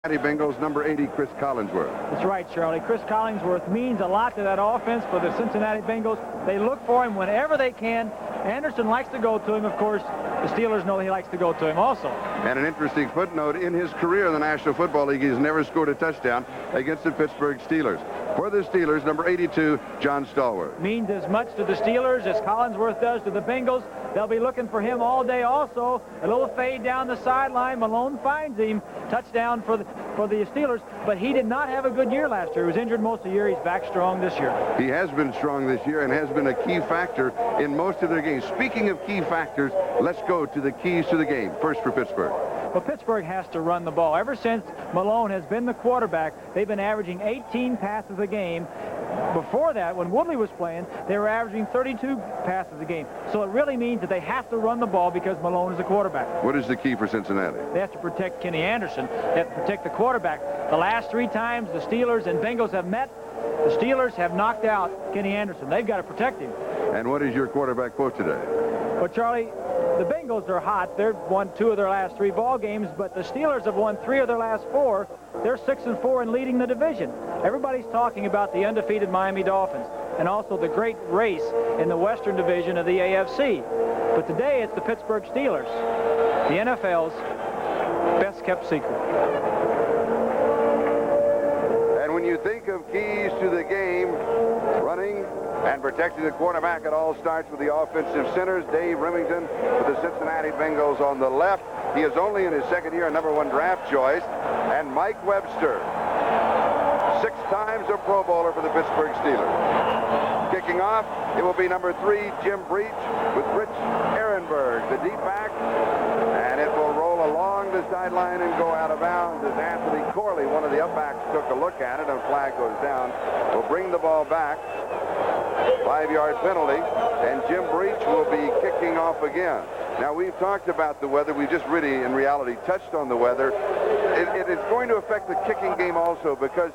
Bengals, number 80, Chris Collinsworth. That's right, Charlie. Chris Collinsworth means a lot to that offense for the Cincinnati Bengals. They look for him whenever they can. Anderson likes to go to him, of course. The Steelers know he likes to go to him also. And an interesting footnote, in his career in the National Football League, he's never scored a touchdown against the Pittsburgh Steelers. For the Steelers, number 82, John Stallworth. Means as much to the Steelers as Collinsworth does to the Bengals. They'll be looking for him all day also. A little fade down the sideline. Malone finds him. Touchdown for the Steelers. But he did not have a good year last year. He was injured most of the year. He's back strong this year. He has been strong this year and has been a key factor in most of their games. Speaking of key factors, let's go to the keys to the game. First for Pittsburgh. Well, Pittsburgh has to run the ball. Ever since Malone has been the quarterback, they've been averaging 18 passes a game. Before that, when Woodley was playing, they were averaging 32 passes a game. So it really means that they have to run the ball because Malone is the quarterback. What is the key for Cincinnati? They have to protect Kenny Anderson. They have to protect the quarterback. The last 3 times the Steelers and Bengals have met, the Steelers have knocked out Kenny Anderson. They've got to protect him. And what is your quarterback quote today? Well, Charlie, the Bengals are hot. They've won 2 of their last 3 ball games, but the Steelers have won 3 of their last 4. They're 6-4 and leading the division. Everybody's talking about the undefeated Miami Dolphins and also the great race in the Western Division of the AFC. But today it's the Pittsburgh Steelers, the NFL's best-kept secret. And when you think of keys to the game, running and protecting the quarterback, it all starts with the offensive centers. Dave Remington for the Cincinnati Bengals on the left. He is only in his second year a #1 draft choice. And Mike Webster, 6 times a Pro Bowler for the Pittsburgh Steelers. Kicking off, it will be number 3, Jim Breach, with Rich Ehrenberg, the deep back. And it will roll along the sideline and go out of bounds as Anthony Corley, one of the upbacks, took a look at it, and a flag goes down. We'll bring the ball back. 5-yard penalty, and Jim Breach will be kicking off again. Now, we've talked about the weather. We just really, in reality, touched on the weather. It is going to affect the kicking game also because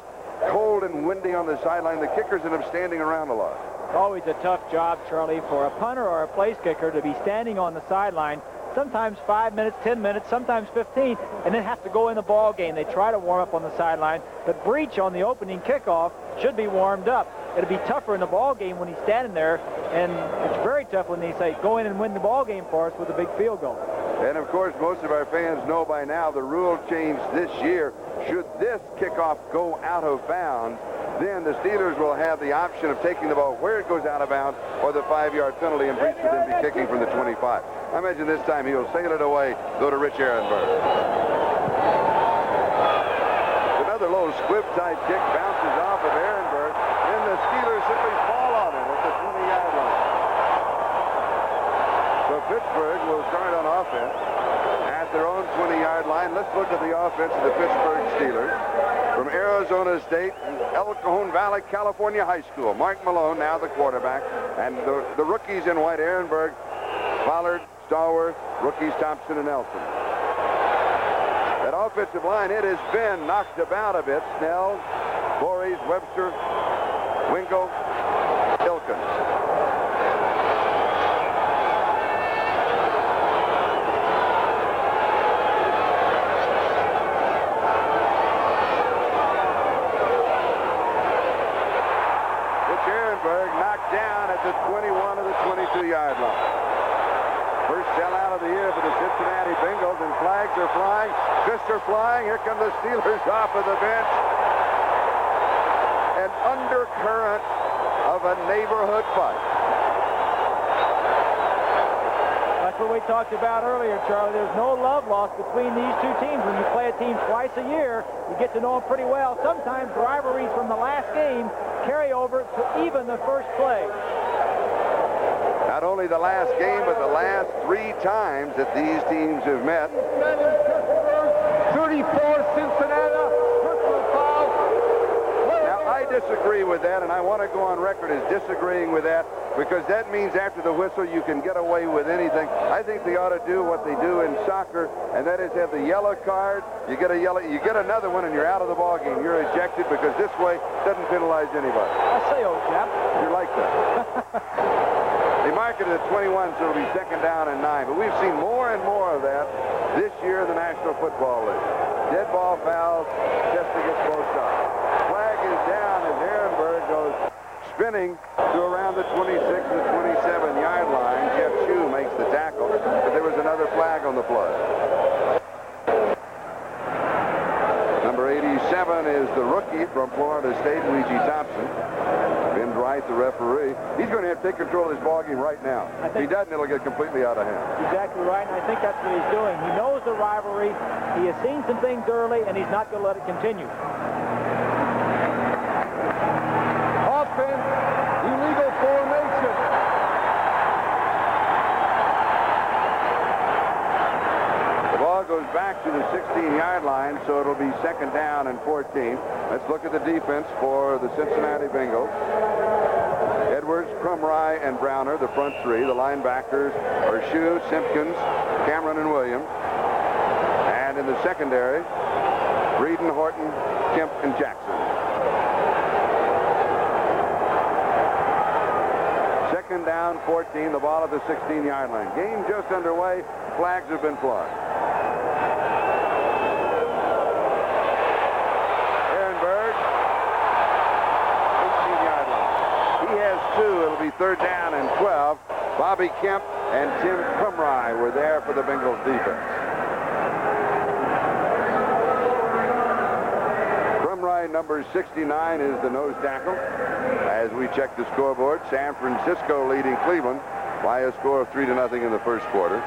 cold and windy on the sideline, the kickers end up standing around a lot. Always a tough job, Charlie, for a punter or a place kicker to be standing on the sideline. Sometimes 5 minutes, 10 minutes, sometimes 15, and then have to go in the ball game. They try to warm up on the sideline, but Breach on the opening kickoff should be warmed up. It'll be tougher in the ball game when he's standing there, and it's very tough when they say, go in and win the ball game for us with a big field goal. And, of course, most of our fans know by now the rule changed this year. Should this kickoff go out of bounds, then the Steelers will have the option of taking the ball where it goes out of bounds or the 5-yard penalty, and Breach would then be kicking from the 25. I imagine this time he'll sail it away, go to Rich Ehrenberg. Another low squib-type kick bounces off of Ehrenberg, and the Steelers simply fall on him at the 20-yard line. So Pittsburgh will start on offense at their own 20-yard line. Let's look at the offense of the Pittsburgh Steelers. From Arizona State, El Cajon Valley, California High School. Mark Malone, now the quarterback. And the rookies in white, Ehrenberg, Pollard, Stallworth, rookies Thompson and Nelson. That offensive line, it has been knocked about a bit. Snell, Voorhees, Webster, Winkle, Ilkins. Down at the 21 of the 22-yard line. First sellout of the year for the Cincinnati Bengals, and flags are flying, fists are flying. Here come the Steelers off of the bench. An undercurrent of a neighborhood fight. That's what we talked about earlier, Charlie. There's no love lost between these 2 teams. When you play a team twice a year, you get to know them pretty well. Sometimes rivalries from the last game carry over to even the first play. Not only the last game, but the last 3 times that these teams have met. 34 Cincinnati. Now, I disagree with that, and I want to go on record as disagreeing with that, because that means after the whistle you can get away with anything. I think they ought to do what they do in soccer, and that is have the yellow card. You get another one, and you're out of the ball game. You're ejected, because this way doesn't penalize anybody. I say, old chap. You like that? They mark it at 21, so it'll be second down and 9. But we've seen more and more of that this year in the National Football League. Dead ball fouls, just against both sides. Flag is down as Ehrenberg goes spinning to around the 26 to 27-yard line. Jeff Shue makes the tackle, but there was another flag on the play. Number 87 is the rookie from Florida State, Luigi Thompson. Ben Wright, the referee. He's going to have to take control of this ballgame right now. If he doesn't, it'll get completely out of hand. Exactly right, and I think that's what he's doing. He knows the rivalry. He has seen some things early, and he's not going to let it continue. Offense, illegal formation. The ball goes back to the 16-yard line, so it'll be second down and 14. Let's look at the defense for the Cincinnati Bengals. Edwards, Crumry, and Browner, the front three. The linebackers are Shue, Simpkins, Cameron, and Williams. And in the secondary, Breeden, Horton, Kemp, and Jackson. Second down, 14, the ball at the 16-yard line. Game just underway. Flags have been flying. Ehrenberg, 18-yard line. He has 2. It'll be third down and 12. Bobby Kemp and Tim Crumry were there for the Bengals defense. Crumry, number 69, is the nose tackle. As we check the scoreboard, San Francisco leading Cleveland by a score of 3-0 in the first quarter.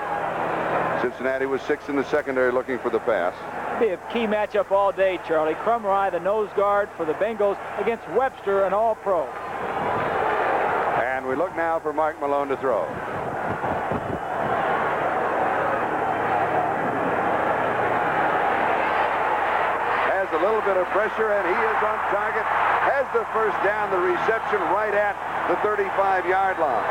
Cincinnati was 6 in the secondary looking for the pass. Be a key matchup all day, Charlie. Crumry, the nose guard for the Bengals, against Webster, an all-pro. And we look now for Mark Malone to throw. Has a little bit of pressure, and he is on target. Has the first down, the reception right at the 35-yard line.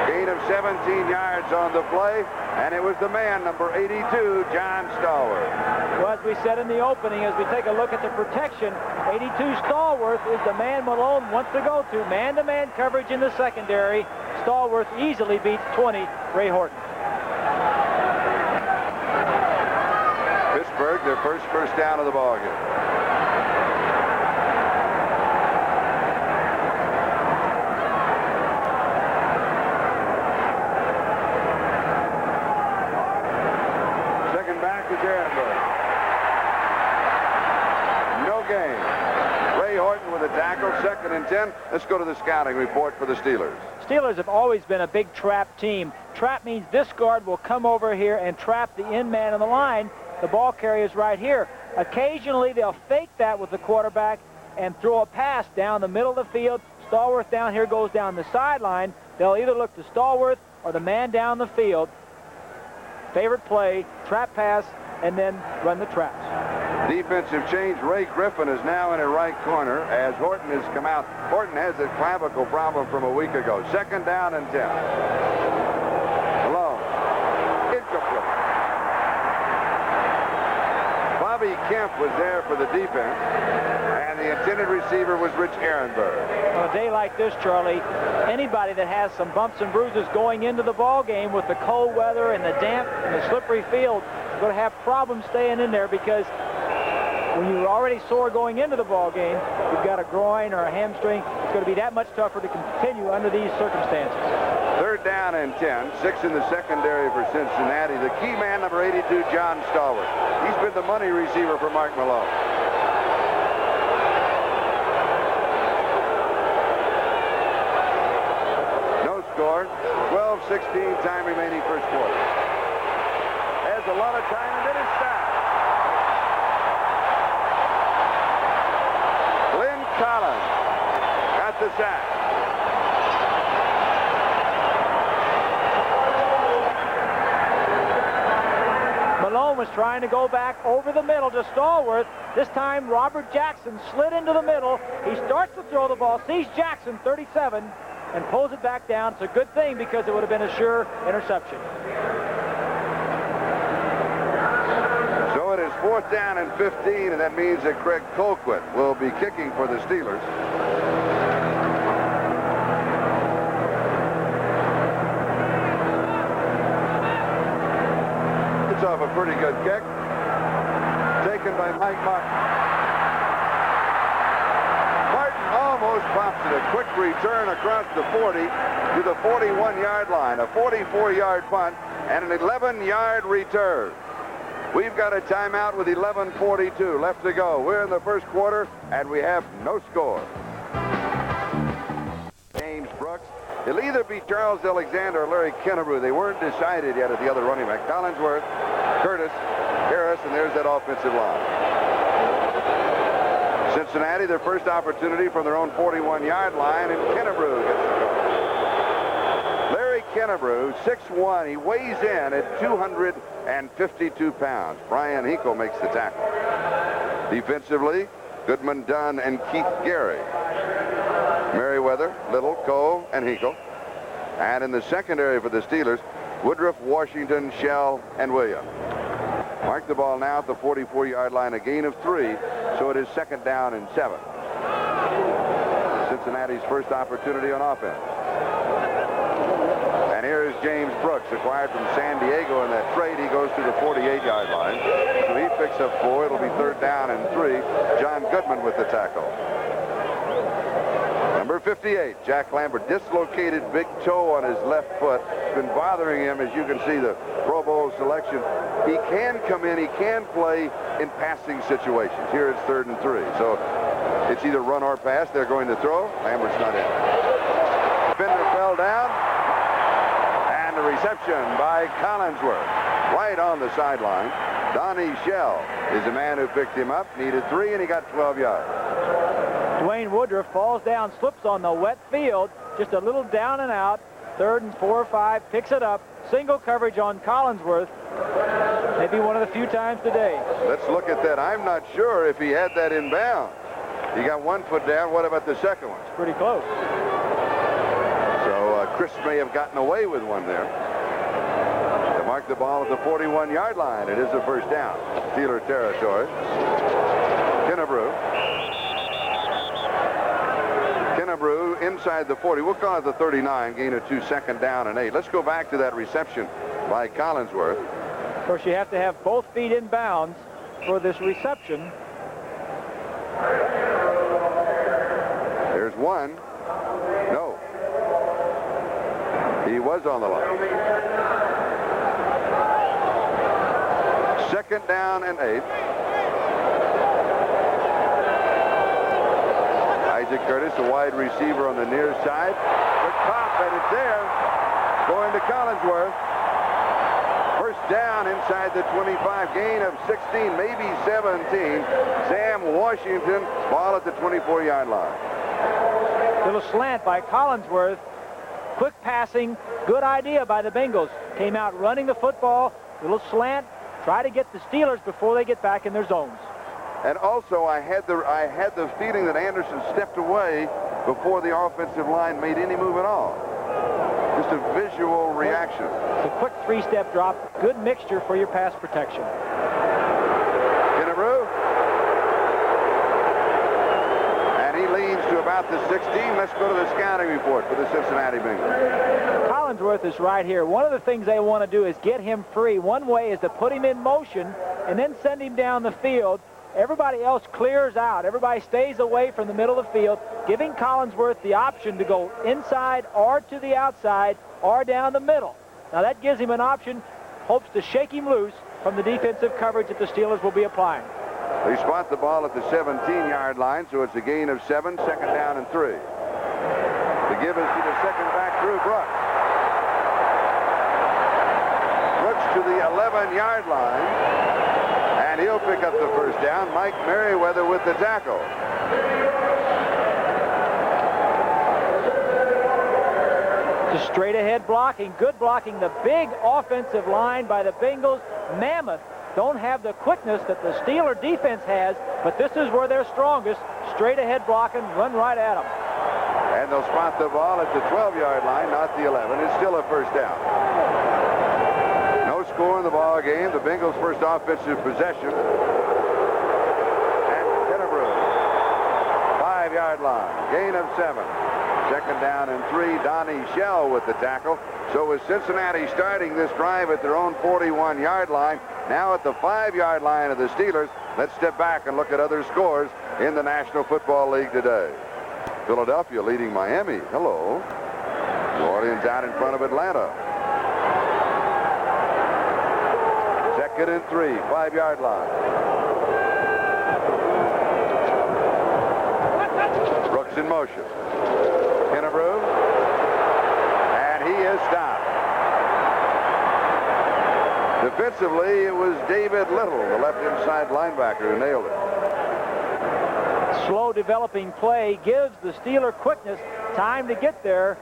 Gain of 17 yards on the play, and it was the man, number 82, John Stallworth. Well, as we said in the opening, as we take a look at the protection, 82 Stallworth is the man Malone wants to go to. Man-to-man coverage in the secondary. Stallworth easily beats 20, Ray Horton. Pittsburgh, their first down of the ballgame. Second back is Ehrenberg. No gain. Ray Horton with a tackle, second and 10. Let's go to the scouting report for the Steelers. Steelers have always been a big trap team. Trap means this guard will come over here and trap the end man on the line. The ball carrier's right here. Occasionally, they'll fake that with the quarterback and throw a pass down the middle of the field. Stallworth down here goes down the sideline. They'll either look to Stallworth or the man down the field. Favorite play, trap pass, and then run the traps. Defensive change. Ray Griffin is now in a right corner as Horton has come out. Horton has a clavicle problem from a week ago. Second down and 10. Malone. Incomplete. Bobby Kemp was there for the defense, and the intended receiver was Rich Ehrenberg. On a day like this, Charlie, anybody that has some bumps and bruises going into the ball game with the cold weather and the damp and the slippery field is going to have problems staying in there, because when you're already sore going into the ball game, you've got a groin or a hamstring, it's going to be that much tougher to continue under these circumstances. Third down and 10. 6 in the secondary for Cincinnati. The key man, number 82, John Stallworth. He's been the money receiver for Mark Malone. No score. 12-16, time remaining first quarter. Has a lot of time, and then it's stopped. Glenn Collins got the sack. Malone was trying to go back over the middle to Stallworth. This time, Robert Jackson slid into the middle. He starts to throw the ball, sees Jackson, 37, and pulls it back down. It's a good thing, because it would have been a sure interception. So it is fourth down and 15, and that means that Craig Colquitt will be kicking for the Steelers. pretty good kick. Taken by Mike Martin. Martin almost pops it. A quick return across the 40 to the 41-yard line. A 44-yard punt and an 11-yard return. We've got a timeout with 11:42 left to go. We're in the first quarter, and we have no score. James Brooks. It'll either be Charles Alexander or Larry Kennebrew. They weren't decided yet at the other running back. Collinsworth, Curtis, Harris, and there's that offensive line. Cincinnati, their first opportunity from their own 41-yard line, and Kennebrew gets the call. Larry Kennebrew, 6'1". He weighs in at 252 pounds. Brian Hinkle makes the tackle. Defensively, Goodman, Dunn, and Keith Gary. Merriweather, Little, Cole, and Hinkle. And in the secondary for the Steelers, Woodruff, Washington, Shell, and Williams. Mark the ball now at the 44-yard line, a gain of 3, so it is 2nd down and 7. Cincinnati's first opportunity on offense. And here's James Brooks, acquired from San Diego in that trade. He goes to the 48-yard line. So he picks up 4. It'll be 3rd down and 3. John Goodman with the tackle. Number 58, Jack Lambert, dislocated big toe on his left foot. It's been bothering him, as you can see, the Pro Bowl selection. He can come in, he can play in passing situations. Here it's 3rd and 3. So it's either run or pass. They're going to throw. Lambert's not in. Defender fell down. And the reception by Collinsworth. Right on the sideline. Donnie Shell is the man who picked him up. Needed 3, and he got 12 yards. Dwayne Woodruff falls down, slips on the wet field, just a little down and out. 3rd and 4 or 5, picks it up. Single coverage on Collinsworth. Maybe one of the few times today. Let's look at that. I'm not sure if he had that in bounds. He got 1 foot down. What about the second one? It's pretty close. So Chris may have gotten away with one there. To mark the ball at the 41-yard line. It is a 1st down. Steeler territory. Kennebrew inside the 40. We'll call it the 39. Gain of 2, 2nd down and 8. Let's go back to that reception by Collinsworth. Of course, you have to have both feet in bounds for this reception. There's one. No. He was on the line. 2nd down and 8. Isaac Curtis, a wide receiver on the near side. The top, and it's there. Going to Collinsworth. 1st down inside the 25. Gain of 16, maybe 17. Sam Washington, ball at the 24-yard line. Little slant by Collinsworth. Quick passing. Good idea by the Bengals. Came out running the football. Little slant. Try to get the Steelers before they get back in their zones. And also, I had the feeling that Anderson stepped away before the offensive line made any move at all. Just a visual reaction. It's a quick 3-step drop. Good mixture for your pass protection. Kennebrew. And he leans to about the 16. Let's go to the scouting report for the Cincinnati Bengals. Collinsworth is right here. One of the things they want to do is get him free. One way is to put him in motion and then send him down the field. Everybody else clears out. Everybody stays away from the middle of the field, giving Collinsworth the option to go inside or to the outside or down the middle. Now that gives him an option, hopes to shake him loose from the defensive coverage that the Steelers will be applying. They spot the ball at the 17-yard line, so it's a gain of 7, 2nd down and 3. The give is to the second back, Drew Brooks. Brooks to the 11-yard line. And he'll pick up the 1st down. Mike Merriweather with the tackle. Just straight ahead blocking. Good blocking. The big offensive line by the Bengals. Mammoth don't have the quickness that the Steeler defense has, but this is where they're strongest. Straight ahead blocking. Run right at them. And they'll spot the ball at the 12-yard line, not the 11. It's still a 1st down. No score in the ball game. The Bengals' first offensive possession. And Kennebrew, 5-yard line. Gain of 7. 2nd down and 3. Donnie Shell with the tackle. So with Cincinnati starting this drive at their own 41-yard line, now at the 5-yard line of the Steelers. Let's step back and look at other scores in the National Football League today. Philadelphia leading Miami. Hello. New Orleans out in front of Atlanta. 2nd and 3, 5-yard line. Brooks in motion. Kennebrew. And he is stopped. Defensively, it was David Little, the left inside linebacker, who nailed it. Slow developing play gives the Steeler quickness, time to get there.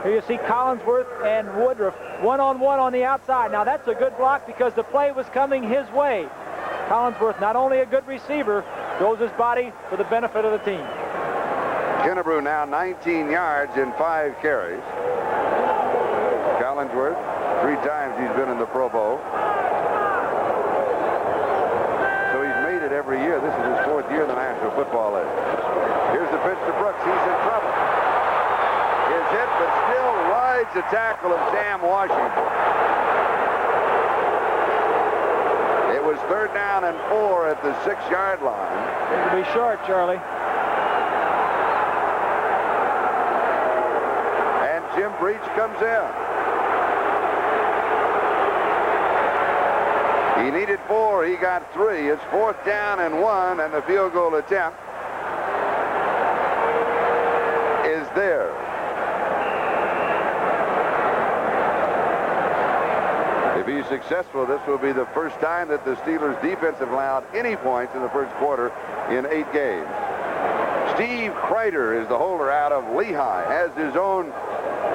Here you see Collinsworth and Woodruff one-on-one on the outside. Now that's a good block because the play was coming his way. Collinsworth, not only a good receiver, throws his body for the benefit of the team. Kennebrew now 19 yards in 5 carries. Collinsworth, 3 times he's been in the Pro Bowl. So he's made it every year. This is his 4th year in the National Football League. Here's the pitch to Brooks. He's in trouble. Is hit, but still rides the tackle of Sam Washington. It was 3rd down and 4 at the 6-yard line. It'll be short, Charlie. And Jim Breach comes in. He needed 4. He got 3. It's 4th down and 1, and the field goal attempt is there. If he's successful, this will be the first time that the Steelers defense have allowed any points in the first quarter in 8 games. Steve Kreider is the holder out of Lehigh, has his own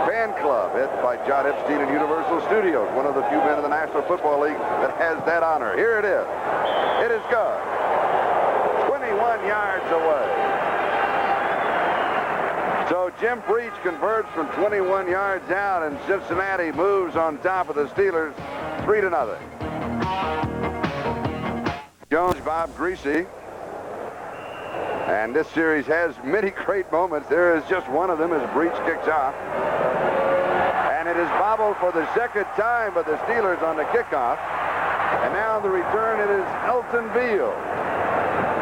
fan club headed by John Epstein and Universal Studios, one of the few men in the National Football League that has that honor. Here it is. It is good. 21 yards away. So Jim Breach converts from 21 yards out, and Cincinnati moves on top of the Steelers 3-0. Jones, Bob Greasy. And this series has many great moments. There is just one of them as Breach kicks off. And it is bobbled for the 2nd time by the Steelers on the kickoff. And now on the return, it is Elton Beal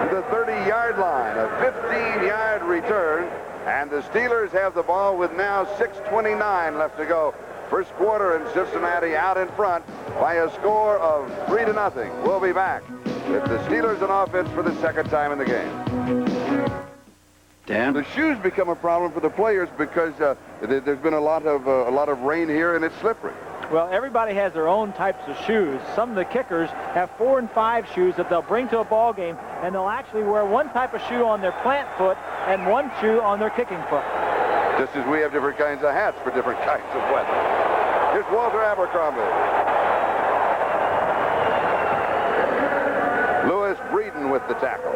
to the 30-yard line. A 15-yard return. And the Steelers have the ball with now 6:29 left to go. First quarter, and Cincinnati out in front by a score of 3-0. We'll be back with the Steelers on offense for the 2nd time in the game. Dan? The shoes become a problem for the players because there's been a lot of rain here, and it's slippery. Well, everybody has their own types of shoes. Some of the kickers have 4 and 5 shoes that they'll bring to a ball game, and they'll actually wear one type of shoe on their plant foot and one shoe on their kicking foot. Just as we have different kinds of hats for different kinds of weather. Here's Walter Abercrombie. Lewis Breeden with the tackle.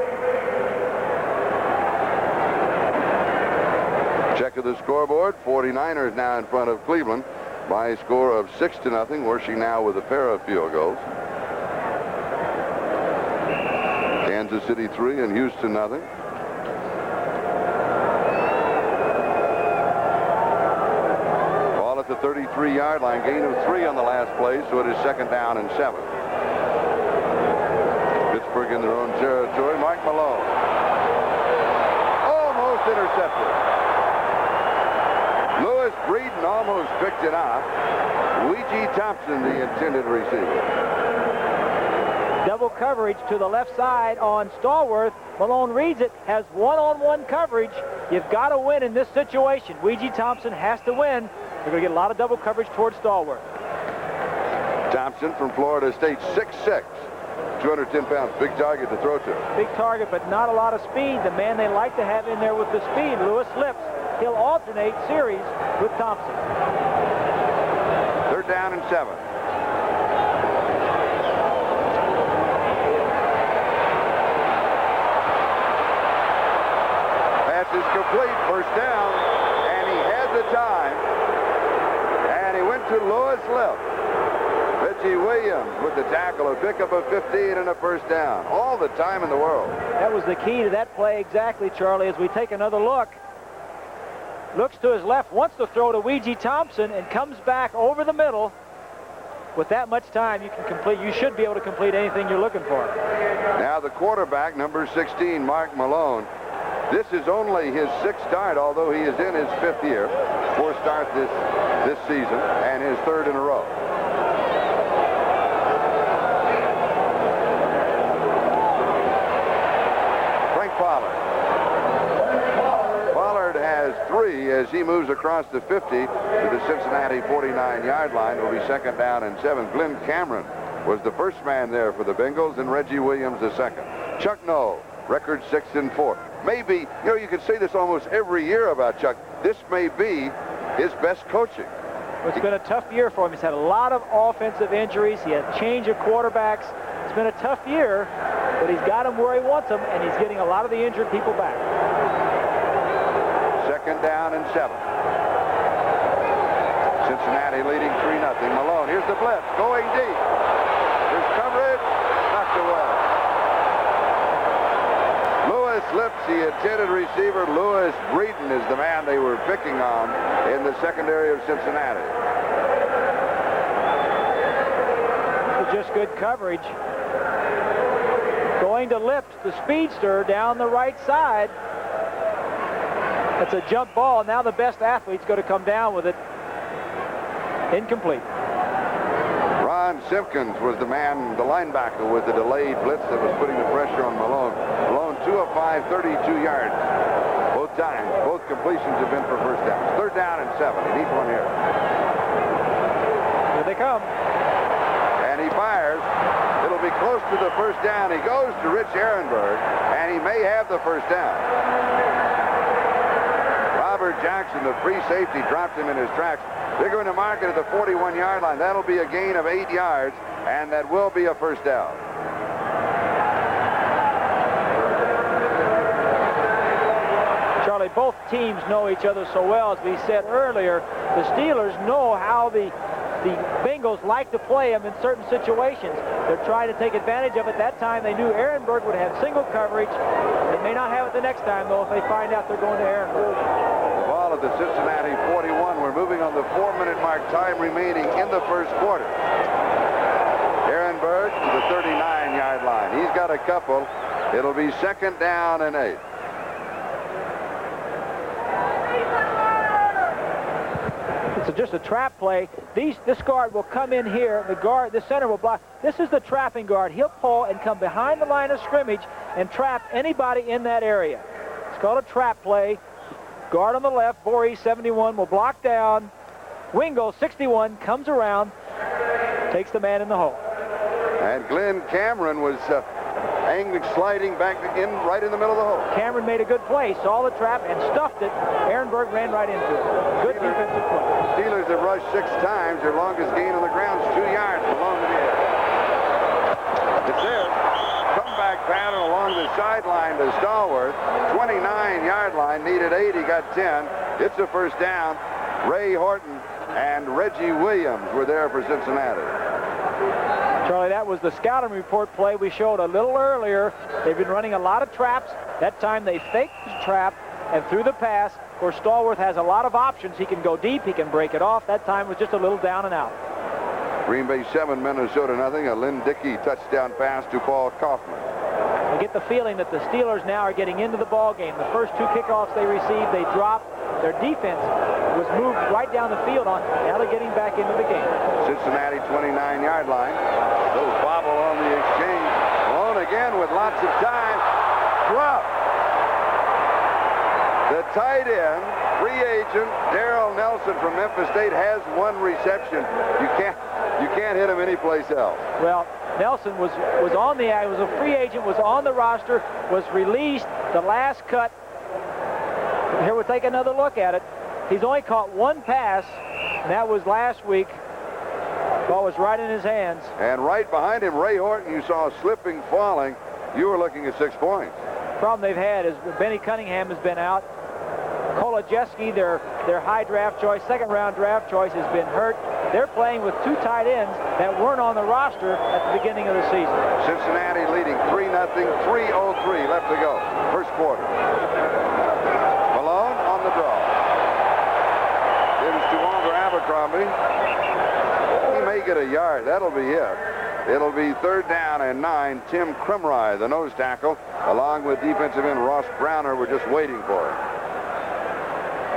Check of the scoreboard. 49ers now in front of Cleveland by a score of 6-0. Worshing now with a pair of field goals. Kansas City 3 and Houston 0. Ball at the 33-yard line. Gain of 3 on the last play, so it is 2nd down and 7. Pittsburgh in their own territory. Mike Malone. Almost intercepted. Lewis Breeden almost picked it off. Ouija Thompson, the intended receiver. Double coverage to the left side on Stallworth. Malone reads it, has one-on-one coverage. You've got to win in this situation. Ouija Thompson has to win. They're going to get a lot of double coverage towards Stallworth. Thompson from Florida State, 6'6", 210 pounds. Big target to throw to. Big target, but not a lot of speed. The man they like to have in there with the speed, Lewis Lips. He'll alternate series with Thompson. 3rd down and 7. Pass is complete. 1st down. And he had the time. And he went to Lewis Lips. Richie Williams with the tackle, a pickup of 15 and a 1st down. All the time in the world. That was the key to that play exactly, Charlie, as we take another look. Looks to his left, wants to throw to Ouija Thompson, and comes back over the middle. with that much time, you should be able to complete anything you're looking for. Now the quarterback, number 16, Mark Malone. This is only his 6th start, although he is in his 5th year. 4 starts this season, and his 3rd in a row. Frank Pollard. Pollard has 3 as he moves across the 50 to the Cincinnati 49-yard line. It will be 2nd down and 7. Glenn Cameron was the first man there for the Bengals, and Reggie Williams the 2nd. Chuck Noll, record 6-4. Maybe, you can say this almost every year about Chuck. This may be his best coaching. It's been a tough year for him. He's had a lot of offensive injuries. He had a change of quarterbacks. It's been a tough year, but he's got him where he wants him, and he's getting a lot of the injured people back. 2nd down and 7. Cincinnati leading 3-0. Malone, here's the blitz, going deep. There's coverage, knocked away. Lewis Lips, the intended receiver. Lewis Breeden is the man they were picking on in the secondary of Cincinnati. Just good coverage. Going to Lips, the speedster, down the right side. It's a jump ball. Now the best athlete's going to come down with it. Incomplete. Ron Simpkins was the man, the linebacker, with the delayed blitz that was putting the pressure on Malone. Malone 2 of 5, 32 yards. Both times, both completions have been for first downs. 3rd down and 7. He needs one here. Here they come. And he fires. It'll be close to the first down. He goes to Rich Ehrenberg, and he may have the first down. Robert Jackson, the free safety, dropped him in his tracks. They're going to mark it at the 41-yard line. That'll be a gain of 8 yards, and that will be a first down. Charlie, both teams know each other so well. As we said earlier, the Steelers know how the Bengals like to play them in certain situations. They're trying to take advantage of it. That time they knew Ehrenberg would have single coverage. They may not have it the next time, though, if they find out they're going to Ehrenberg. Ball at the Cincinnati 41. We're moving on the 4-minute mark, time remaining in the first quarter. Ehrenberg to the 39-yard line. He's got a couple. It'll be 2nd down and 8. It's just a trap play. This guard will come in here. The center will block. This is the trapping guard. He'll pull and come behind the line of scrimmage and trap anybody in that area. It's called a trap play. Guard on the left, Voorhees 71 will block down. Wingo 61 comes around, takes the man in the hole. And Glenn Cameron was sliding back in right in the middle of the hole. Cameron made a good play, saw the trap and stuffed it. Ehrenberg ran right into it. Good defensive play. Steelers have rushed 6 times. Their longest gain on the ground is 2 yards along the edge. It's there. Comeback pattern along the sideline to Stallworth. 29-yard line, needed 8. He got 10. It's a first down. Ray Horton and Reggie Williams were there for Cincinnati. Charlie, that was the scouting report play we showed a little earlier. They've been running a lot of traps. That time they faked the trap and threw the pass. Of course, Stallworth has a lot of options. He can go deep. He can break it off. That time was just a little down and out. Green Bay 7, Minnesota nothing. A Lynn Dickey touchdown pass to Paul Kaufman. I get the feeling that the Steelers now are getting into the ball game. The first 2 kickoffs they received, they dropped. Their defense was moved right down the field on. Now they're getting back into the game. Cincinnati 29-yard line. Little bobble on the exchange. Malone again with lots of time. Drop. The tight end, free agent Darrell Nelson from Memphis State, has 1 reception. You can't hit him anyplace else. Well, Nelson was a free agent, was on the roster, was released the last cut. Here we'll take another look at it. He's only caught 1 pass, and that was last week. Ball was right in his hands. And right behind him, Ray Horton, you saw slipping, falling. You were looking at 6 points. The problem they've had is Benny Cunningham has been out. Kolodziejski, their high draft choice, 2nd-round draft choice, has been hurt. They're playing with 2 tight ends that weren't on the roster at the beginning of the season. Cincinnati leading 3-0, 3:03 left to go. First quarter. Malone on the draw. Gives to Walter Abercrombie. He may get a yard. That'll be it. It'll be 3rd down and 9. Tim Krumrie, the nose tackle, along with defensive end Ross Browner, were just waiting for him.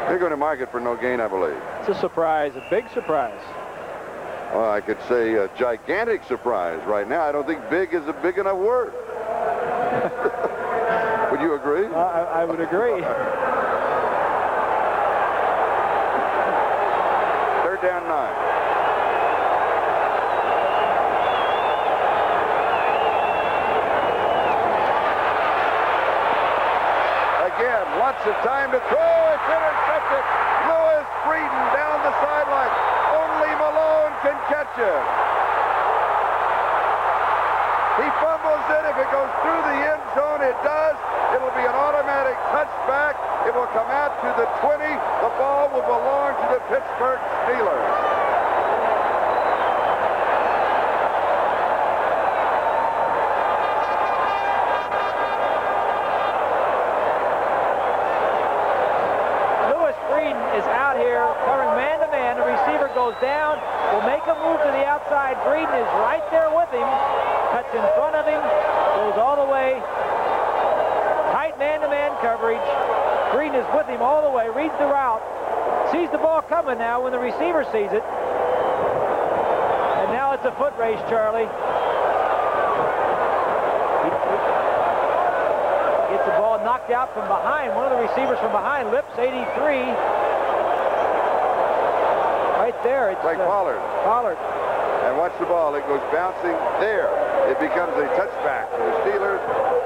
They're going to mark it for no gain, I believe. It's a surprise, a big surprise. Well, I could say a gigantic surprise right now. I don't think big is a big enough word. Would you agree? I would agree. 3rd down 9. Again, lots of time to throw. It's intercepted. Lewis Frieden down the sideline. Only Malone can catch it. He fumbles it. If it goes through the end zone, it does. It'll be an automatic touchback. It will come out to the 20. The ball will belong to the Pittsburgh Steelers. Down, will make a move to the outside. Breeden is right there with him, cuts in front of him, goes all the way. Tight man-to-man coverage. Breeden is with him all the way, reads the route, sees the ball coming now when the receiver sees it. And now it's a foot race, Charlie. Gets the ball knocked out from behind. One of the receivers from behind, Lips, 83. Right there, it's Pollard. Pollard. And watch the ball. It goes bouncing there. It becomes a touchback for the Steelers.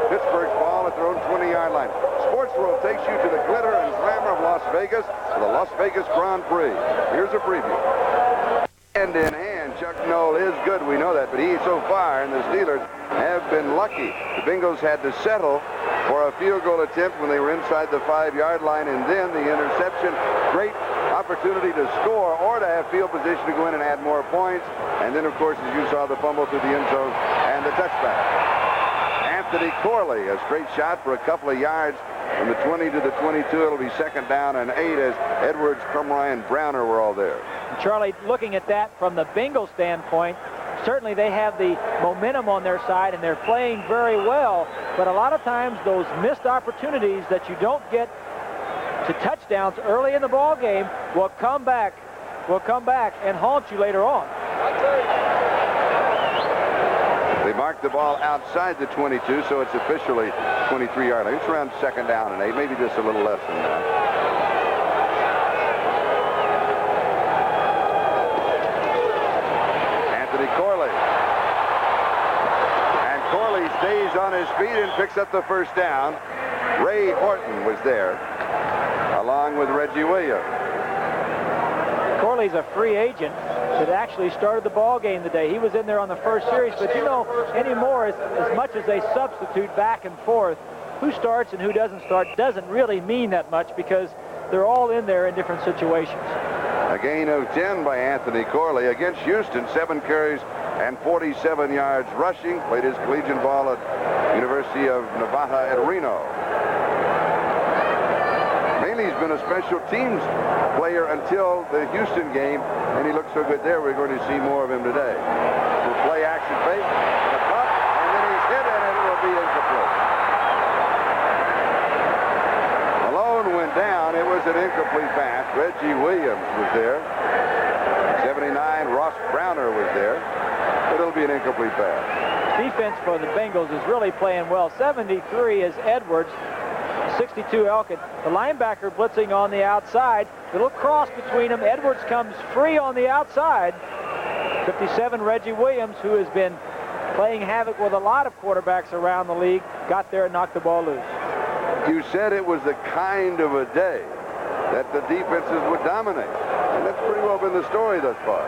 Pittsburgh's ball at their own 20-yard line. Sports World takes you to the glitter and glamour of Las Vegas for the Las Vegas Grand Prix. Here's a preview. Hand in hand, Chuck Noll is good. We know that, but he so far, and the Steelers have been lucky. The Bengals had to settle for a field goal attempt when they were inside the 5-yard line, and then the interception. Great opportunity to score or to have field position to go in and add more points. And then, of course, as you saw, the fumble through the end zone and the touchback. Anthony Corley, a straight shot for a couple of yards from the 20 to the 22. It'll be 2nd down and 8 as Edwards, Krumrie, and Browner were all there. Charlie, looking at that from the Bengals standpoint, certainly they have the momentum on their side and they're playing very well. But a lot of times those missed opportunities that you don't get to touchdowns early in the ball game will come back and haunt you later on. They marked the ball outside the 22, so it's officially 23-yard line. It's around 2nd down and 8, maybe just a little less than that. Anthony Corley. And Corley stays on his feet and picks up the 1st down. Ray Horton was there, along with Reggie Williams. Corley's a free agent that actually started the ball game today. He was in there on the first series, but you know, anymore, as much as they substitute back and forth, who starts and who doesn't start doesn't really mean that much because they're all in there in different situations. A gain of 10 by Anthony Corley against Houston, 7 carries and 47 yards rushing. Played his collegiate ball at University of Nevada at Reno. He's been a special teams player until the Houston game, and he looked so good there. We're going to see more of him today. We'll play action fake, and a punt, and then he's hit, and it will be incomplete. Malone went down. It was an incomplete pass. Reggie Williams was there. 79, Ross Browner was there, but it'll be an incomplete pass. Defense for the Bengals is really playing well. 73 is Edwards. 62 Elkin. The linebacker blitzing on the outside. Little cross between them. Edwards comes free on the outside. 57 Reggie Williams, who has been playing havoc with a lot of quarterbacks around the league, got there and knocked the ball loose. You said it was the kind of a day that the defenses would dominate. And that's pretty well been the story thus far.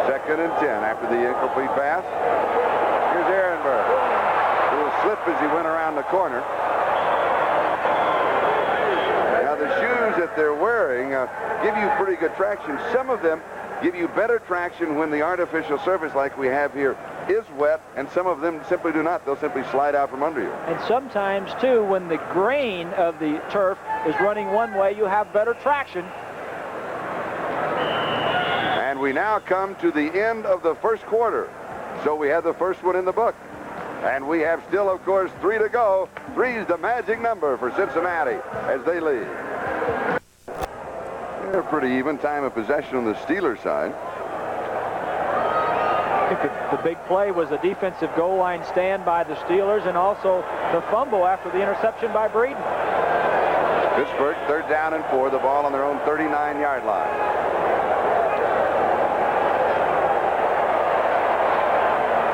2nd and 10 after the incomplete pass. Here's Ehrenberg. Slip as he went around the corner. Now the shoes that they're wearing give you pretty good traction. Some of them give you better traction when the artificial surface like we have here is wet, and some of them simply do not. They'll simply slide out from under you. And sometimes too, when the grain of the turf is running one way, you have better traction. we now come to the end of the first quarter. So we had the first one in the book. And we have still, of course, 3 to go. 3 is the magic number for Cincinnati as they lead. They're pretty even time of possession on the Steelers side. I think the big play was a defensive goal line stand by the Steelers and also the fumble after the interception by Breeden. Pittsburgh, 3rd down and 4, the ball on their own 39-yard line.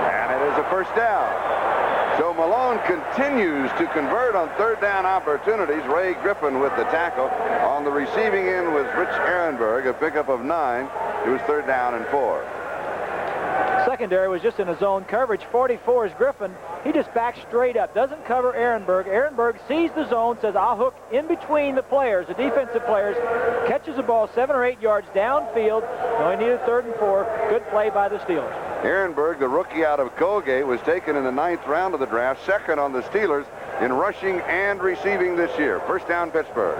And it is a first down. So Malone continues to convert on 3rd down opportunities. Ray Griffin with the tackle. On the receiving end was Rich Ehrenberg, a pickup of 9. It was 3rd down and 4. Secondary was just in a zone coverage. 44 is Griffin. He just backs straight up, doesn't cover Ehrenberg. Ehrenberg sees the zone, says, I'll hook in between the players, the defensive players, catches the ball 7 or 8 yards downfield. Only needed 3rd and 4. Good play by the Steelers. Ehrenberg, the rookie out of Colgate, was taken in the 9th round of the draft, 2nd on the Steelers in rushing and receiving this year. First down, Pittsburgh.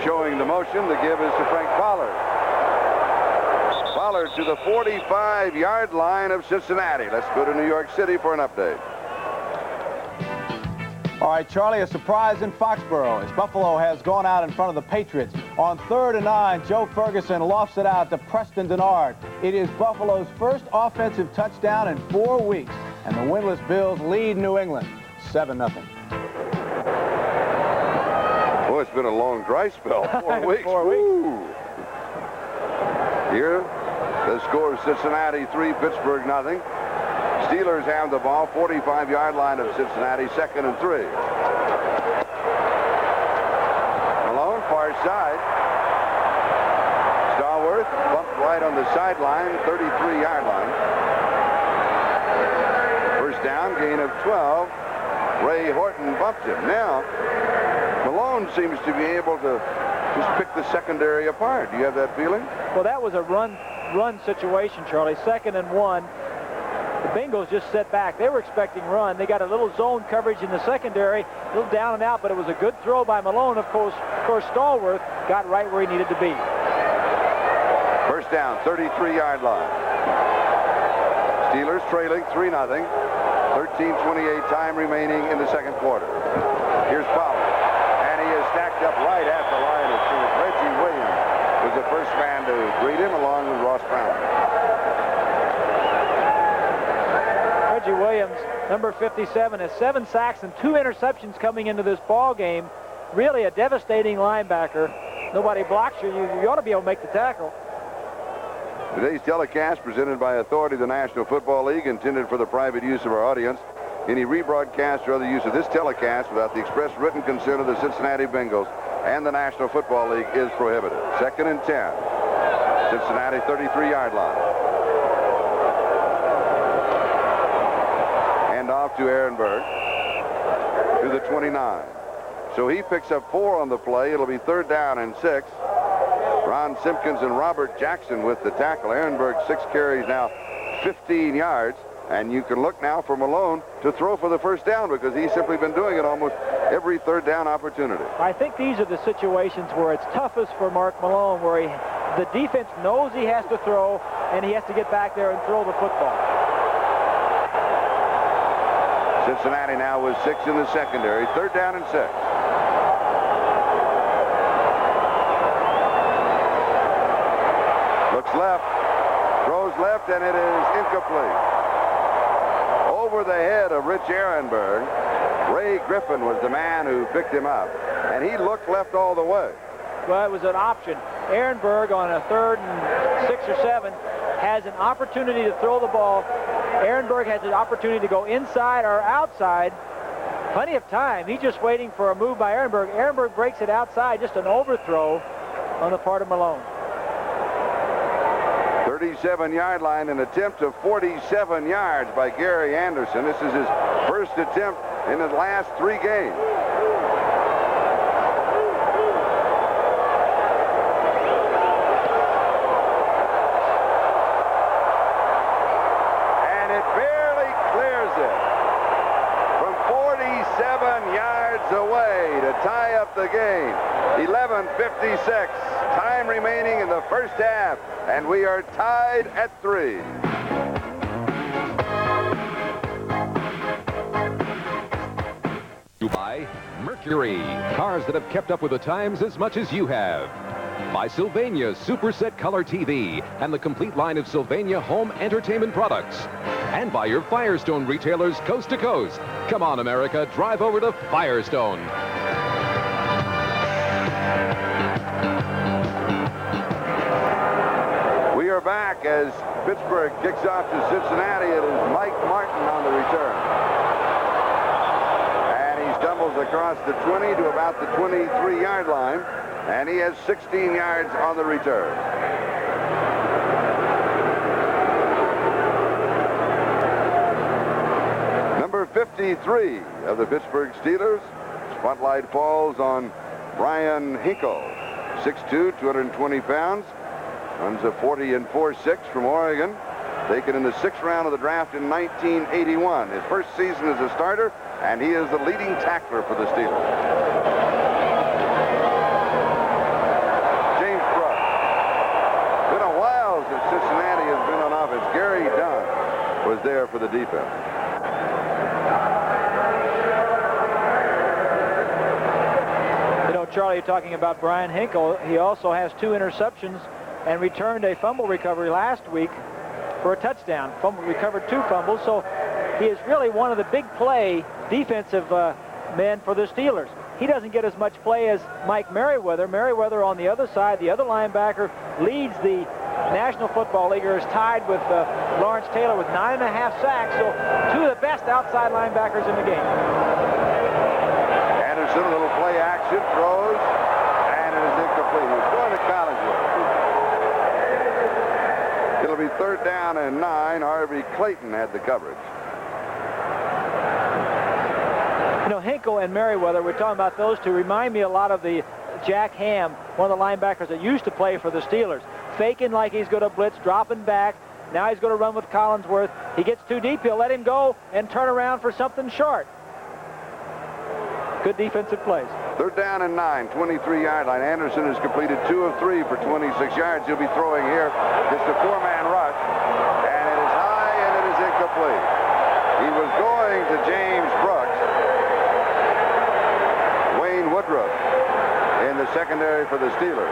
Showing the motion. The give is to Frank Pollard. Pollard to the 45-yard line of Cincinnati. Let's go to New York City for an update. All right, Charlie, a surprise in Foxborough as Buffalo has gone out in front of the Patriots. On 3rd and 9, Joe Ferguson lofts it out to Preston Denard. It is Buffalo's first offensive touchdown in 4 weeks, and the winless Bills lead New England 7-0. Boy, it's been a long dry spell. 4 weeks. 4 weeks. Woo. Here, the score is Cincinnati 3, Pittsburgh 0. Steelers have the ball, 45-yard line of Cincinnati, 2nd and 3. Malone, far side. Stallworth bumped right on the sideline, 33-yard line. First down, gain of 12. Ray Horton bumped him. Now, Malone seems to be able to just pick the secondary apart. Do you have that feeling? Well, that was a run situation, Charlie. 2nd and 1. The Bengals just set back. They were expecting run. They got a little zone coverage in the secondary, a little down and out, but it was a good throw by Malone. Of course, Stallworth got right where he needed to be. First down, 33-yard line. Steelers trailing 3-0. 13:28 time remaining in the second quarter. Here's Pollard. He is stacked up right at the line of scrimmage. Reggie Williams was the first man to greet him, along with Ross Brown. Reggie Williams, number 57, has 7 sacks and 2 interceptions coming into this ball game. Really a devastating linebacker. Nobody blocks you. You ought to be able to make the tackle. Today's telecast presented by authority of the National Football League, intended for the private use of our audience. Any rebroadcast or other use of this telecast without the express written consent of the Cincinnati Bengals and the National Football League is prohibited. 2nd and 10. Cincinnati 33-yard line. Hand off to Ehrenberg to the 29. So he picks up 4 on the play. It'll be 3rd down and 6. Ron Simpkins and Robert Jackson with the tackle. Ehrenberg 6 carries now, 15 yards. And you can look now for Malone to throw for the first down, because he's simply been doing it almost every 3rd down opportunity. I think these are the situations where it's toughest for Mark Malone, where the defense knows he has to throw, and he has to get back there and throw the football. Cincinnati now with 6 in the secondary. 3rd down and 6. Looks left. Throws left, and it is incomplete. Over the head of Rich Ehrenberg. Ray Griffin was the man who picked him up, and he looked left all the way. Well, it was an option. Ehrenberg on a 3rd and 6 or 7 has an opportunity to throw the ball. Ehrenberg has an opportunity to go inside or outside. Plenty of time. He's just waiting for a move by Ehrenberg. Ehrenberg breaks it outside, just an overthrow on the part of Malone. 37-yard line, an attempt of 47 yards by Gary Anderson. This is his first attempt in the last 3 games. And it barely clears it. From 47 7 yards away to tie up the game. 11:56. Time remaining in the first half, and we are tied at 3. By Mercury, cars that have kept up with the times as much as you have. By Sylvania Superset Color TV and the complete line of Sylvania home entertainment products. And by your Firestone retailers coast to coast. Come on, America, drive over to Firestone. We are back as Pittsburgh kicks off to Cincinnati. It is Mike Martin on the return. Stumbles across the 20 to about the 23-yard line, and he has 16 yards on the return. Number 53 of the Pittsburgh Steelers. Spotlight falls on Brian Hinkle, 6'2", 220 pounds. Runs a 40 and 4.6 from Oregon. Taken in the 6th round of the draft in 1981. His first season as a starter, and he is the leading tackler for the Steelers. James Brooks. Been a while since Cincinnati has been on offense. Gary Dunn was there for the defense. You know, Charlie, talking about Brian Hinkle, he also has 2 interceptions and returned a fumble recovery last week for a touchdown. Recovered 2 fumbles, so he is really one of the big play defensive men for the Steelers. He doesn't get as much play as Mike Merriweather. Merriweather on the other side, the other linebacker, leads the National Football League, is tied with Lawrence Taylor with 9.5 sacks, so 2 of the best outside linebackers in the game. Anderson, a little play action, throws, and it is incomplete. He's going to college with it. It'll be 3rd down and 9. Harvey Clayton had the coverage. You know, Hinkle and Merriweather, we're talking about those two, remind me a lot of the Jack Ham, one of the linebackers that used to play for the Steelers. Faking like he's going to blitz, dropping back. Now he's going to run with Collinsworth. He gets too deep, he'll let him go and turn around for something short. Good defensive plays. 3rd down and 9, 23-yard line. Anderson has completed 2 of 3 for 26 yards. He'll be throwing here. It's a 4-man rush, and it is high, and it is incomplete. He was going to James Brooks. Wayne Woodruff in the secondary for the Steelers.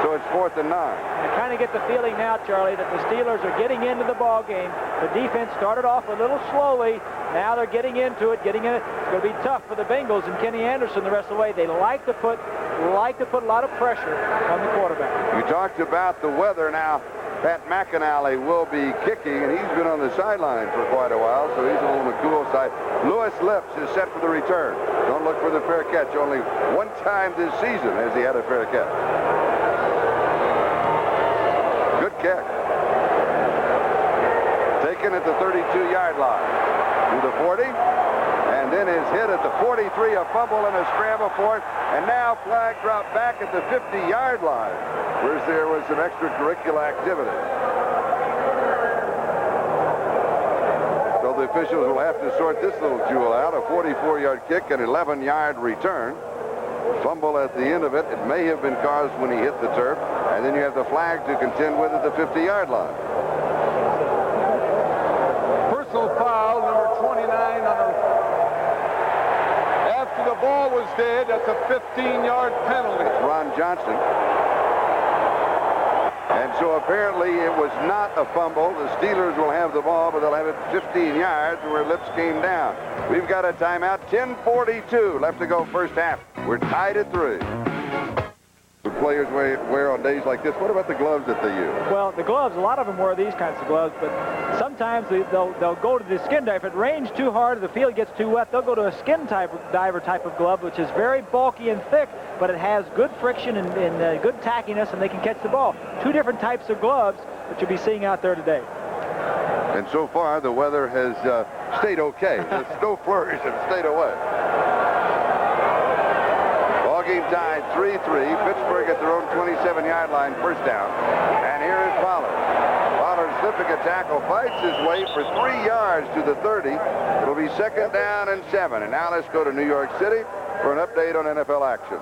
So it's 4th and 9. I kind of get the feeling now, Charlie, that the Steelers are getting into the ball game. The defense started off a little slowly. Now they're getting into it, getting in it. It's going to be tough for the Bengals and Kenny Anderson the rest of the way. They like to put a lot of pressure on the quarterback. You talked about the weather. Now Pat McAnally will be kicking, and he's been on the sideline for quite a while, so he's a little on the cool side. Lewis Lips is set for the return. Don't look for the fair catch. Only one time this season has he had a fair catch. Good kick. Taken at the 32-yard line. To the 40, and then is hit at the 43, a fumble and a scramble for it, and now flag dropped back at the 50-yard line, where there was some extracurricular activity. So the officials will have to sort this little jewel out, a 44-yard kick, an 11-yard return. Fumble at the end of it. It may have been caused when he hit the turf, and then you have the flag to contend with at the 50-yard line. Personal foul, number 29 on the... After the ball was dead, that's a 15-yard penalty. It's Ron Johnson. And so apparently it was not a fumble. The Steelers will have the ball, but they'll have it 15 yards where Lips came down. We've got a timeout. 10:42 left to go first half. We're tied at 3. The players wear on days like this. What about the gloves that they use? Well, the gloves, a lot of them wear these kinds of gloves, but sometimes they'll go to the skin diver. If it rains too hard or the field gets too wet, they'll go to a skin diver type of glove, which is very bulky and thick, but it has good friction and good tackiness, and they can catch the ball. 2 different types of gloves that you'll be seeing out there today. And so far, the weather has stayed okay. The snow flurries have stayed away. Game tied 3-3. Pittsburgh at their own 27-yard line, first down. And here is Pollard. Pollard's significant tackle, fights his way for 3 yards to the 30. It'll be 2nd down and 7. And now let's go to New York City for an update on NFL action.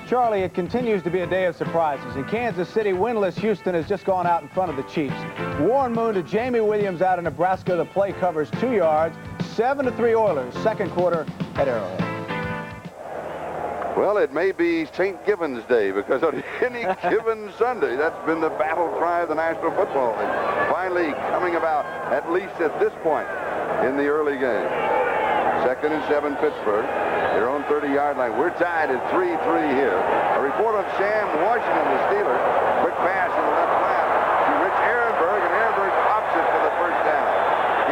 Charlie, it continues to be a day of surprises. In Kansas City, winless Houston has just gone out in front of the Chiefs. Warren Moon to Jamie Williams out of Nebraska. The play covers 2 yards. 7-3 Oilers, second quarter at Arrowhead. Well, it may be St. Gibbons Day, because on any given Sunday, that's been the battle cry of the National Football League. Finally coming about, at least at this point in the early game. 2nd and 7, Pittsburgh. Their own 30-yard line. We're tied at 3-3 here. A report on Sam Washington, the Steelers. Quick pass in the left flat to Rich Ehrenberg, and Ehrenberg pops it for the first down.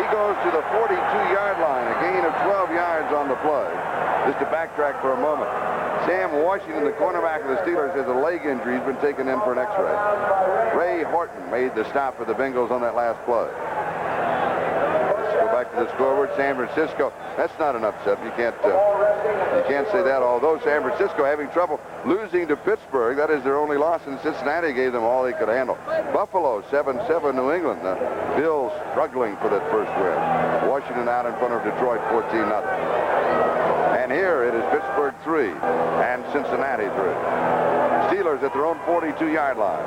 He goes to the 42-yard line, a gain of 12 yards on the play. Just to backtrack for a moment. Sam Washington, the cornerback of the Steelers, has a leg injury. He's been taken in for an X-ray. Ray Horton made the stop for the Bengals on that last play. Let's go back to the scoreboard. San Francisco. That's not an upset. You can't say that. Although San Francisco having trouble losing to Pittsburgh, that is their only loss, and Cincinnati gave them all they could handle. Buffalo 7-7 New England. The Bills struggling for that first win. Washington out in front of Detroit 14-0. And here it is Pittsburgh 3 and Cincinnati 3. Steelers at their own 42-yard line.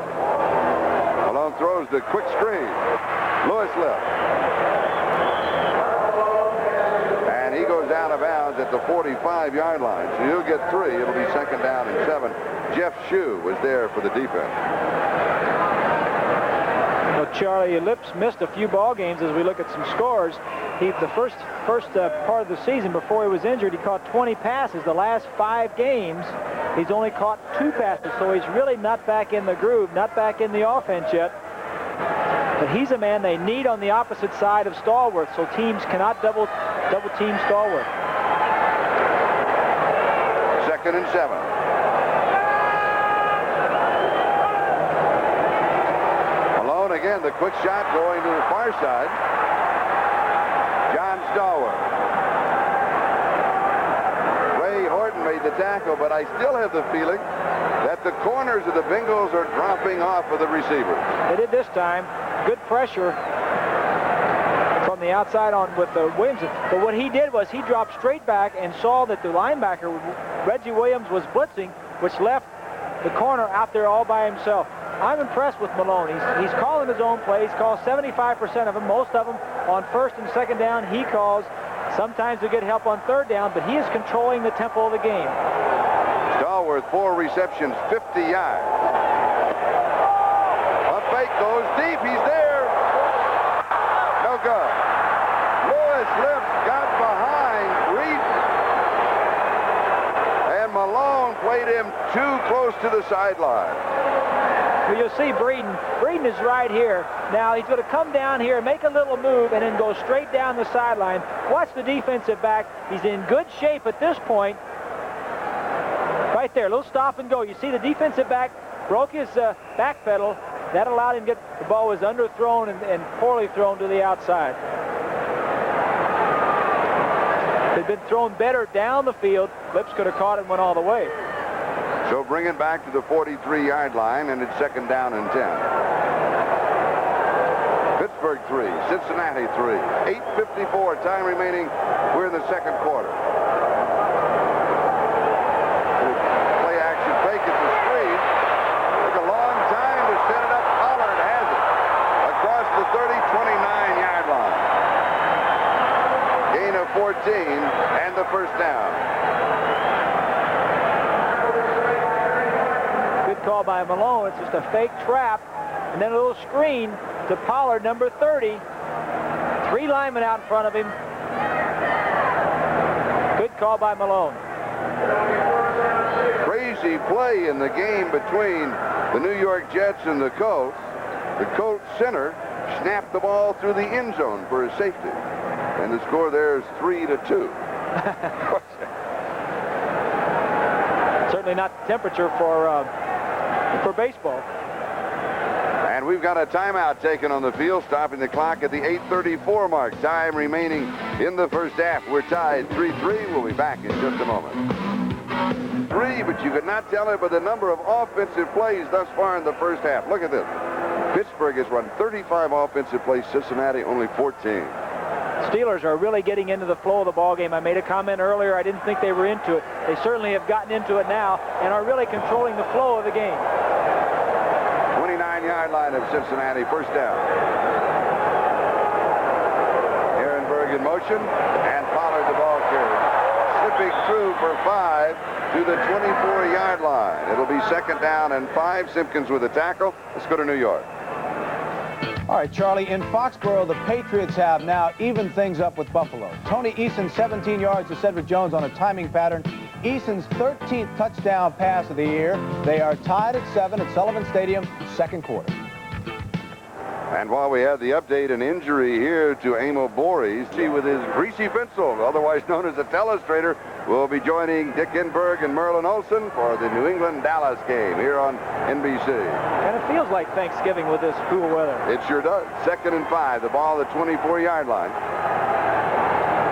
Malone throws the quick screen. Lewis left. And he goes out of bounds at the 45-yard line. So he'll get 3. It'll be 2nd down and 7. Jeff Shue was there for the defense. Well, Charlie, Lips missed a few ball games as we look at some scores. The first part of the season before he was injured, he caught 20 passes. The last 5 games, he's only caught 2 passes, so he's really not back in the groove, not back in the offense yet. But he's a man they need on the opposite side of Stallworth, so teams cannot double team Stallworth. 2nd and 7. Malone again, the quick shot going to the far side. John Stallworth. Ray Horton made the tackle, but I still have the feeling that the corners of the Bengals are dropping off of the receivers. They did this time. Good pressure from the outside on with Williams. But what he did was he dropped straight back and saw that the linebacker, Reggie Williams, was blitzing, which left the corner out there all by himself. I'm impressed with Malone. He's calling his own plays, calls 75% of them, most of them on 1st and 2nd down. He calls. Sometimes they get help on 3rd down, but he is controlling the tempo of the game. Stallworth, 4 receptions, 50 yards. A fake goes deep. He's there. No good. Lewis Lips got behind Reed. And Malone played him too close to the sideline. Well, you'll see Breeden. Breeden is right here. Now he's going to come down here, make a little move, and then go straight down the sideline. Watch the defensive back. He's in good shape at this point. Right there, a little stop and go. You see the defensive back broke his back pedal. That allowed him to get the ball was underthrown and poorly thrown to the outside. If it had been thrown better down the field, Lips could have caught it and went all the way. So bring it back to the 43-yard line, and it's 2nd down and 10. Pittsburgh 3, Cincinnati 3. 8:54 time remaining. We're in the 2nd quarter. Play action fake at the screen. Took a long time to set it up. Pollard has it across the 29-yard line. Gain of 14 and the 1st down. Call by Malone. It's just a fake trap, and then a little screen to Pollard, number 30. 3 linemen out in front of him. Good call by Malone. Crazy play in the game between the New York Jets and the Colts. The Colts center snapped the ball through the end zone for a safety, and the score there is 3-2. Certainly not the temperature for baseball. And we've got a timeout taken on the field, stopping the clock at the 8:34 mark. Time remaining in the 1st half. We're tied 3-3. We'll be back in just a moment. 3, but you could not tell it by the number of offensive plays thus far in the 1st half. Look at this. Pittsburgh has run 35 offensive plays. Cincinnati only 14. Steelers are really getting into the flow of the ball game. I made a comment earlier. I didn't think they were into it. They certainly have gotten into it now and are really controlling the flow of the game. 29-yard line of Cincinnati, first down. Ehrenberg in motion, and Pollard the ball carrier. Slipping through for 5 to the 24-yard line. It'll be second down and 5. Simpkins with a tackle. Let's go to New York. All right, Charlie, in Foxborough, the Patriots have now evened things up with Buffalo. Tony Eason, 17 yards to Cedric Jones on a timing pattern. Eason's 13th touchdown pass of the year. They are tied at 7 at Sullivan Stadium, second quarter. And while we have the update, an injury here to Emil Boris, he with his greasy pencil, otherwise known as the telestrator, will be joining Dick Enberg and Merlin Olsen for the New England-Dallas game here on NBC. And it feels like Thanksgiving with this cool weather. It sure does. Second and 5, the ball at the 24-yard line.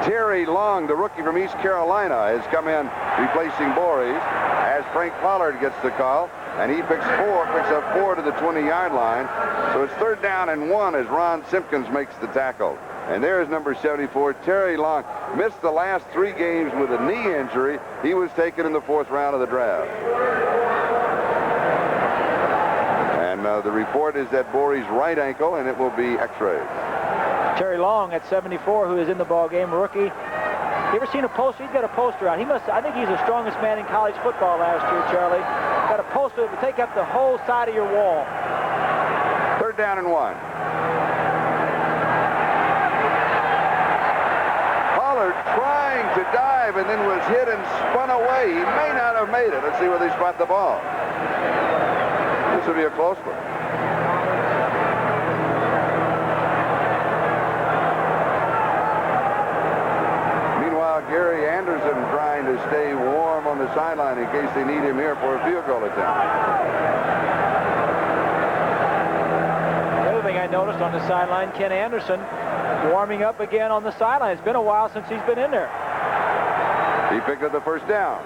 Terry Long, the rookie from East Carolina, has come in replacing Boris as Frank Pollard gets the call. And he picks up 4 to the 20-yard line. So it's third down and 1 as Ron Simpkins makes the tackle. And there's number 74, Terry Long. Missed the last 3 games with a knee injury. He was taken in the 4th round of the draft. And the report is that Boris' right ankle, and it will be x-rayed. Terry Long at 74, who is in the ball game, rookie. You ever seen a poster? He's got a poster out. I think he's the strongest man in college football last year, Charlie. Got a poster that would take up the whole side of your wall. Third down and 1. Pollard trying to dive and then was hit and spun away. He may not have made it. Let's see where they spot the ball. This will be a close one. Gary Anderson trying to stay warm on the sideline in case they need him here for a field goal attempt. The other thing I noticed on the sideline, Ken Anderson warming up again on the sideline. It's been a while since he's been in there. He picked up the first down.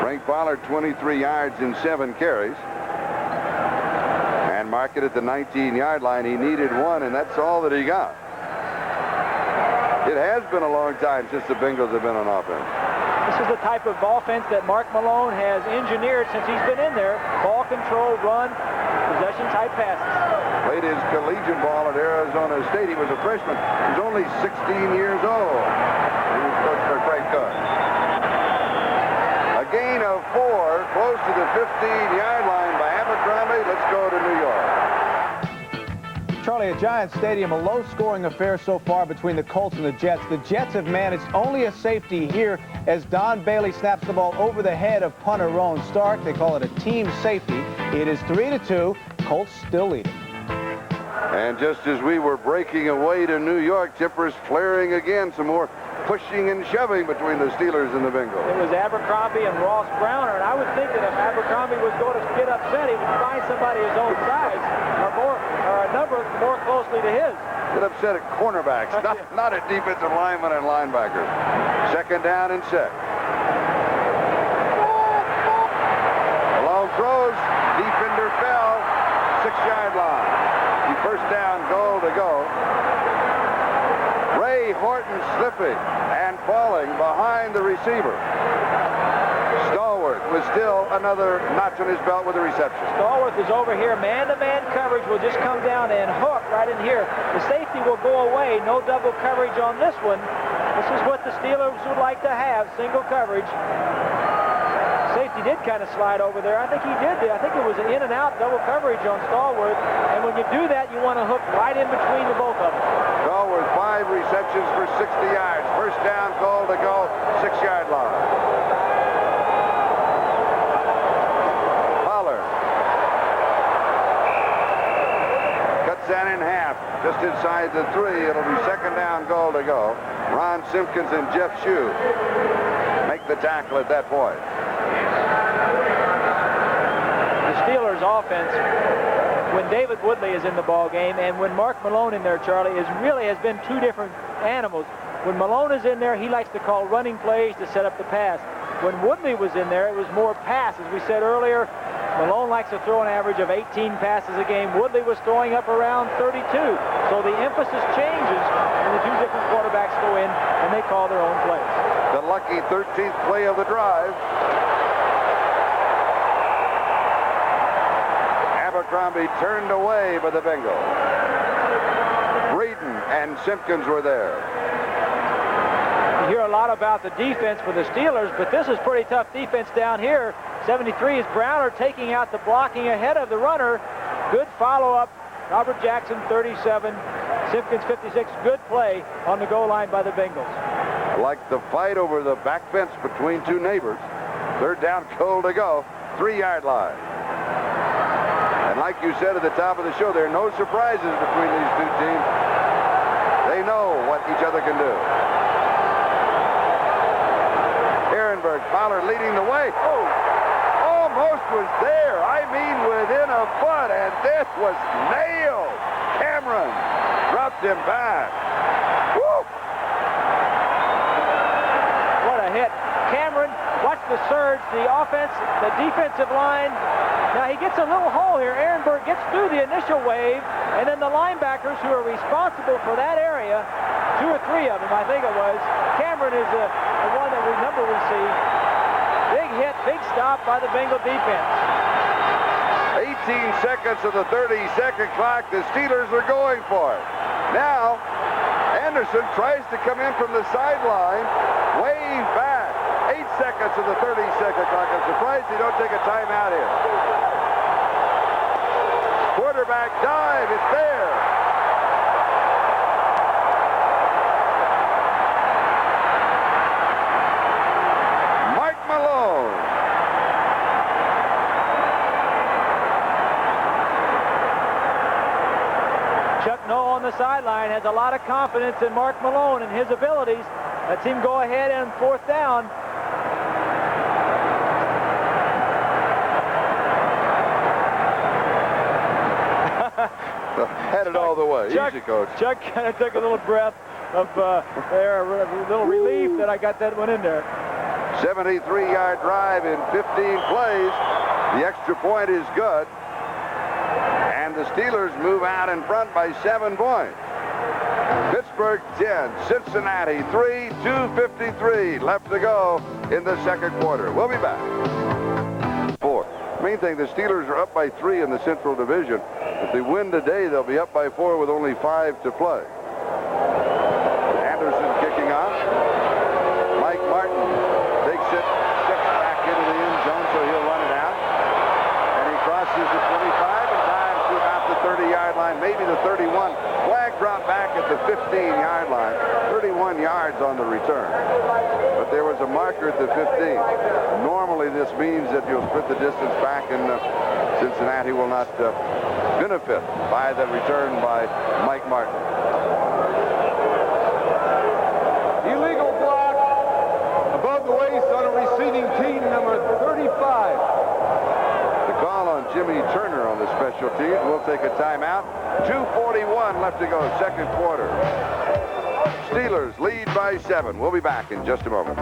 Frank Pollard, 23 yards in 7 carries. And mark it at the 19-yard line. He needed 1, and that's all that he got. It has been a long time since the Bengals have been on offense. This is the type of offense that Mark Malone has engineered since he's been in there. Ball control, run, possession-type passes. Played his collegiate ball at Arizona State. He was a freshman. He was only 16 years old. He was coached by Frank Cook. A gain of 4, close to the 15-yard line by Abercrombie. Let's go to New York. Charlie, at Giants Stadium, a low-scoring affair so far between the Colts and the Jets. The Jets have managed only a safety here as Don Bailey snaps the ball over the head of punter Rowan Stark. They call it a team safety. It is 3-2. Colts still leading. And just as we were breaking away to New York, tempers flaring again. Some more pushing and shoving between the Steelers and the Bengals. It was Abercrombie and Ross Browner, and I would think that if Abercrombie was going to get upset, he would find somebody his own size or a number more closely to his. Get upset at cornerbacks, not at defensive linemen and linebackers. Second down and 6. The long throws, defender fell, 6-yard line. The first down, goal to go. Ray Horton slipping and falling behind the receiver. Stallworth with still another notch on his belt with a reception. Stallworth is over here. Man-to-man coverage will just come down and hook right in here. The safety will go away. No double coverage on this one. This is what the Steelers would like to have, single coverage. Safety did kind of slide over there. I think he did. I think it was an in-and-out double coverage on Stallworth. And when you do that, you want to hook right in between the both of them. Stallworth, 5 receptions for 60 yards. First down, goal to go, 6-yard line. Pollard cuts that in half, just inside the 3. It'll be second down, goal to go. Ron Simpkins and Jeff Shue make the tackle at that point. The Steelers' offense, when David Woodley is in the ball game and when Mark Malone in there, Charlie, has been 2 different animals. When Malone is in there, he likes to call running plays to set up the pass. When Woodley was in there, it was more pass. As we said earlier, Malone likes to throw an average of 18 passes a game. Woodley was throwing up around 32. So the emphasis changes when the two different quarterbacks go in and they call their own plays. The lucky 13th play of the drive. Abercrombie turned away by the Bengals. Braden and Simpkins were there. You hear a lot about the defense for the Steelers, but this is pretty tough defense down here. 73 is Browner taking out the blocking ahead of the runner. Good follow-up. Robert Jackson, 37. Simpkins, 56. Good play on the goal line by the Bengals. Like the fight over the back fence between two neighbors. Third down, goal to go. 3-yard line. And like you said at the top of the show, there are no surprises between these two teams. They know what each other can do. Ehrenberg, Pollard leading the way. Oh, almost was there. I mean, within a foot, and this was nailed. Cameron dropped him back. Woo! What a hit. Cameron, watch the surge, the offense, the defensive line. Now he gets a little hole here. Ehrenberg gets through the initial wave, and then the linebackers who are responsible for that area, 2 or 3 of them, I think it was. Cameron is the one that we see. Big hit, big stop by the Bengal defense. 18 seconds of the 30-second clock. The Steelers are going for it. Now, Anderson tries to come in from the sideline, way back. 8 seconds of the 30-second clock. I'm surprised they don't take a timeout here. Quarterback dive, it's there. Mike Malone. Chuck Noll on the sideline has a lot of confidence in Mark Malone and his abilities. Lets him go ahead on 4th down. Had it all the way. Chuck, Easy, Coach. Chuck kind of took a little breath of a little relief that I got that one in there. 73-yard drive in 15 plays. The extra point is good. And the Steelers move out in front by 7 points. Pittsburgh 10, Cincinnati 3, 2:53 left to go in the second quarter. We'll be back. 4. Main thing, the Steelers are up by 3 in the Central Division. If they win today, they'll be up by 4 with only 5 to play. Anderson kicking off. Mike Martin takes it, steps back into the end zone, so he'll run it out. And he crosses the 25 and dives to about the 30-yard line, maybe the 31. Flag drop back at the 15-yard line. 31 yards on the return. But there was a marker at the 15. Normally this means that you'll split the distance back, and Cincinnati will not benefit by the return by Mike Martin. Illegal block above the waist on a receiving team, number 35. The call on Jimmy Turner on the special team. We'll take a timeout. 2:41 left to go, second quarter. Steelers lead by 7. We'll be back in just a moment.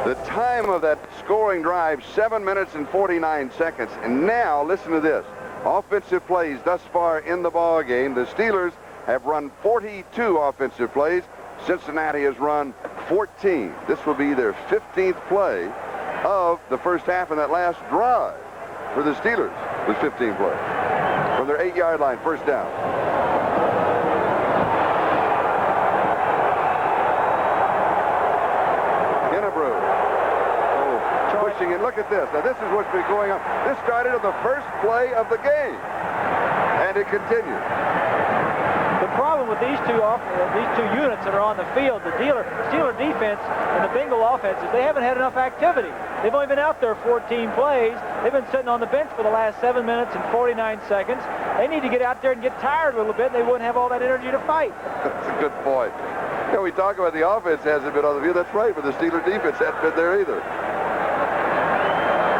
The time of that scoring drive, 7 minutes and 49 seconds. And now, listen to this. Offensive plays thus far in the ball game. The Steelers have run 42 offensive plays. Cincinnati has run 14. This will be their 15th play of the first half, and that last drive for the Steelers was 15 plays. From their 8-yard line, first down. And look at this. Now, this is what's been going on. This started on the first play of the game, and it continued. The problem with these two units that are on the field, the Steeler defense and the Bengal offense, is they haven't had enough activity. They've only been out there 14 plays. They've been sitting on the bench for the last 7 minutes and 49 seconds. They need to get out there and get tired a little bit, and they wouldn't have all that energy to fight. That's a good point. You know, we talk about the offense hasn't been on the field. That's right, but the Steeler defense hasn't been there either.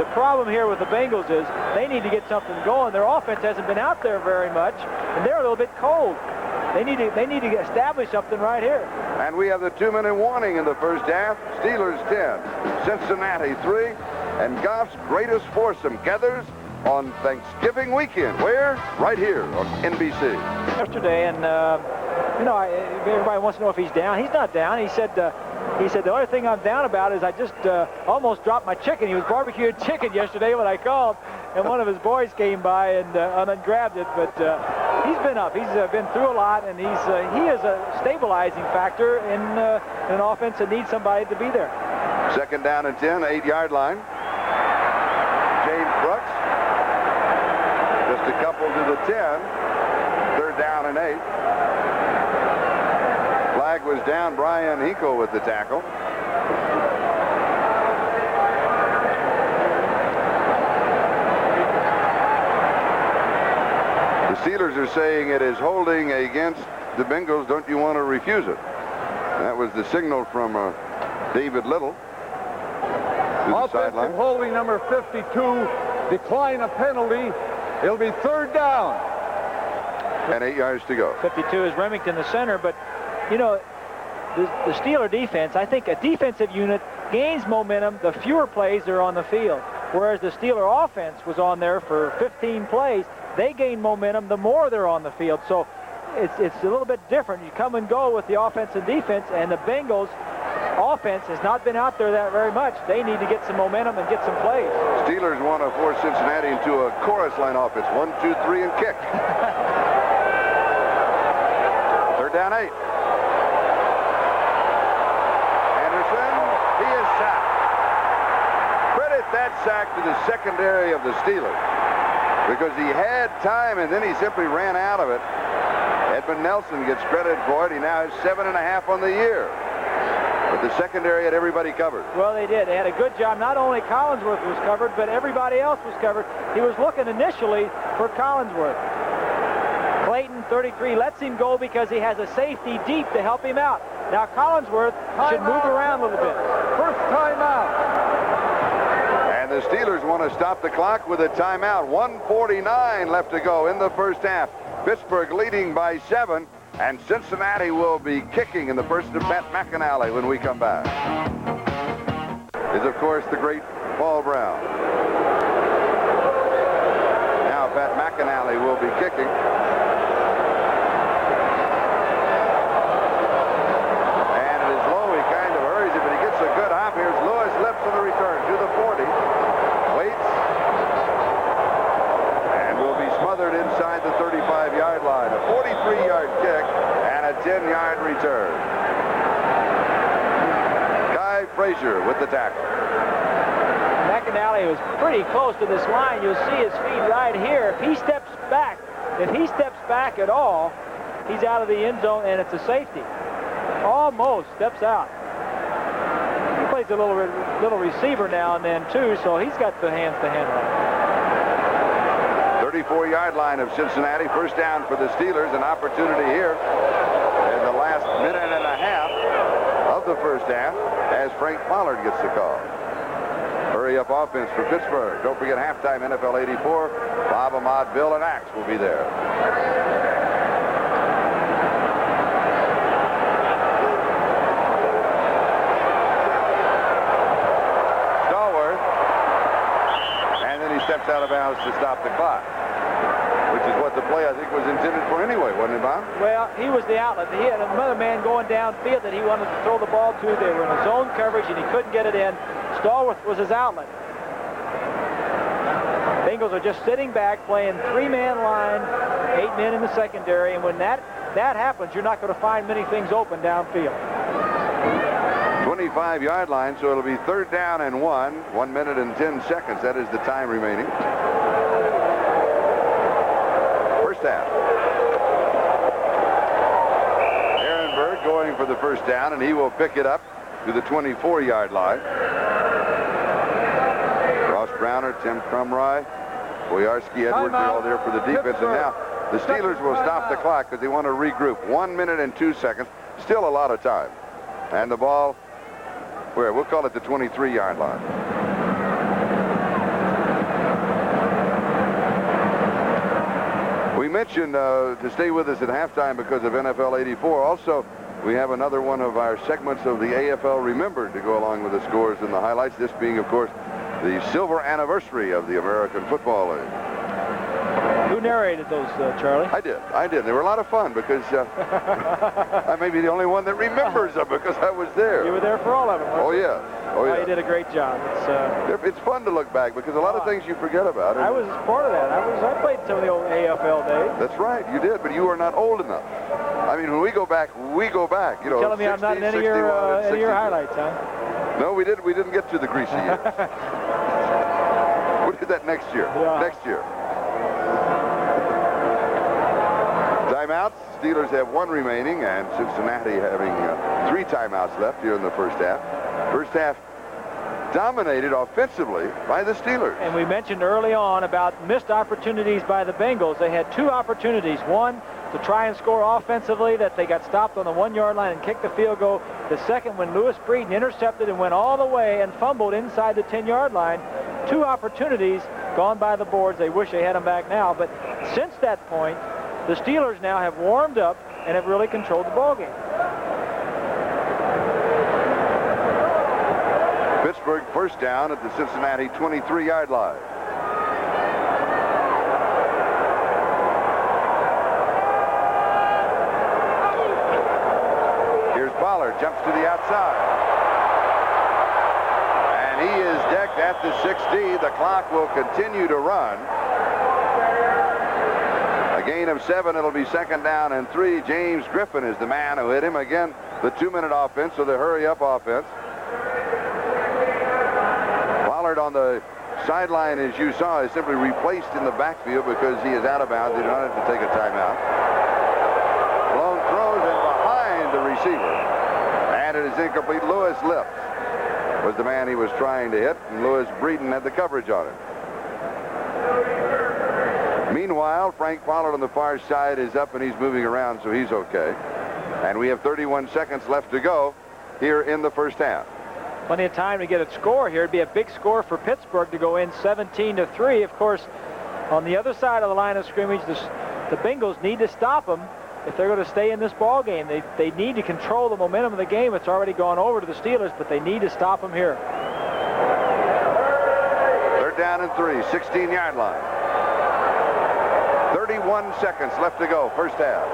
The problem here with the Bengals is they need to get something going. Their offense hasn't been out there very much, and they're a little bit cold. They need to establish something right here. And we have the 2-minute warning in the first half. Steelers 10, Cincinnati 3, and Goff's greatest foursome gathers on Thanksgiving weekend. Where? Right here on NBC. Yesterday, and you know, everybody wants to know if he's down. He's not down. He said the only thing I'm down about is I just almost dropped my chicken. He was barbecued chicken yesterday when I called, and one of his boys came by and grabbed it. But he's been up. He's been through a lot, and he is a stabilizing factor in an offense that needs somebody to be there. Second down and 10, 8-yard line. James Brooks. Just a couple to the 10. Third down and 8. Flag was down. Brian Hinkle with the tackle. The Steelers are saying it is holding against the Bengals. Don't you want to refuse it? That was the signal from David Little. Offensive holding number 52, decline a penalty. It'll be third down. And 8 yards to go. 52 is Remington, the center, but you know, the Steeler defense, I think a defensive unit gains momentum the fewer plays are on the field, whereas the Steeler offense was on there for 15 plays. They gain momentum the more they're on the field, so it's a little bit different. You come and go with the offense and defense, and the Bengals offense has not been out there that very much. They need to get some momentum and get some plays. Steelers want to force Cincinnati into a chorus line offense. 1, 2, 3, and kick. Third down 8. Anderson, he is sacked. Credit that sack to the secondary of the Steelers, because he had time and then he simply ran out of it. Edmund Nelson gets credit for it. He now has 7.5 on the year. But the secondary had everybody covered. Well, they did. They had a good job. Not only Collinsworth was covered, but everybody else was covered. He was looking initially for Collinsworth. Clayton, 33, lets him go because he has a safety deep to help him out. Now Collinsworth should move around a little bit. First timeout. And the Steelers want to stop the clock with a timeout. 1:49 left to go in the first half. Pittsburgh leading by 7. And Cincinnati will be kicking in the person of Pat McAnally when we come back. Is, of course, the great Paul Brown. Now Pat McAnally will be kicking. And it is low. He kind of hurries it, but he gets a good hop. Here's Lewis Lips on the return to the 40. Waits. And will be smothered inside the 35-yard line. A 43-yard kick and a 10-yard return. Guy Frazier with the tackle. McAnally was pretty close to this line. You'll see his feet right here. If he steps back at all, he's out of the end zone, and it's a safety. Almost steps out. He plays a little receiver now and then too, so he's got the hands to handle it. 34-yard line of Cincinnati. First down for the Steelers. An opportunity here in the last minute and a half of the first half as Frank Pollard gets the call. Hurry up offense for Pittsburgh. Don't forget halftime NFL 84. Bob Ahmad, Bill, and Axe will be there. Stallworth. And then he steps out of bounds to stop the clock, which is what the play, I think, was intended for anyway, wasn't it, Bob? Well, he was the outlet. He had another man going downfield that he wanted to throw the ball to. They were in a zone coverage, and he couldn't get it in. Stallworth was his outlet. Bengals are just sitting back, playing 3-man line, 8 men in the secondary, and when that happens, you're not going to find many things open downfield. 25-yard line, so it'll be third down and 1. 1 minute and 10 seconds. That is the time remaining. First down. Ehrenberg going for the first down, and he will pick it up to the 24-yard line. Ross Browner, Tim Crumry, Boyarski, Edwards are all there for the defense. And now the Steelers will stop the clock because they want to regroup. 1 minute and 2 seconds. Still a lot of time. And the ball, where? We'll call it the 23-yard line. We mentioned to stay with us at halftime because of NFL 84. Also, we have another one of our segments of the AFL Remembered to go along with the scores and the highlights. This being, of course, the silver anniversary of the American Football League. Who narrated those, Charlie? I did. They were a lot of fun because I may be the only one that remembers them because I was there. You were there for all of them. Oh, yeah. Oh, yeah. You did a great job. It's fun to look back because a lot of things you forget about. I was part of that. I played some of the old AFL days. That's right. You did, but you are not old enough. I mean, when we go back, You know, telling me 60, I'm not in any of your highlights, huh? No, we didn't get to the greasy years. We'll do that next year. Yeah. Next year. Timeouts. Steelers have 1 remaining, and Cincinnati having 3 timeouts left here in the first half. First half dominated offensively by the Steelers. And we mentioned early on about missed opportunities by the Bengals. They had 2 opportunities. One, to try and score offensively, that they got stopped on the 1-yard line and kicked the field goal. The second, when Lewis Breeden intercepted and went all the way and fumbled inside the 10-yard line. 2 opportunities gone by the boards. They wish they had them back now. But since that point, the Steelers now have warmed up and have really controlled the ballgame. Pittsburgh first down at the Cincinnati 23-yard line. Here's Pollard, jumps to the outside. And he is decked at the 6D. The clock will continue to run. A gain of 7. It'll be 2nd down and 3. James Griffin is the man who hit him. Again, the 2-minute offense, so the hurry-up offense. Pollard on the sideline, as you saw, is simply replaced in the backfield because he is out of bounds. They do not have to take a timeout. Malone throws it behind the receiver. And it is incomplete. Lewis Lips was the man he was trying to hit, and Lewis Breeden had the coverage on it. Meanwhile, Frank Pollard on the far side is up and he's moving around, so he's okay. And we have 31 seconds left to go here in the first half. Plenty of time to get a score here. It'd be a big score for Pittsburgh to go in 17-3. Of course, on the other side of the line of scrimmage, the Bengals need to stop them if they're going to stay in this ball game. They need to control the momentum of the game. It's already gone over to the Steelers, but they need to stop them here. 3rd down and 3, 16-yard line. 31 seconds left to go, first half.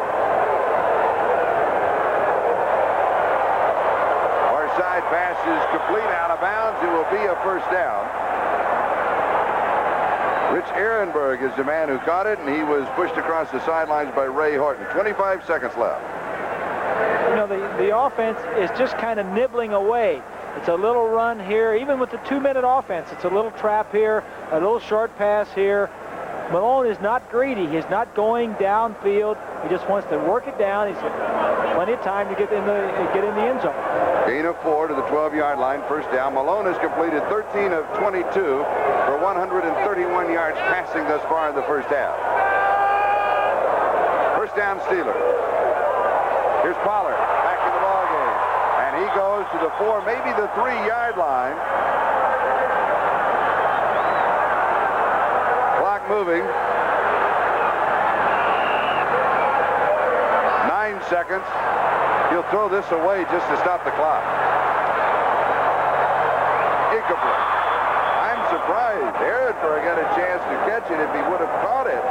Far side pass is complete, out of bounds. It will be a first down. Rich Ehrenberg is the man who caught it, and he was pushed across the sidelines by Ray Horton. 25 seconds left. You know, the offense is just kind of nibbling away. It's a little run here, even with the 2-minute offense. It's a little trap here, a little short pass here. Malone is not greedy. He's not going downfield. He just wants to work it down. He's got plenty of time to get in the end zone. Gain of 4 to the 12-yard line, first down. Malone has completed 13 of 22 for 131 yards passing thus far in the first half. First down, Steelers. Here's Pollard back in the ballgame. And he goes to the 4, maybe the 3-yard line. Clock moving. 9 seconds. He'll throw this away just to stop the clock. Incomplete. I'm surprised. Ehrenberg had a chance to catch it. If he would have caught it,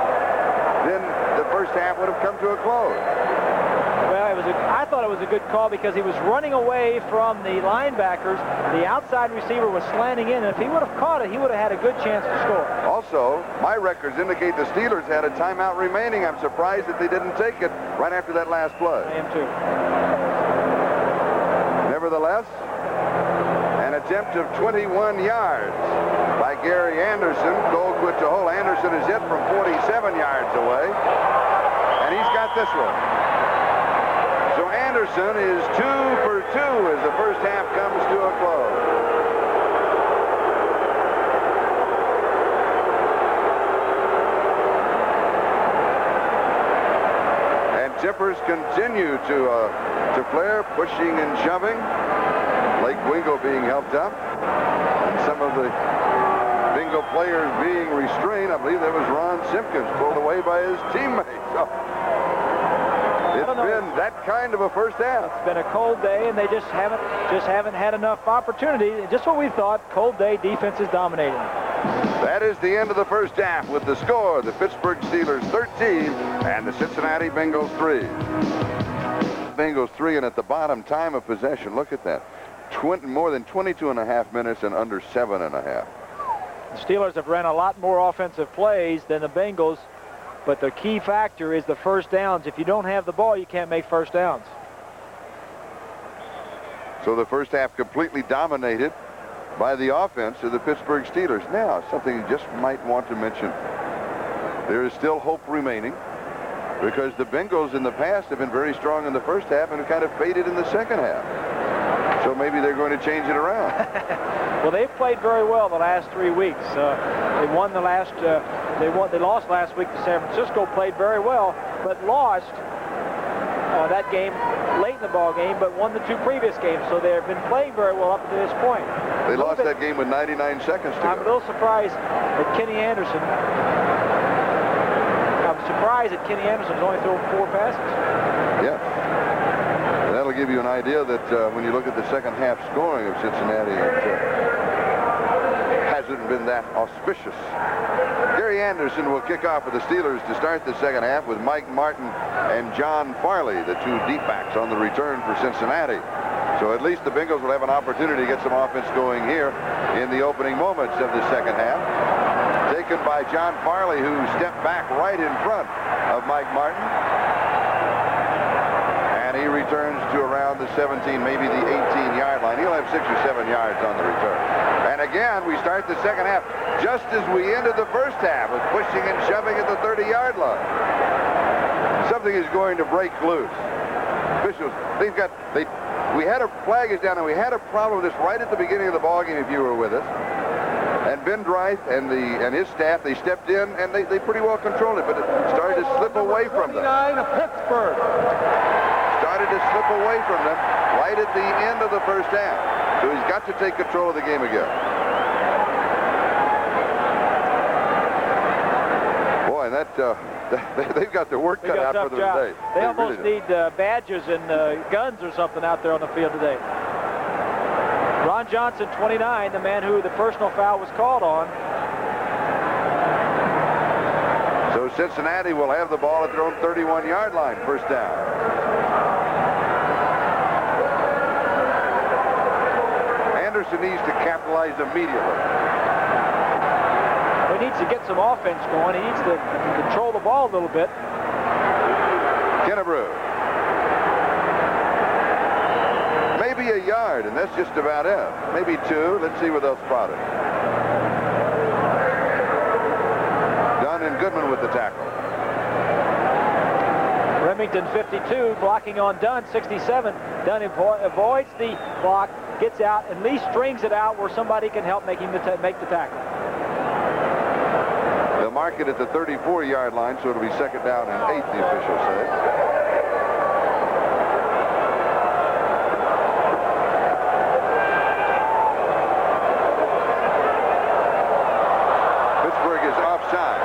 then the first half would have come to a close. Well, I thought it was a good call because he was running away from the linebackers. The outside receiver was slanting in, and if he would have caught it, he would have had a good chance to score. Also, my records indicate the Steelers had a timeout remaining. I'm surprised that they didn't take it right after that last play. I am too. Nevertheless, an attempt of 21 yards by Gary Anderson. Goldquist to hole. Anderson is hit from 47 yards away, and he's got this one. So Anderson is 2 for 2 as the first half comes to a close. And tempers continue to flare, pushing and shoving. Blake Wingo being helped up. And some of the of players being restrained. I believe that was Ron Simpkins, pulled away by his teammates. So it's been that kind of a first half. It's been a cold day, and they just haven't had enough opportunity. Just what we thought. Cold day, defense is dominating. That is the end of the first half with the score: the Pittsburgh Steelers 13 and the Cincinnati Bengals 3. Bengals 3, and at the bottom, time of possession. Look at that. More than 22.5 minutes and under 7.5. The Steelers have ran a lot more offensive plays than the Bengals, but the key factor is the first downs. If you don't have the ball, you can't make first downs. So the first half completely dominated by the offense of the Pittsburgh Steelers. Now, something you just might want to mention. There is still hope remaining, because the Bengals in the past have been very strong in the first half and kind of faded in the second half. So maybe they're going to change it around. Well, they've played very well the last 3 weeks. They won the last. They lost last week to San Francisco. Played very well, but lost that game late in the ball game, but won the 2 previous games. So they've been playing very well up to this point. They lost that game with 99 seconds to go. I'm a little surprised at Kenny Anderson. I'm surprised that Kenny Anderson's only thrown 4 passes. Yeah. That'll give you an idea that when you look at the second half scoring of Cincinnati, it hasn't been that auspicious. Gary Anderson will kick off for the Steelers to start the second half with Mike Martin and John Farley, the 2 deep backs, on the return for Cincinnati. So at least the Bengals will have an opportunity to get some offense going here in the opening moments of the second half. Taken by John Farley, who stepped back right in front of Mike Martin. And he returns to around the 17, maybe the 18-yard line. He'll have 6 or 7 yards on the return. And again, we start the second half just as we ended the first half, with pushing and shoving at the 30-yard line. Something is going to break loose. Officials, we had a flag is down, and we had a problem with this right at the beginning of the ballgame, if you were with us. And Ben Dreith and his staff, they stepped in, and they pretty well controlled it, but it started to slip away from them. 39 of Pittsburgh. Started to slip away from them right at the end of the first half. So he's got to take control of the game again. Boy, and they've got their work cut out for them today. They almost really need badges and guns or something out there on the field today. Ron Johnson, 29, the man who the personal foul was called on. So Cincinnati will have the ball at their own 31-yard line, first down. Anderson needs to capitalize immediately. He needs to get some offense going. He needs to control the ball a little bit. Kennebrew. Maybe a yard, and that's just about it. Maybe 2. Let's see what they'll spot it. Dunn and Goodman with the tackle. Remington, 52, blocking on Dunn, 67. Dunn avoids the block, gets out, at least strings it out where somebody can help make the tackle. They'll mark it at the 34-yard line, so it'll be second down and 8, the officials say. Pittsburgh is offside.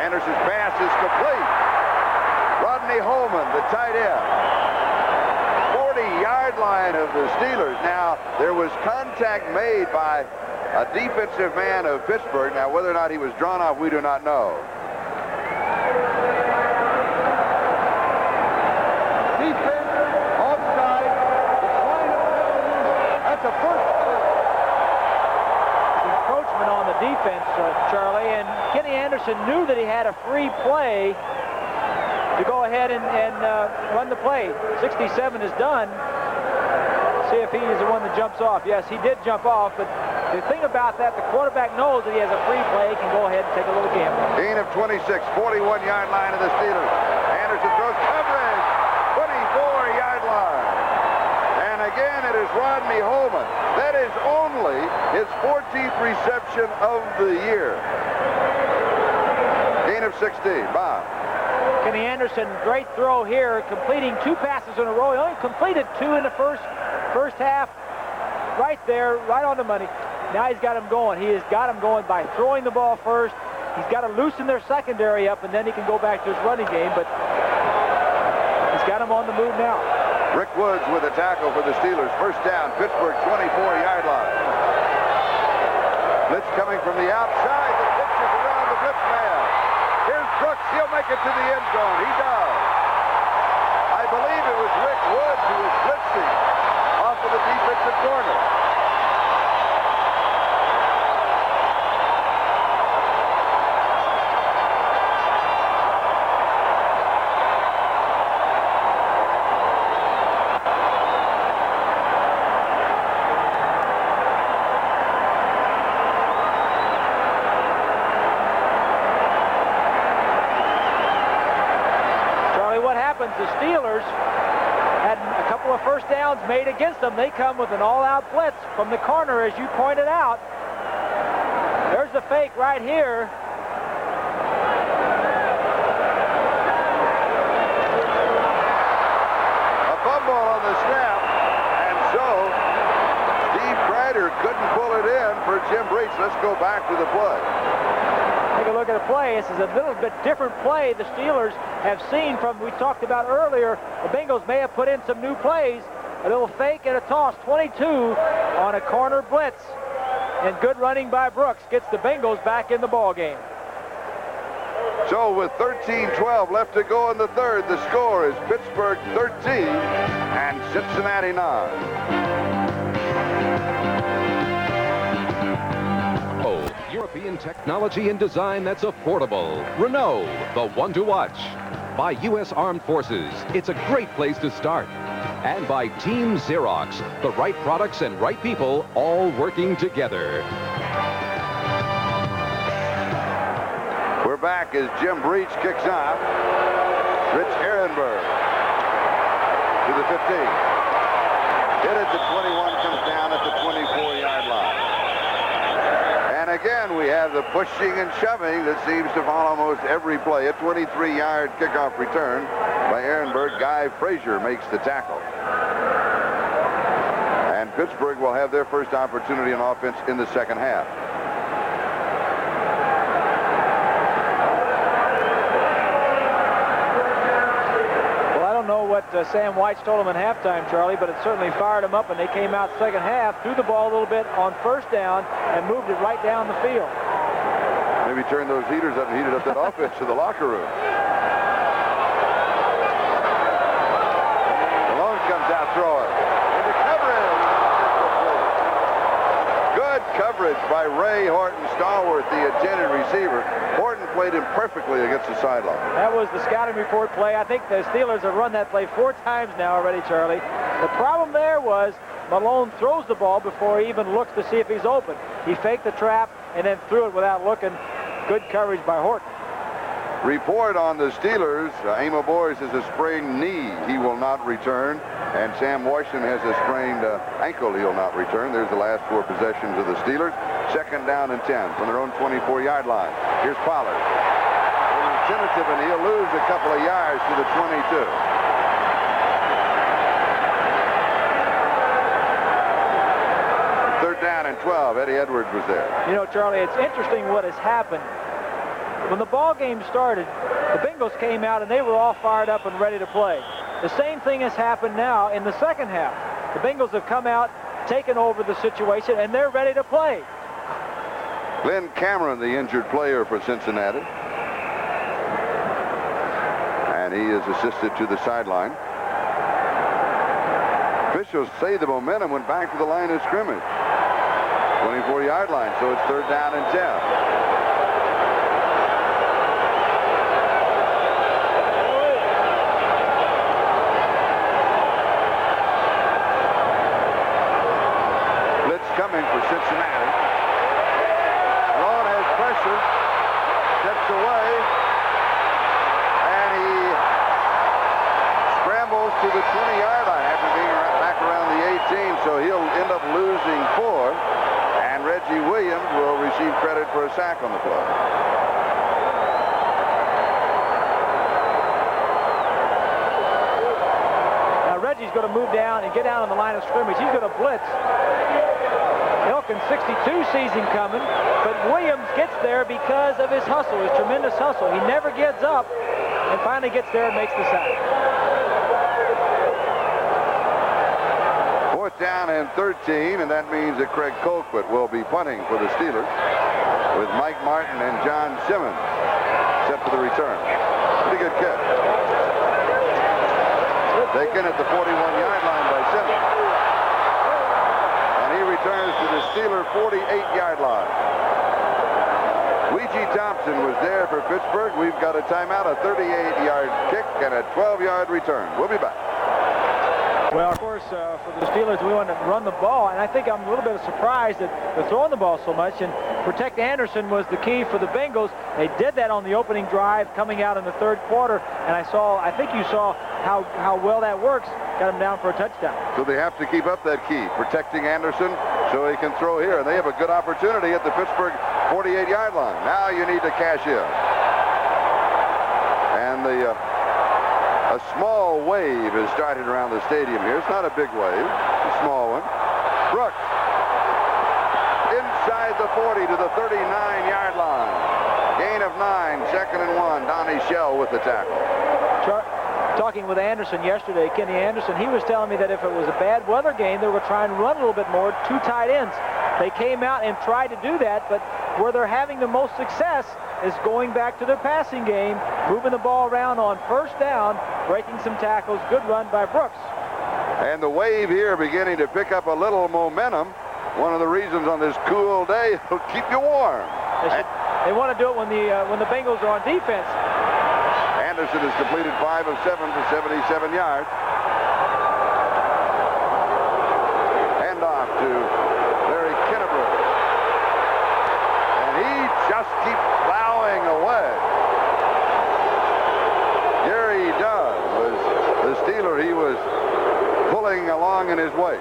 Anderson's pass is complete. Rodney Holman, the tight end. 40-yard line of the Steelers. Now, there was contact made by a defensive man of Pittsburgh. Now, whether or not he was drawn off, we do not know. Defense, offside. That's a first down. Encroachment on the defense, Charlie, and Kenny Anderson knew that he had a free play to go ahead and run the play. 67 is done. See if he is the one that jumps off. Yes, he did jump off, but the thing about that, the quarterback knows that he has a free play, he can go ahead and take a little gamble. Gain of 26, 41-yard line of the Steelers. Anderson throws coverage, 24-yard line. And again, it is Rodney Holman. That is only his 14th reception of the year. Gain of 16, Bob. Kenny Anderson, great throw here, completing 2 passes in a row. He only completed 2 in the first half. Right there, right on the money. now he's got him going. He has got him going by throwing the ball first. He's got to loosen their secondary up, and then he can go back to his running game, but he's got him on the move now. Rick Woods with a tackle for the Steelers. First down, Pittsburgh 24-yard line. Blitz coming from the outside. The pitch is around the blitz man. Here's Brooks. He'll make it to the end zone. He does. I believe it was Rick Woods who was blitzing off of the defensive corner. The Steelers had a couple of first downs made against them. They come with an all-out blitz from the corner, as you pointed out. There's the fake right here. A fumble on the snap, and so Steve Kreider couldn't pull it in for Jim Breach. Let's go back to the play. Take a look at the play. This is a little bit different play the Steelers have seen from, we talked about earlier, the Bengals may have put in some new plays. A little fake and a toss, 22 on a corner blitz. And good running by Brooks gets the Bengals back in the ball game. So with 13-12 left to go in the third, the score is Pittsburgh 13 and Cincinnati 9. European technology and design that's affordable. Renault, the one to watch. By U.S. Armed Forces, it's a great place to start. And by Team Xerox, the right products and right people all working together. We're back as Jim Breach kicks off. Rich Ehrenberg to the 15. Hit at the 21, comes down at the 24-yard line. And again, we have the pushing and shoving that seems to follow almost every play. A 23-yard kickoff return by Ehrenberg. Guy Frazier makes the tackle. And Pittsburgh will have their first opportunity on offense in the second half. What Sam White's told them in halftime, Charlie, but it certainly fired them up, and they came out second half, threw the ball a little bit on first down, and moved it right down the field. Maybe turn those heaters up and heated up that offense to the locker room. Malone comes out throwing. Into coverage. Good coverage by Ray Horton, stalwart, the intended receiver. Horton played him perfectly against the sideline. That was the scouting report play. I think the Steelers have run that play 4 times now already, Charlie. The problem there was Malone throws the ball before he even looks to see if he's open. He faked the trap and then threw it without looking. Good coverage by Horton. Report on the Steelers. Amo Boyes has a sprained knee. He will not return. And Sam Washington has a sprained ankle. He'll not return. There's the last 4 possessions of the Steelers. Second down and 10 from their own 24-yard line. Here's Pollard. Tentative, and he'll lose a couple of yards to the 22. Third down and 12. Eddie Edwards was there. You know, Charlie, it's interesting what has happened. When the ball game started, the Bengals came out and they were all fired up and ready to play. The same thing has happened now in the second half. The Bengals have come out, taken over the situation, and they're ready to play. Glenn Cameron, the injured player for Cincinnati. And he is assisted to the sideline. Officials say the momentum went back to the line of scrimmage. 24-yard line, so it's third down and 10. Coming for Cincinnati. Malone has pressure, steps away, and he scrambles to the 20-yard line after being back around the 18, so he'll end up losing 4, and Reggie Williams will receive credit for a sack on the play. Now Reggie's going to move down and get down on the line of scrimmage. He's going to blitz. He'll broken 62 season coming, but Williams gets there because of his hustle, his tremendous hustle. He never gives up and finally gets there and makes the sack. 4th down and 13, and that means that Craig Colquitt will be punting for the Steelers with Mike Martin and John Simmons set for the return. Pretty good catch. Taken at the 41-yard line by Simmons. And he returns to the Steeler 48-yard line. Ouija Thompson was there for Pittsburgh. We've got a timeout, a 38-yard kick, and a 12-yard return. We'll be back. Well, of course, for the Steelers, we want to run the ball, and I think I'm a little bit surprised that they're throwing the ball so much, and protect Anderson was the key for the Bengals. They did that on the opening drive coming out in the 3rd quarter, and I think you saw how well that works. Got him down for a touchdown. So they have to keep up that key, protecting Anderson so he can throw here, and they have a good opportunity at the Pittsburgh 48-yard line. Now you need to cash in. And a small wave has started around the stadium here. It's not a big wave, a small one. Brooks inside the 40 to the 39-yard line. Gain of 9, 2nd and 1. Donnie Shell with the tackle. Talking with Anderson yesterday, Kenny Anderson, he was telling me that if it was a bad weather game, they were trying to run a little bit more, 2 tight ends. They came out and tried to do that, but where they're having the most success is going back to their passing game, moving the ball around on 1st down, breaking some tackles. Good run by Brooks. And the wave here beginning to pick up a little momentum. One of the reasons on this cool day, it'll keep you warm. They want to do it when the Bengals are on defense. Anderson has completed 5 of 7 for 77 yards. Hand off to Larry Kennebrew. And he just keeps plowing away. Gary Dunn was the Steeler. He was pulling along in his wake.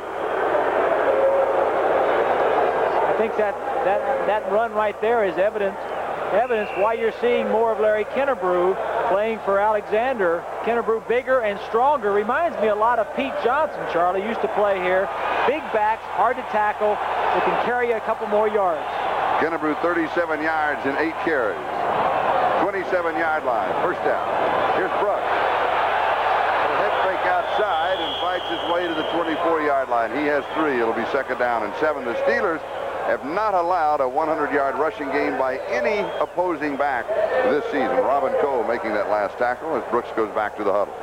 I think that run right there is evidence why you're seeing more of Larry Kennebrew playing for Alexander. Kennebrew bigger and stronger. Reminds me a lot of Pete Johnson, Charlie. Used to play here. Big backs, hard to tackle. They can carry a couple more yards. Kennebrew 37 yards in 8 carries. 27-yard line. 1st down. Here's Brooks. A head fake outside and fights his way to the 24-yard line. He has 3. It'll be 2nd down and 7. The Steelers have not allowed a 100-yard rushing game by any opposing back this season. Robin Cole making that last tackle as Brooks goes back to the huddle.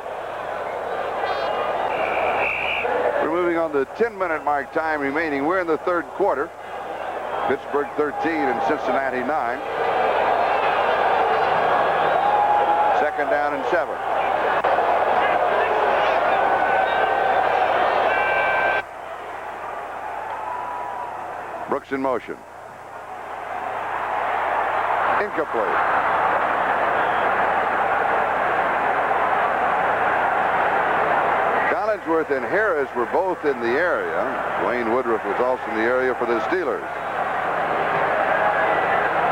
We're moving on the 10-minute mark, time remaining. We're in the 3rd quarter. Pittsburgh 13 and Cincinnati 9. 2nd down and 7. Brooks in motion. Incomplete. Collinsworth and Harris were both in the area. Wayne Woodruff was also in the area for the Steelers.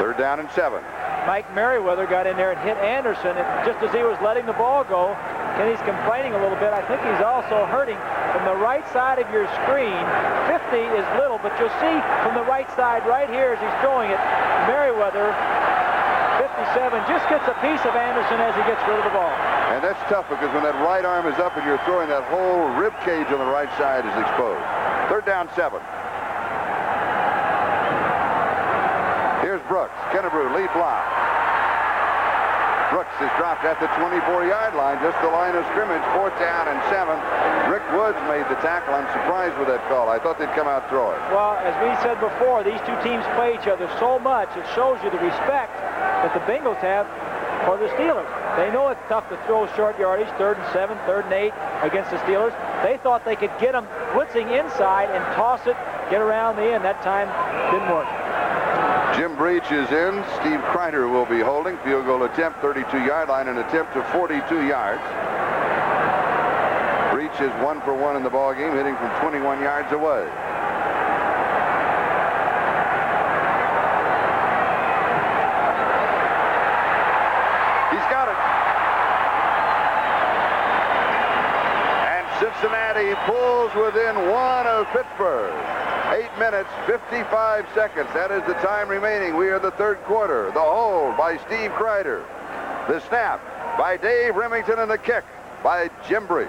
3rd down and 7. Mike Merriweather got in there and hit Anderson, and just as he was letting the ball go, Kenny's complaining a little bit. I think he's also hurting from the right side of your screen. 50 is little, but you'll see from the right side right here as he's throwing it, Merriweather, 57, just gets a piece of Anderson as he gets rid of the ball. And that's tough because when that right arm is up and you're throwing, that whole rib cage on the right side is exposed. 3rd down, 7. Here's Brooks. Kennebrew, lead block. Brooks is dropped at the 24-yard line, just the line of scrimmage. 4th down and 7. Rick Woods made the tackle. I'm surprised with that call. I thought they'd come out throwing. Well, as we said before, these two teams play each other so much. It shows you the respect that the Bengals have for the Steelers. They know it's tough to throw short yardage, 3rd and 7, 3rd and 8 against the Steelers. They thought they could get them blitzing inside and toss it, get around the end. That time didn't work. Jim Breach is in. Steve Kreider will be holding. Field goal attempt, 32-yard line, an attempt to 42 yards. Breach is 1 for 1 in the ball game, hitting from 21 yards away. He's got it. And Cincinnati pulls within 1 of Pittsburgh. 8 minutes, 55 seconds. That is the time remaining. We are the third quarter. The hold by Steve Kreider. The snap by Dave Remington, and the kick by Jim Breach.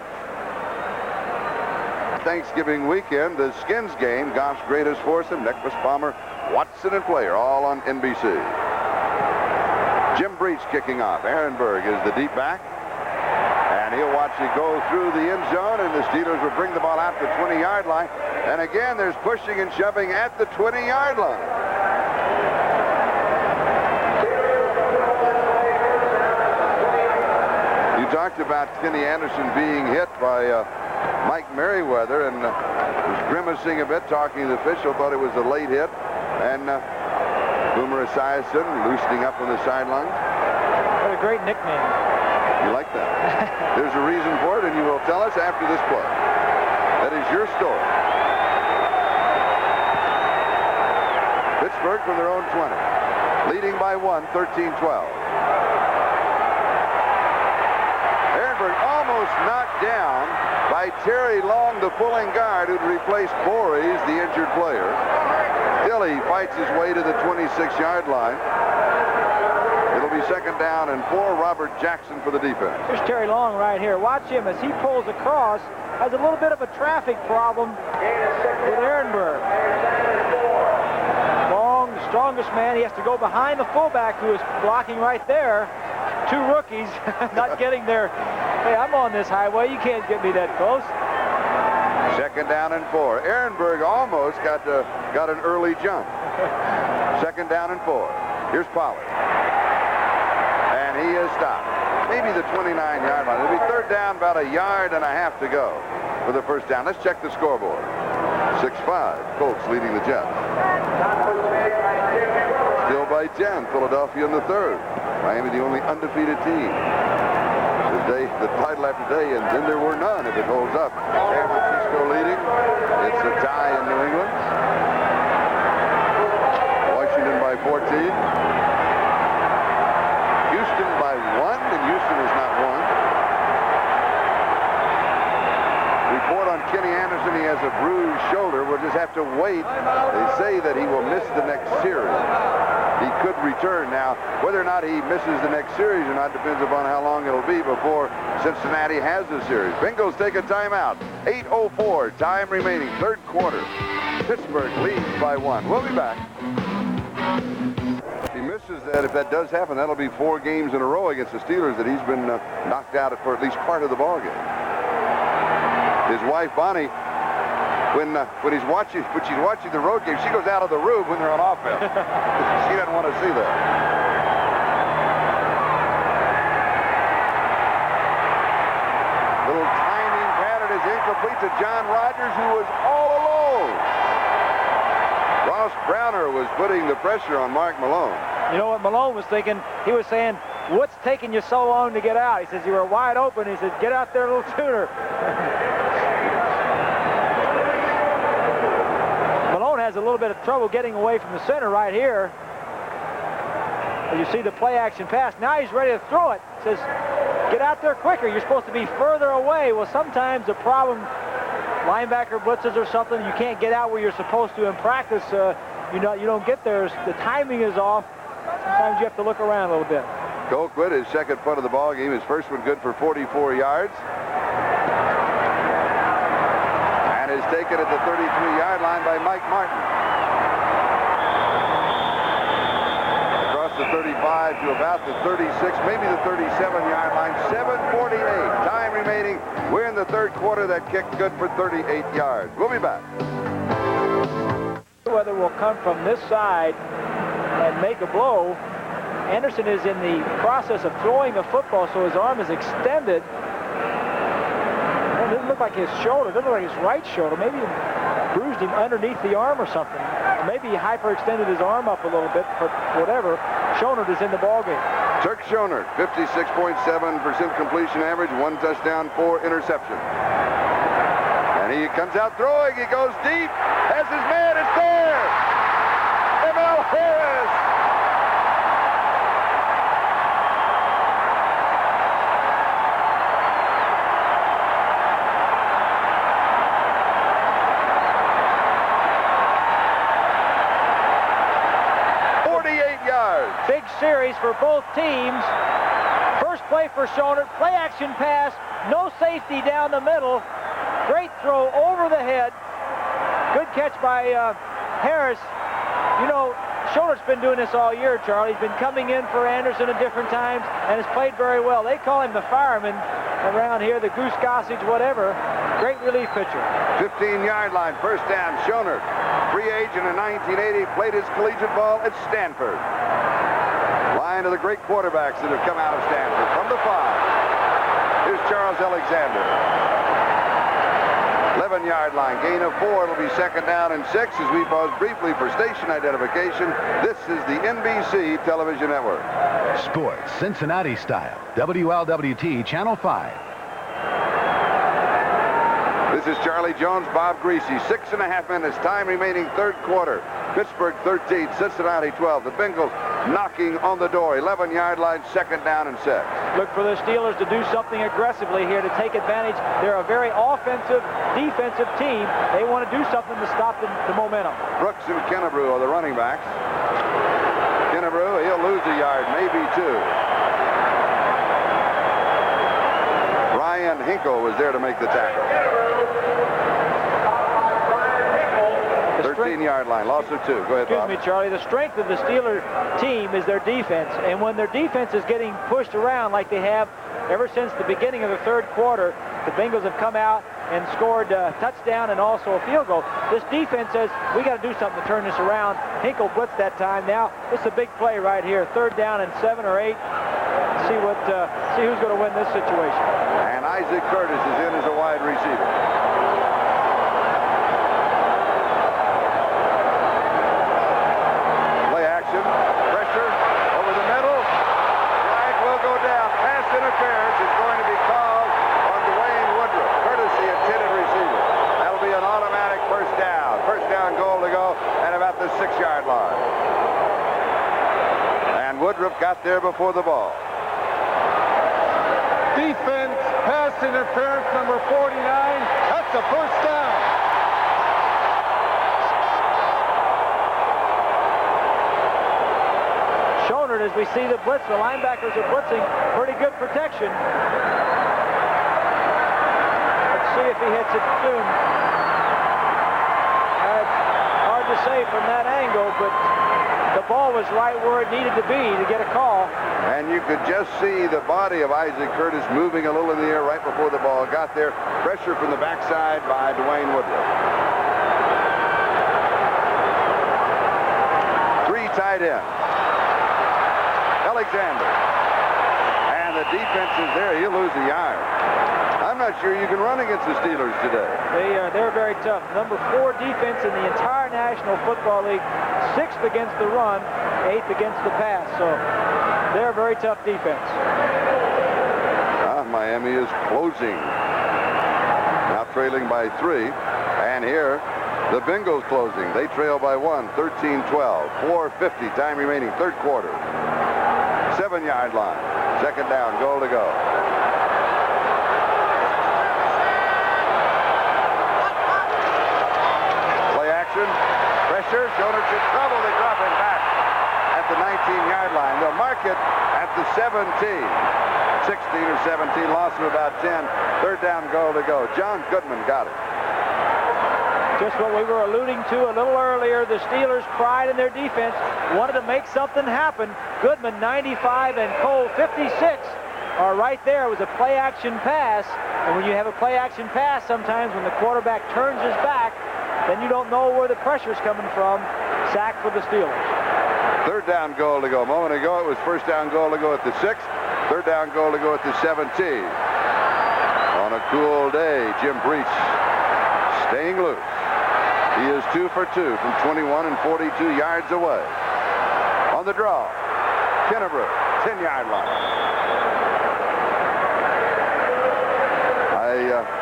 Thanksgiving weekend, the Skins game, Goff's greatest foursome, Necklace Palmer, Watson, and Player, all on NBC. Jim Breach kicking off. Ehrenberg is the deep back. And he'll watch it go through the end zone, and the Steelers will bring the ball out to the 20-yard line. And again, there's pushing and shoving at the 20-yard line. You talked about Kenny Anderson being hit by Mike Merriweather, and was grimacing a bit, talking to the official, thought it was a late hit. And Boomer Esiason loosening up on the sideline. What a great nickname. You like that? There's a reason for it, and you will tell us after this play. That is your story. Pittsburgh from their own 20. Leading by 1, 13-12. Ehrenberg almost knocked down by Terry Long, the pulling guard, who'd replaced Voorhees, the injured player. Still, he fights his way to the 26-yard line. It'll be second down and 4. Robert Jackson for the defense. Here's Terry Long right here. Watch him as he pulls across. Has a little bit of a traffic problem with Ehrenberg. Long, the strongest man. He has to go behind the fullback, who is blocking right there. 2 rookies not getting there. Hey, I'm on this highway. You can't get me that close. Second down and 4. Ehrenberg almost got an early jump. Second down and 4. Here's Pollard. And he is stopped. Maybe the 29-yard line. It'll be third down, about 1.5 yards to go for the first down. Let's check the scoreboard. 6-5. Colts leading the Jets. Still by 10. Philadelphia in the third. Miami the only undefeated team. The title after day, and then there were none if it holds up. San Francisco leading. It's a tie in New England. Washington by 14. Houston by 1, and Houston has not won. Report on Kenny Anderson, he has a bruised shoulder. We'll just have to wait. They say that he will miss the next series. He could return now. Whether or not he misses the next series or not depends upon how long it'll be before Cincinnati has the series. Bengals take a timeout. 8:04 time remaining, third quarter. Pittsburgh leads by 1. We'll be back. If he misses that, if that does happen, that'll be 4 games in a row against the Steelers that he's been knocked out for at least part of the ballgame. His wife, Bonnie, when she's watching the road game, she goes out of the room when they're on offense. She doesn't want to see that. Little timing pattern is incomplete to John Rodgers, who was all alone. Ross Browner was putting the pressure on Mark Malone. You know what Malone was thinking? He was saying, "What's taking you so long to get out?" He says, "You were wide open." He said, "Get out there a little sooner." Malone has a little bit of trouble getting away from the center right here. As you see the play action pass. Now he's ready to throw it. Says, "Get out there quicker. You're supposed to be further away." Well, sometimes the problem, linebacker blitzes or something, you can't get out where you're supposed to in practice. You don't get there. The timing is off. Sometimes you have to look around a little bit. Colquitt, his second punt of the ball game. His first one good for 44 yards. And is taken at the 33-yard line by Mike Martin. Across the 35 to about the 36, maybe the 37-yard line. 7:48. Time remaining. We're in the third quarter. That kick good for 38 yards. We'll be back. Whether will come from this side and make a blow. Anderson is in the process of throwing the football, so his arm is extended. It doesn't look like his shoulder. It doesn't look like his right shoulder. Maybe he bruised him underneath the arm or something. Maybe he hyperextended his arm up a little bit, but whatever. Schoenert is in the ballgame. Turk Schoenert, 56.7% completion average, 1 touchdown, 4 interceptions. And he comes out throwing. He goes deep. Has his man. It's there. M.L. Harris. series for both teams. First play for Schoenert, play action pass, no safety down the middle. Great throw over the head. Good catch by Harris. You know, Schoenert's been doing this all year, Charlie. He's been coming in for Anderson at different times and has played very well. They call him the fireman around here, the Goose Gossage, whatever. Great relief pitcher. 15-yard line, first down, Schoenert. Free agent in 1980, played his collegiate ball at Stanford. Line of the great quarterbacks that have come out of Stanford. From the 5, here's Charles Alexander. 11-yard line, gain of 4. It'll be second down and 6 as we pause briefly for station identification. This is the NBC television network. Sports, Cincinnati style. WLWT, Channel 5. This is Charlie Jones, Bob Greasy. 6.5 minutes, time remaining, third quarter. Pittsburgh 13, Cincinnati 12. The Bengals knocking on the door. 11-yard line, second down and 6. Look for the Steelers to do something aggressively here to take advantage. They're a very offensive, defensive team. They want to do something to stop the momentum. Brooks and Kennebrew are the running backs. Kennebrew, he'll lose a yard, maybe 2. Ryan Hinkle was there to make the tackle. 13-yard line, loss of 2. Go ahead, Bob. Excuse me, Charlie. The strength of the Steelers team is their defense. And when their defense is getting pushed around like they have ever since the beginning of the third quarter, the Bengals have come out and scored a touchdown and also a field goal. This defense says, we got to do something to turn this around. Hinkle blitzed that time. Now, it's a big play right here. Third down and 7 or 8. See who's going to win this situation. And Isaac Curtis is in as a wide receiver. Play action, pressure over the middle. Flag will go down. Pass interference is going to be called on Dwayne Woodruff, courtesy intended receiver. That'll be an automatic first down. First down goal to go at about the 6-yard line. And Woodruff got there before the ball. Defense, pass interference, number 49. That's a first down. Schoenert, as we see the blitz, the linebackers are blitzing. Pretty good protection. Let's see if he hits it soon. Hard to say from that angle, but the ball was right where it needed to be to get a call. And you could just see the body of Isaac Curtis moving a little in the air right before the ball got there. Pressure from the backside by Dwayne Woodruff. 3 tight ends. Alexander. And the defense is there. He'll lose a yard. I'm not sure you can run against the Steelers today. They're very tough. Number 4 defense in the entire National Football League. 6th against the run, 8th against the pass. So they're a very tough defense. Miami is closing. Now trailing by 3. And here, the Bengals closing. They trail by 1, 13-12. 4:50, time remaining, third quarter. 7-yard line. Second down, goal to go. Play action. Pressure. Schoenert's in trouble. They drop him back at the 19-yard line. They'll mark it at the 17. 16 or 17, loss of about 10. Third down, goal to go. John Goodman got it. Just what we were alluding to a little earlier. The Steelers' pride in their defense wanted to make something happen. Goodman, 95, and Cole, 56, are right there. It was a play-action pass. And when you have a play-action pass, sometimes when the quarterback turns his back, then you don't know where the pressure's coming from. Sack for the Steelers. Third down, goal to go. A moment ago, it was first down, goal to go at the 6. Third down, goal to go at the 17. On a cool day, Jim Breach staying loose. He is 2 for 2 from 21 and 42 yards away. On the draw, Kennebrew, 10-yard line.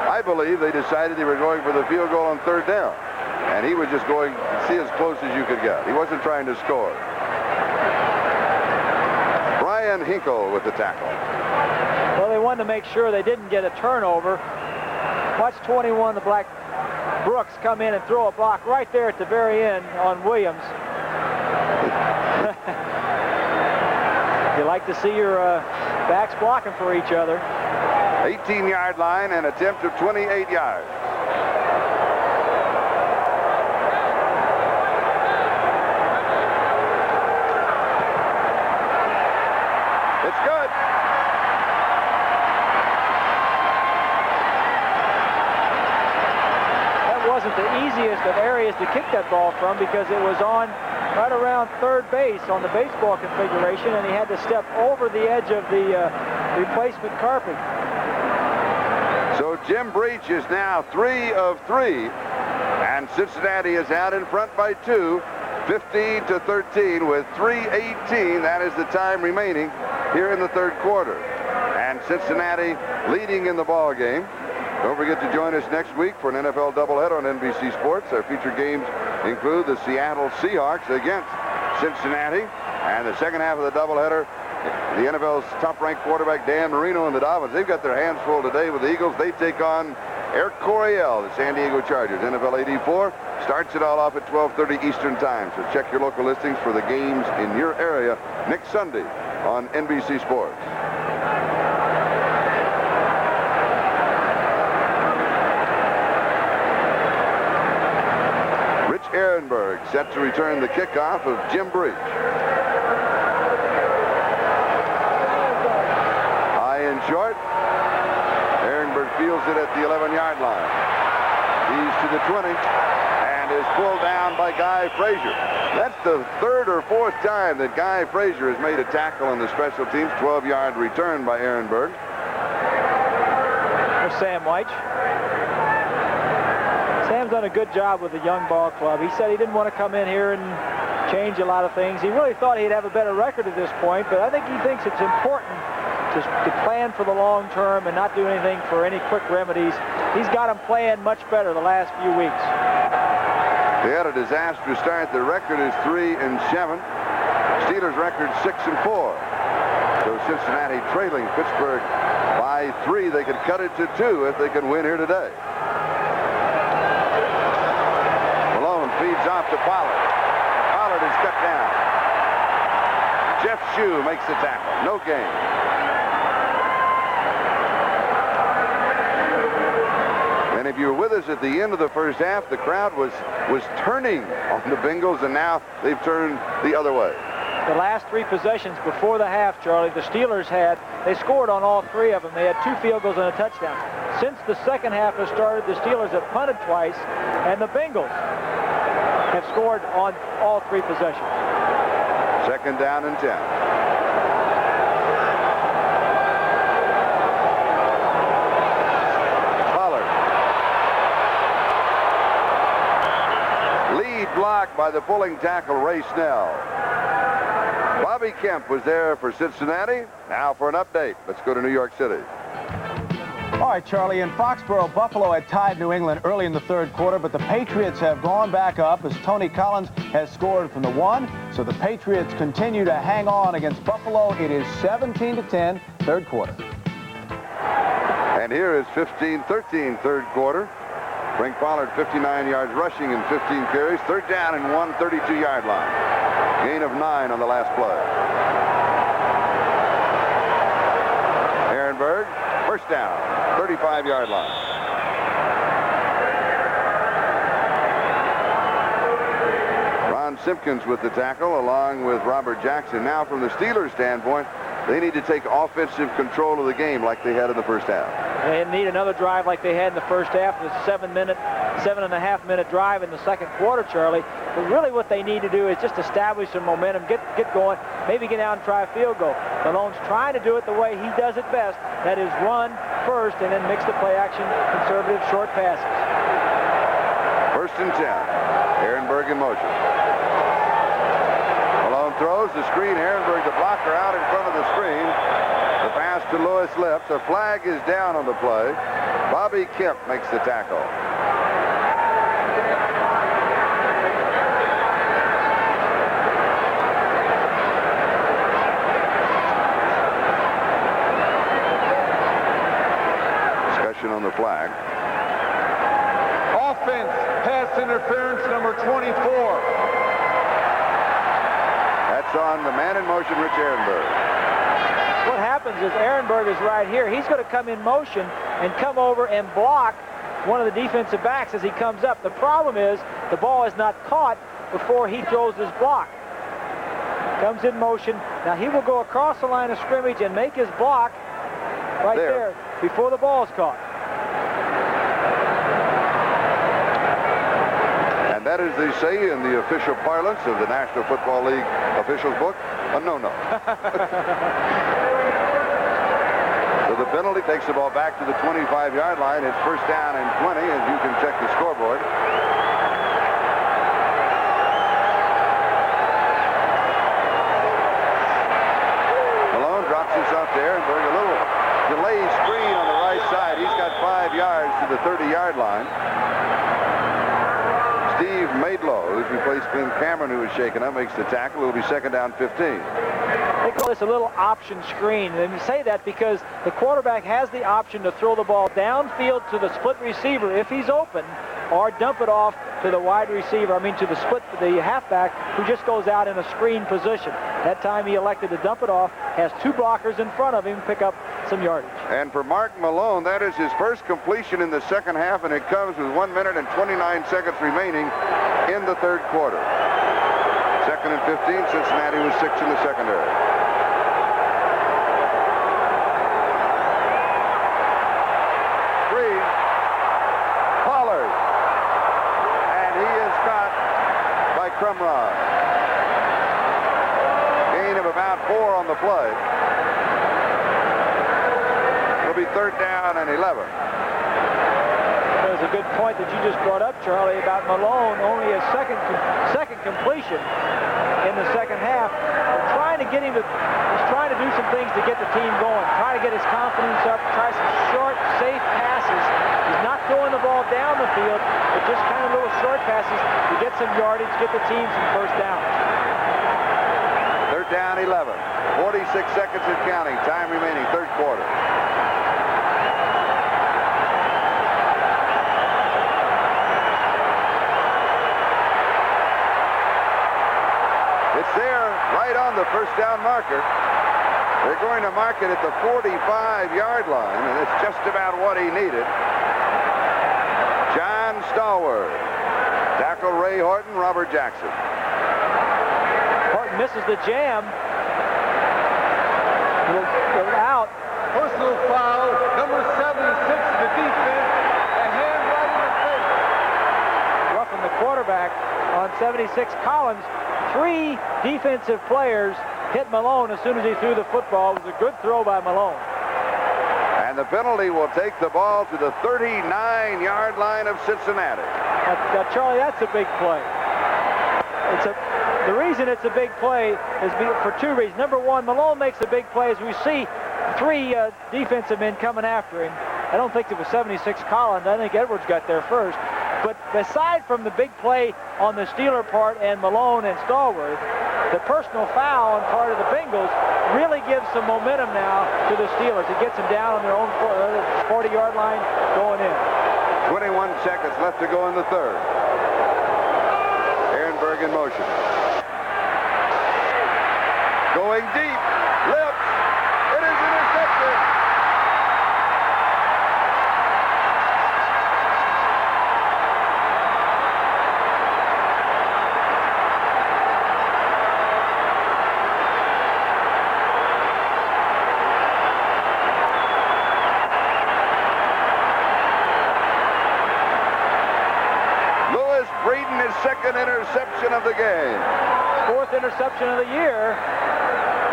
I believe they decided they were going for the field goal on third down. And he was just going to see as close as you could get. He wasn't trying to score. Brian Hinkle with the tackle. Well, they wanted to make sure they didn't get a turnover. Watch 21, the Black Brooks, come in and throw a block right there at the very end on Williams. You like to see your backs blocking for each other. 18-yard line, an attempt of 28 yards. It's good. That wasn't the easiest of areas to kick that ball from because it was on right around third base on the baseball configuration, and he had to step over the edge of the replacement carpet. So Jim Breach is now 3 of 3, and Cincinnati is out in front by 2, 15-13 with 3:18. That is the time remaining here in the third quarter, and Cincinnati leading in the ball game. Don't forget to join us next week for an NFL doubleheader on NBC Sports. Our featured games include the Seattle Seahawks against Cincinnati, and the second half of the doubleheader, the NFL's top-ranked quarterback Dan Marino and the Dolphins. They've got their hands full today with the Eagles. They take on Air Coryell, the San Diego Chargers. NFL 84 starts it all off at 12:30 Eastern Time. So check your local listings for the games in your area next Sunday on NBC Sports. Rich Ehrenberg set to return the kickoff of Jim Breach. Short. Ehrenberg fields it at the 11-yard line. He's to the 20 and is pulled down by Guy Frazier. That's the third or fourth time that Guy Frazier has made a tackle on the special teams. 12-yard return by Ehrenberg. There's Sam Weich. Sam's done a good job with the young ball club. He said he didn't want to come in here and change a lot of things. He really thought he'd have a better record at this point, but I think he thinks it's important to plan for the long term and not do anything for any quick remedies. He's got them playing much better the last few weeks. They had a disastrous start. The record is 3-7. Steelers record 6-4. So Cincinnati trailing Pittsburgh by 3. They could cut it to 2 if they can win here today. Malone feeds off to Pollard. Pollard is cut down. Jeff Shue makes the tackle. No gain. And if you were with us at the end of the first half, the crowd was turning on the Bengals, and now they've turned the other way. The last 3 possessions before the half, Charlie, the Steelers they scored on all 3 of them. They had 2 field goals and a touchdown. Since the second half has started, the Steelers have punted twice, and the Bengals have scored on all 3 possessions. Second down and 10. Blocked by the pulling tackle, Ray Snell. Bobby Kemp was there for Cincinnati. Now for an update. Let's go to New York City. All right, Charlie, in Foxborough, Buffalo had tied New England early in the third quarter, but the Patriots have gone back up as Tony Collins has scored from the 1. So the Patriots continue to hang on against Buffalo. It is 17-10, third quarter. And here is 15-13, third quarter. Frank Pollard, 59 yards rushing and 15 carries. Third down and 1, 32-yard line. Gain of 9 on the last play. Ehrenberg, first down, 35-yard line. Ron Simpkins with the tackle along with Robert Jackson. Now from the Steelers' standpoint, they need to take offensive control of the game like they had in the first half. They need another drive like they had in the first half. The 7.5-minute drive in the second quarter, Charlie. But really what they need to do is just establish some momentum, get going, maybe get out and try a field goal. Malone's trying to do it the way he does it best. That is run first and then mix the play action, conservative short passes. First and 10. Ehrenberg in motion. Malone throws the screen. Ehrenberg, the blocker, out in front of the screen. The pass to Lewis Lips. A flag is down on the play. Bobby Kemp makes the tackle. Discussion on the flag. Offense, pass interference number 24. That's on the man in motion, Rich Ehrenberg. happens is Ehrenberg is right here. He's going to come in motion and come over and block one of the defensive backs as he comes up. The problem is the ball is not caught before he throws his block. Comes in motion. Now he will go across the line of scrimmage and make his block right there before the ball is caught. And that is, they say in the official parlance of the National Football League officials book, a no-no. So the penalty takes the ball back to the 25-yard line. It's first down and 20, as you can check the scoreboard. Malone drops this out there and doing a little delay screen on the right side. He's got 5 yards to the 30-yard line. Steve Maidlow, who's replaced Glenn Cameron, who was shaken up, makes the tackle. It will be second down 15. They call this a little option screen. And you say that because the quarterback has the option to throw the ball downfield to the split receiver if he's open, or dump it off to the wide receiver, to the halfback, who just goes out in a screen position. That time he elected to dump it off, has 2 blockers in front of him, pick up some yardage. And for Mark Malone, that is his first completion in the second half, and it comes with 1 minute and 29 seconds remaining in the third quarter. Second and 15, Cincinnati was 6 in the secondary. Three, Pollard. And he is caught by Crumrod. Gain of about 4 on the play. It'll be third down and 11. There's a good point that you just brought up, Charlie, about Malone. Only a second completion in the second half. They're trying to get him to, he's trying to do some things to get the team going. Try to get his confidence up, try some short, safe passes. He's not throwing the ball down the field, but just kind of little short passes to get some yardage, get the team some first down. Third down, 11. 46 seconds and counting. Time remaining, third quarter. It's there, right on the first down marker. They're going to mark it at the 45-yard line, and it's just about what he needed. John Stallworth. Tackle Ray Horton, Robert Jackson. Horton misses the jam. He'll out. Personal foul, number 76 of the defense, a hand right in the face. Roughing the quarterback on 76 Collins. 3 defensive players hit Malone as soon as he threw the football. It was a good throw by Malone. And the penalty will take the ball to the 39-yard line of Cincinnati. Now, Charlie, that's a big play. The reason it's a big play is for 2 reasons. Number one, Malone makes a big play as we see 3 defensive men coming after him. I don't think it was 76 Collins. I think Edwards got there first. But aside from the big play on the Steeler part and Malone and Stallworth, the personal foul on part of the Bengals really gives some momentum now to the Steelers. It gets them down on their own 40-yard line going in. 21 seconds left to go in the third. Ehrenberg in motion. Going deep. Lips. It is intercepted. Second interception of the game. 4th interception of the year.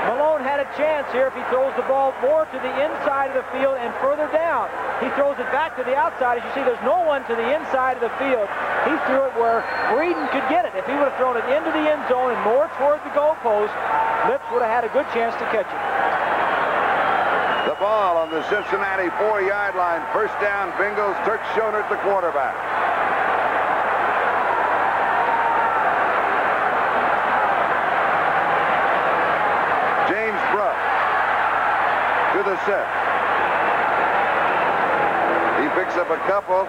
Malone had a chance here if he throws the ball more to the inside of the field and further down. He throws it back to the outside. As you see, there's no one to the inside of the field. He threw it where Breeden could get it. If he would have thrown it into the end zone and more toward the goalpost, Lips would have had a good chance to catch it. The ball on the Cincinnati 4-yard line. First down, Bengals. Turk Schonert, the quarterback. To the set. He picks up a couple.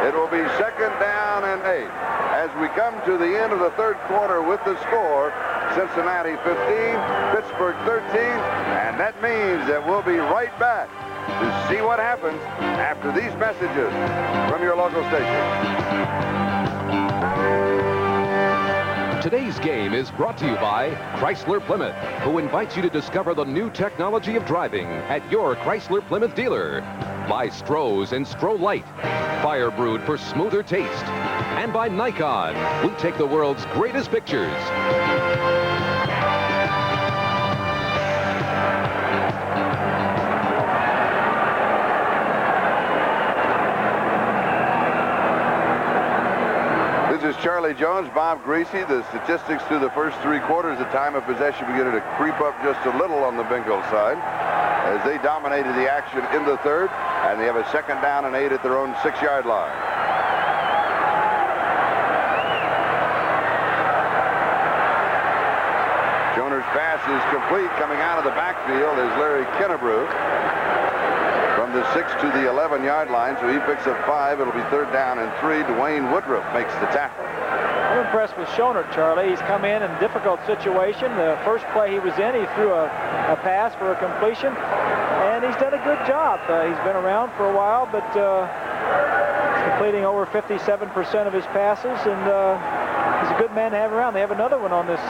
It will be second down and 8. As we come to the end of the third quarter with the score, Cincinnati 15, Pittsburgh 13, and And that means that we'll be right back to see what happens after these messages from your local station. Today's game is brought to you by Chrysler Plymouth, who invites you to discover the new technology of driving at your Chrysler Plymouth dealer. By Stroh's and Stroh Light, fire brewed for smoother taste. And by Nikon, we take the world's greatest pictures. This is Charlie Jones, Bob Greasy. The statistics through the first 3 quarters, the time of possession beginning to creep up just a little on the Bengals side as they dominated the action in the third, and they have a 2nd down and 8 at their own 6-yard line. Joner's pass is complete. Coming out of the backfield is Larry Kennebrew from the 6 to the 11-yard line, so he picks up 5. It'll be 3rd down and 3. Dwayne Woodruff makes the tackle. I'm impressed with Schoner, Charlie. He's come in a difficult situation. The first play he was in, he threw a pass for a completion, and he's done a good job. He's been around for a while, but he's completing over 57% of his passes, and he's a good man to have around. They have another one on this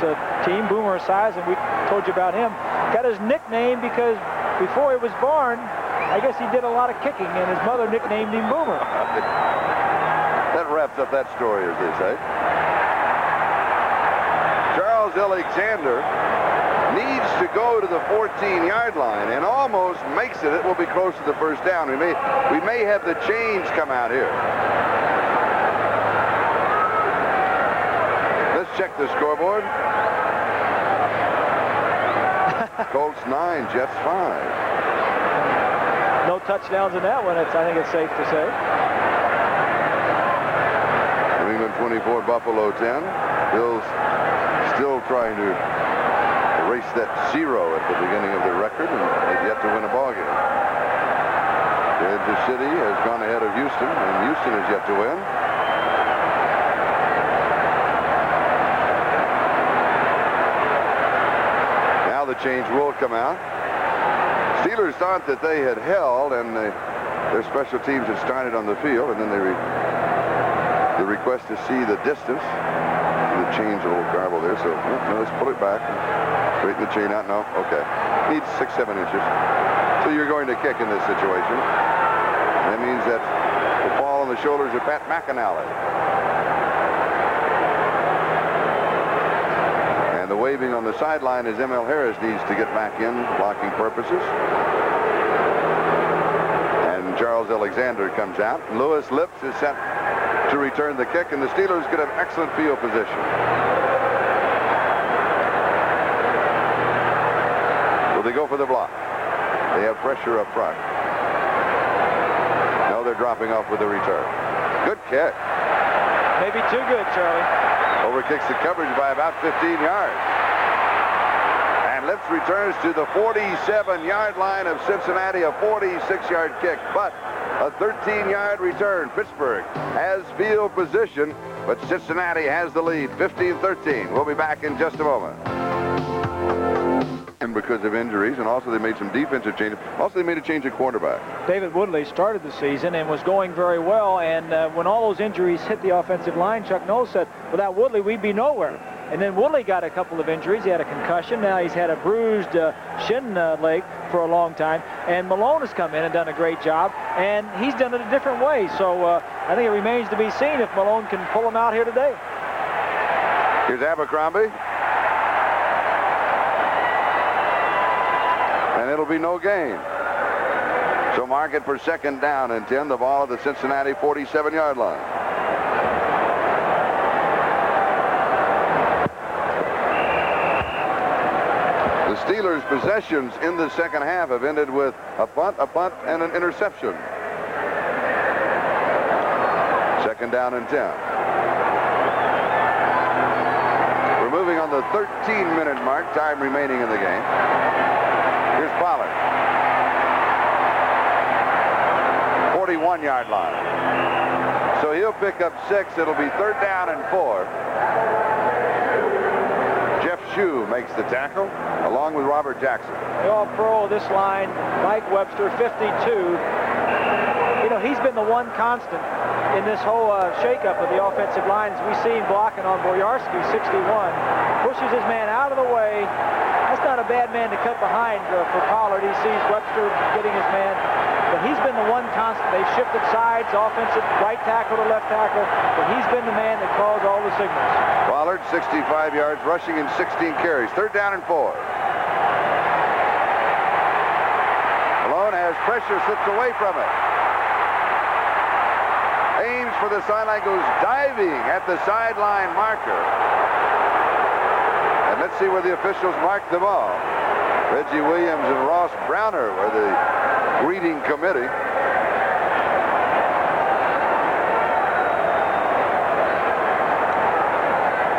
team, Boomer Esiason, and we told you about him. Got his nickname because before he was born, I guess he did a lot of kicking, and his mother nicknamed him Boomer. That wraps up that story, as they say. Charles Alexander needs to go to the 14-yard line and almost makes it. It will be close to the 1st down. We may have the chains come out here. Let's check the scoreboard. Colts 9, Jets 5. No touchdowns in that one, I think it's safe to say. New England 24, Buffalo 10. Bills still trying to erase that 0 at the beginning of their record, and they've yet to win a ball game. Kansas City has gone ahead of Houston, and Houston has yet to win. Now the change will come out. Steelers thought that they had held, and their special teams had started on the field, and then they request to see the distance. The chain's a little garbled there, so no, let's pull it back. Straighten the chain out. No, okay. Needs 6-7 inches. So you're going to kick in this situation. That means that the ball on the shoulders of Pat McAnally. And the waving on the sideline is M.L. Harris needs to get back in, blocking purposes. And Charles Alexander comes out. Lewis Lips is set to return the kick, and the Steelers could have excellent field position. Will they go for the block? They have pressure up front. No, they're dropping off with the return. Good kick. Maybe too good, Charlie. Overkicks the coverage by about 15 yards. And Lips returns to the 47-yard line of Cincinnati, a 46-yard kick, but a 13-yard return. Pittsburgh has field position, but Cincinnati has the lead, 15-13. We'll be back in just a moment. And because of injuries, and also they made some defensive changes. Also, they made a change at quarterback. David Woodley started the season and was going very well, and when all those injuries hit the offensive line, Chuck Knowles said, without Woodley, we'd be nowhere. And then Woodley got a couple of injuries. He had a concussion. Now he's had a bruised shin leg for a long time. And Malone has come in and done a great job, and he's done it a different way. So I think it remains to be seen if Malone can pull him out here today. Here's Abercrombie. And it'll be no gain. So mark it for 2nd down and 10. The ball at the Cincinnati 47-yard line. The Steelers' possessions in the second half have ended with a punt, and an interception. 2nd down and 10. We're moving on the 13-minute mark, time remaining in the game. Here's Pollard. 41-yard line. So he'll pick up 6. It'll be 3rd down and 4. Jeff Chu makes the tackle, along with Robert Jackson. The All-Pro this line, Mike Webster, 52. You know, he's been the one constant in this whole shakeup of the offensive line. As we see him blocking on Boyarsky, 61. Pushes his man out of the way. That's not a bad man to cut behind for Pollard. He sees Webster getting his man. But he's been the one constant. They've shifted sides, offensive right tackle to left tackle, but he's been the man that calls all the signals. Pollard, 65 yards rushing and 16 carries. 3rd down and 4. Malone has pressure, slips away from it. Aims for the sideline, goes diving at the sideline marker. And let's see where the officials mark the ball. Reggie Williams and Ross Browner were the greeting committee.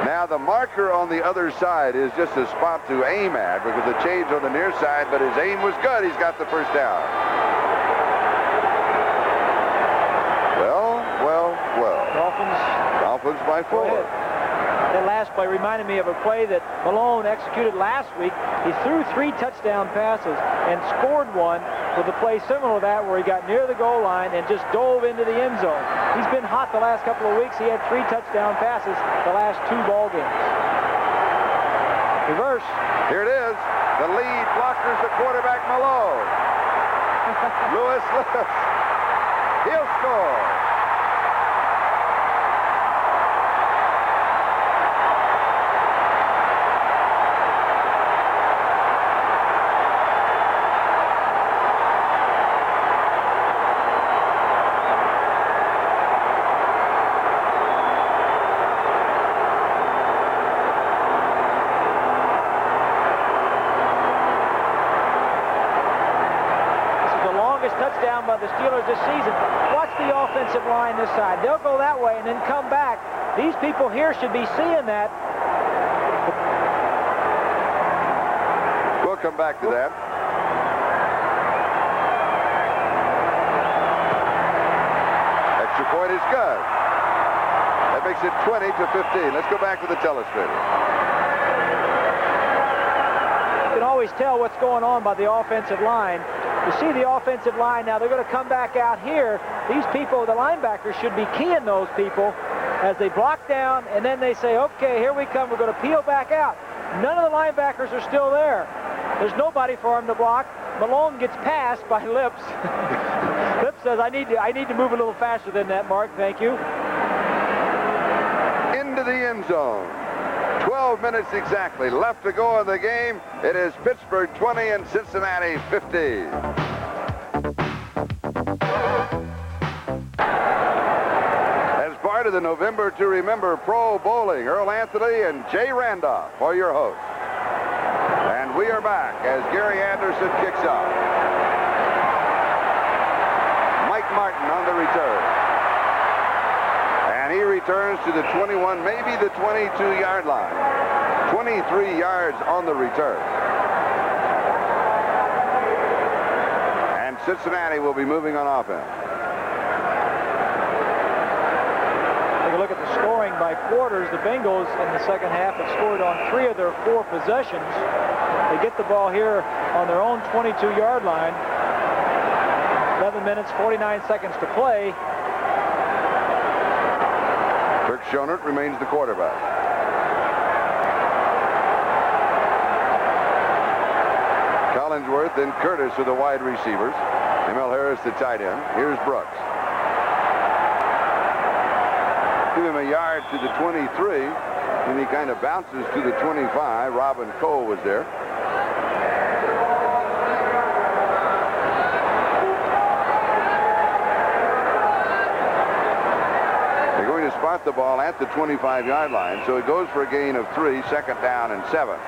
Now the marker on the other side is just a spot to aim at because the change on the near side, but his aim was good. He's got the 1st down. Dolphins by 4. That last play reminded me of a play that Malone executed last week. He threw 3 touchdown passes and scored one with a play similar to that where he got near the goal line and just dove into the end zone. He's been hot the last couple of weeks. He had 3 touchdown passes the last 2 ball games. Reverse. Here it is. The lead blockers the quarterback Malone. Lewis. He'll score. Touchdown by the Steelers this season. Watch the offensive line this side. They'll go that way and then come back. These people here should be seeing that. We'll come back to that. Extra point is good. That makes it 20-15. Let's go back to the telestrator. You can always tell what's going on by the offensive line. You see the offensive line now. They're going to come back out here. These people, the linebackers, should be keying those people as they block down, and then they say, okay, here we come. We're going to peel back out. None of the linebackers are still there. There's nobody for him to block. Malone gets passed by Lips. Lips says, I need to move a little faster than that, Mark. Thank you. Into the end zone. 12 minutes exactly left to go in the game. It is Pittsburgh 20 and Cincinnati 50. As part of the November to Remember Pro Bowling, Earl Anthony and Jay Randolph are your hosts. And we are back as Gary Anderson kicks off. Mike Martin on the return. And he returns to the 21, maybe the 22-yard line. 23 yards on the return. And Cincinnati will be moving on offense. Take a look at the scoring by quarters. The Bengals in the second half have scored on 3 of their 4 possessions. They get the ball here on their own 22-yard line. 11 minutes, 49 seconds to play. Kirk Schonert remains the quarterback. Collinsworth and Curtis are the wide receivers. Emil Harris the tight end. Here's Brooks. Give him a yard to the 23, and he kind of bounces to the 25. Robin Cole was there. Spot the ball at the 25-yard line, so it goes for a gain of 3, 2nd down and 7.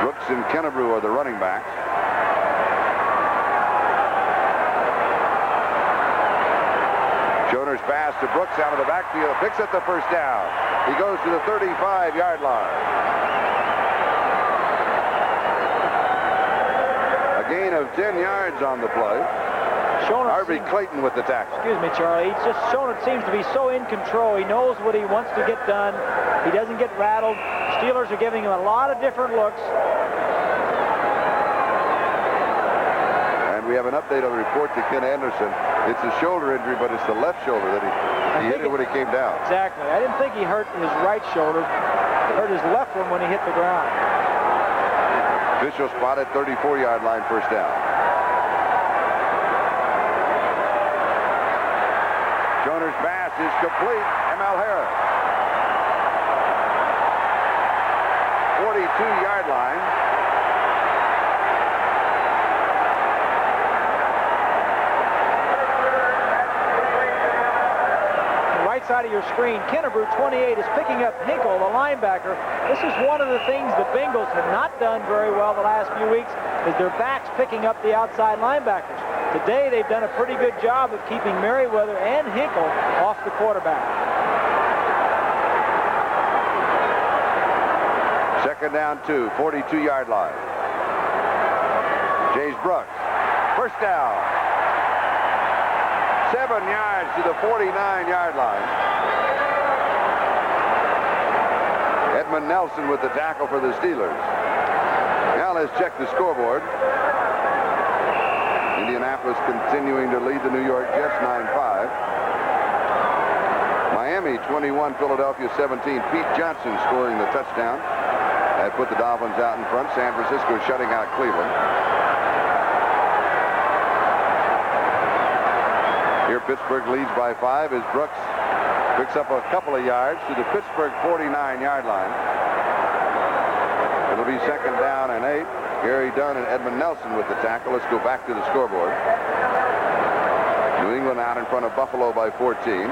Brooks and Kennebrew are the running backs. Schoner's pass to Brooks out of the backfield, picks up the 1st down. He goes to the 35-yard line. Gain of 10 yards on the play. Harvey Clayton with the tackle. Excuse me, Charlie. He's just shown it seems to be so in control. He knows what he wants to get done. He doesn't get rattled. Steelers are giving him a lot of different looks. And we have an update on the report to Ken Anderson. It's a shoulder injury, but it's the left shoulder that he hit it when he came down. Exactly. I didn't think he hurt his right shoulder. He hurt his left one when he hit the ground. Official spotted 34-yard line, first down. Joner's pass is complete. M.L. Harris. 42-yard line. Side of your screen, Kennebrew 28 is picking up Hinkle, the linebacker. This is one of the things the Bengals have not done very well the last few weeks, is their backs picking up the outside linebackers. Today they've done a pretty good job of keeping Merriweather and Hinkle off the quarterback. Second down, 2, 42-yard line. James Brooks, first down. 7 yards to the 49-yard line. Edmund Nelson with the tackle for the Steelers. Now let's check the scoreboard. Indianapolis continuing to lead the New York Jets 9-5. Miami 21, Philadelphia 17. Pete Johnson scoring the touchdown. That put the Dolphins out in front. San Francisco shutting out Cleveland. Here Pittsburgh leads by 5 as Brooks picks up a couple of yards to the Pittsburgh 49-yard line. It'll be second down and 8. Gary Dunn and Edmund Nelson with the tackle. Let's go back to the scoreboard. New England out in front of Buffalo by 14.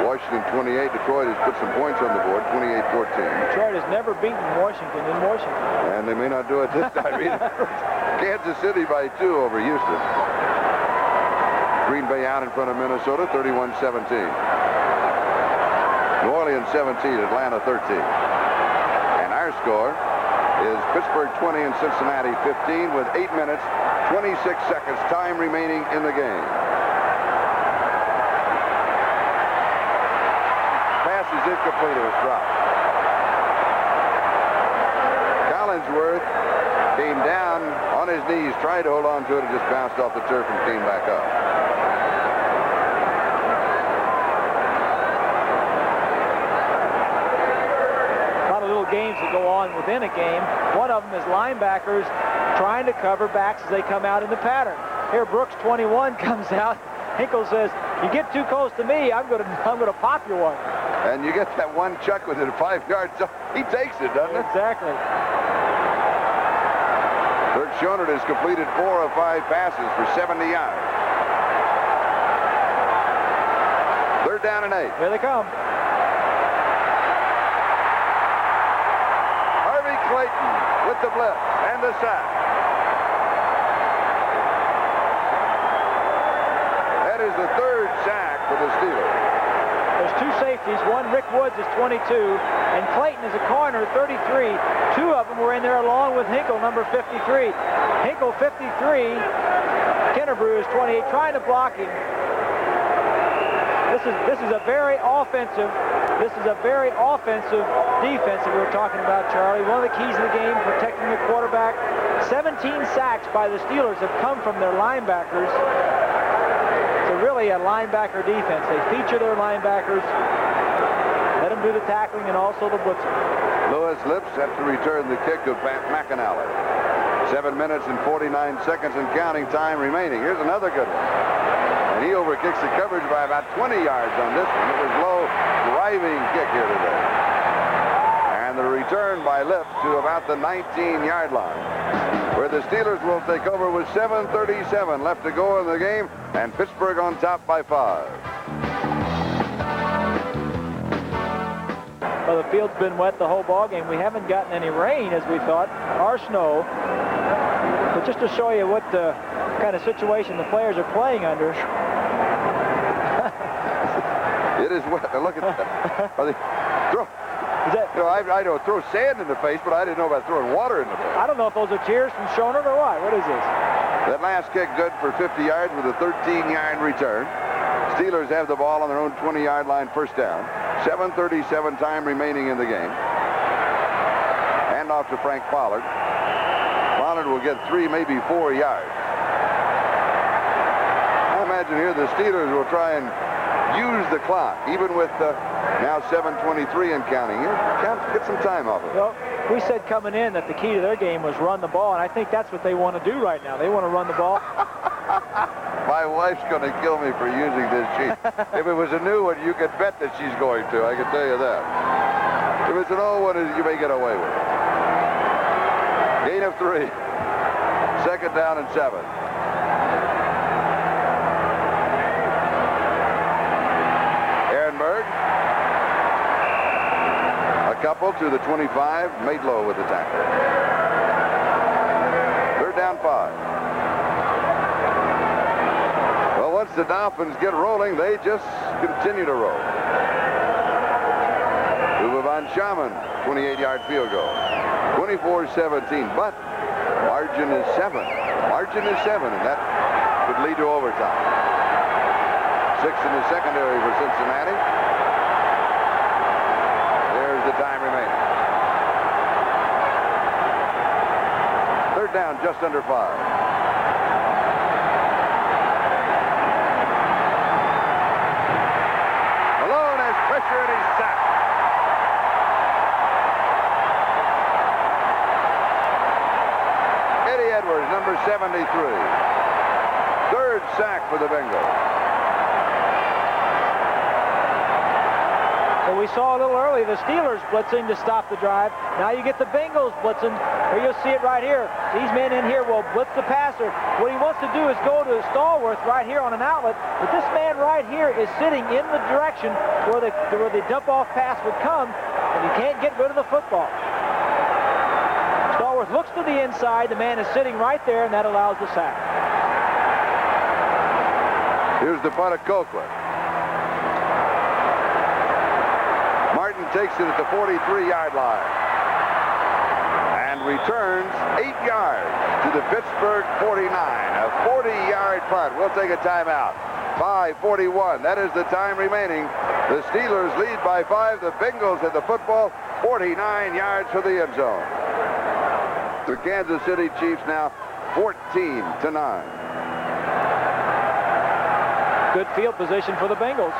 Washington 28. Detroit has put some points on the board, 28-14. Detroit has never beaten Washington in Washington. And they may not do it this time either. Kansas City by 2 over Houston. Green Bay out in front of Minnesota, 31-17. New Orleans 17, Atlanta 13. And our score is Pittsburgh 20 and Cincinnati 15 with 8 minutes, 26 seconds time remaining in the game. Pass is incomplete. It was dropped. Collinsworth came down on his knees, tried to hold on to it, and just bounced off the turf and came back up. Games that go on within a game. One of them is linebackers trying to cover backs as they come out in the pattern. Here Brooks 21 comes out. Hinkle says, "You get too close to me, I'm going to pop you one." And you get that one chuck within 5 yards. He takes it, doesn't it? Exactly. Dirk Schoenert has completed 4 of 5 passes for 70 yards. Third down and 8. Here they come. Clayton with the blitz and the sack. That is the 3rd sack for the Steelers. There's 2 safeties. One, Rick Woods, is 22, and Clayton is a corner, 33. 2 of them were in there along with Hinkle, number 53. Hinkle, 53. Kennebrew is 28, trying to block him. This is a very offensive. This is a very offensive defense that we were talking about, Charlie. One of the keys of the game, protecting the quarterback. 17 sacks by the Steelers have come from their linebackers. It's really a linebacker defense. They feature their linebackers, let them do the tackling and also the blitzing. Lewis Lips set to return the kick of McAnally. 7 minutes and 49 seconds and counting time remaining. Here's another good one. And he overkicks the coverage by about 20 yards on this one. It was low, driving kick here today. And the return by Lips to about the 19-yard line, where the Steelers will take over with 7:37 left to go in the game, and Pittsburgh on top by 5. Well, the field's been wet the whole ball game. We haven't gotten any rain as we thought, or snow. But just to show you what kind of situation the players are playing under. It is wet. Now look at that. Is that? You know, I don't throw sand in the face, but I didn't know about throwing water in the face. I don't know if those are cheers from Schoner or what. What is this? That last kick good for 50 yards with a 13-yard return. Steelers have the ball on their own 20-yard line, first down. 7:37 time remaining in the game. Hand off to Frank Pollard. Pollard will get 3, maybe 4 yards. I imagine here the Steelers will try and use the clock, even with now 7:23 and counting. Can't get some time off of it. Well, we said coming in that the key to their game was run the ball, and I think that's what they want to do right now. They want to run the ball. My wife's going to kill me for using this sheet. If it was a new one, you could bet that she's going to. I can tell you that. If it's an old one, you may get away with it. Gain of 3. Second down and 7. Ehrenberg. A couple to the 25. Made low with the tackle. Third down 5. Well, once the Dolphins get rolling, they just continue to roll. Uwe von Schamann, 28-yard field goal. 24-17, but margin is 7. Margin is 7, and that could lead to overtime. 6 in the secondary for Cincinnati. There's the time remaining. Third down, just under 5. Pressure, and he's sacked. Eddie Edwards, number 73. Third sack for the Bengals. So we saw a little early the Steelers blitzing to stop the drive. Now you get the Bengals blitzing. Here you'll see it right here. These men in here will blitz the passer. What he wants to do is go to Stallworth right here on an outlet. But this man right here is sitting in the direction where the dump-off pass would come, and he can't get rid of the football. Stallworth looks to the inside. The man is sitting right there, and that allows the sack. Here's the punt of Colquitt. Martin takes it at the 43-yard line and returns 8 yards to the Pittsburgh 49. A 40-yard punt. We'll take a timeout. 5:41. That is the time remaining. The Steelers lead by 5. The Bengals have the football 49 yards for the end zone. The Kansas City Chiefs now 14-9. Good field position for the Bengals.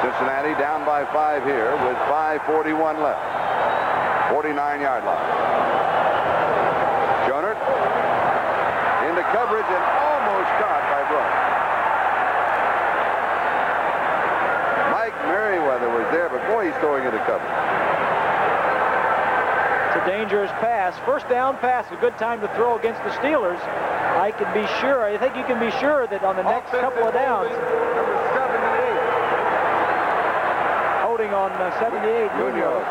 Cincinnati down by 5 here with 5:41 left. 49-yard line. Schoner into coverage and almost caught by Brooks. Mike Merriweather was there, but boy, he's throwing into coverage. It's a dangerous pass. First down pass, a good time to throw against the Steelers. I think you can be sure that on the next couple of downs, Number 78. holding on 78, Munoz.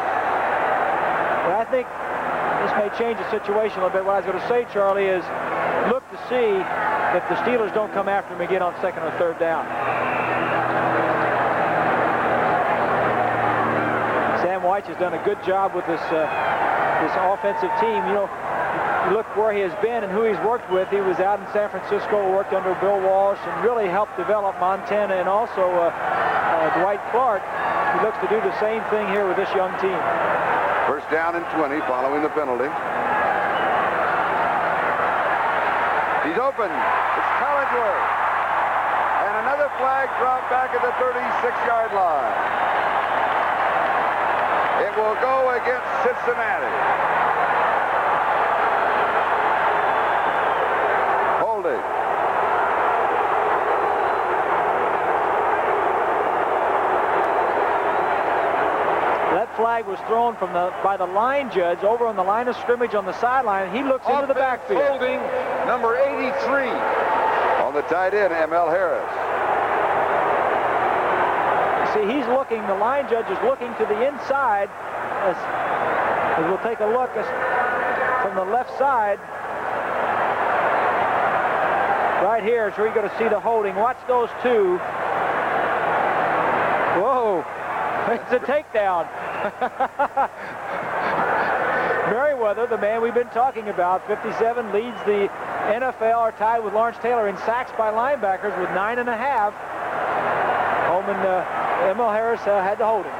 But I think this may change the situation a little bit. What I was going to say, Charlie, is look to see if the Steelers don't come after him again on second or third down. Sam White has done a good job with this offensive team. You know, you look where he has been and who he's worked with. He was out in San Francisco, worked under Bill Walsh, and really helped develop Montana and also Dwight Clark. He looks to do the same thing here with this young team. First down and 20 following the penalty. He's open. It's Collinsworth. And another flag dropped back at the 36-yard line. It will go against Cincinnati. Holding. That flag was thrown by the line judge over on the line of scrimmage on the sideline. He looks into the backfield. Holding number 83. On the tight end, M.L. Harris. See, he's looking, the line judge is looking to the inside. As we'll take a look from the left side. Right here is where you're going to see the holding. Watch those two. Whoa. It's a takedown. Merriweather, the man we've been talking about, 57, leads the NFL, or tied with Lawrence Taylor in sacks by linebackers with 9.5. Holman, Emil Harris had to hold him.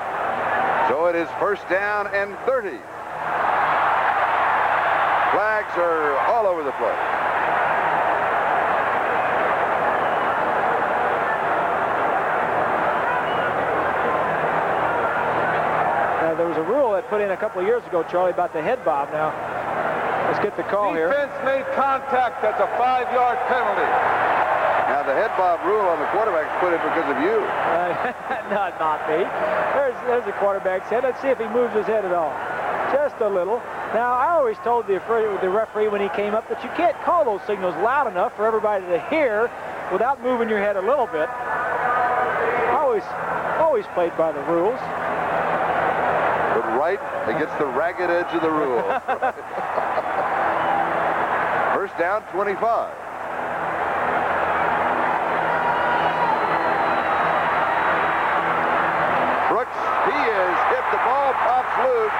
So it is first down and 30. Flags are all over the place. There was a rule that put in a couple of years ago, Charlie, about the head bob. Now, let's get the call here. Defense made contact. That's a 5-yard penalty. Now, the head bob rule on the quarterback is put in because of you. Not me. There's the quarterback's head. Let's see if he moves his head at all. Just a little. Now, I always told the referee when he came up that you can't call those signals loud enough for everybody to hear without moving your head a little bit. Always played by the rules. But right against the ragged edge of the rule. First down, 25. Brooks, he is hit. The ball pops loose.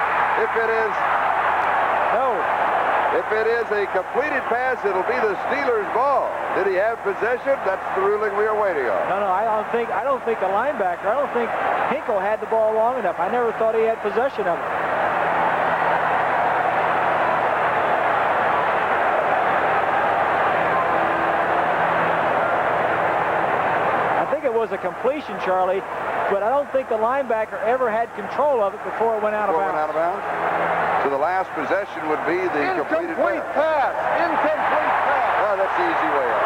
If it is a completed pass, it'll be the Steelers' ball. Did he have possession? That's the ruling we are waiting on. No, I don't think the linebacker, I don't think Hinkle had the ball long enough. I never thought he had possession of it. I think it was a completion, Charlie, but I don't think the linebacker ever had control of it before it went out of bounds. So the last possession would be the completed Incomplete pass. Incomplete pass. Oh, that's the easy way out.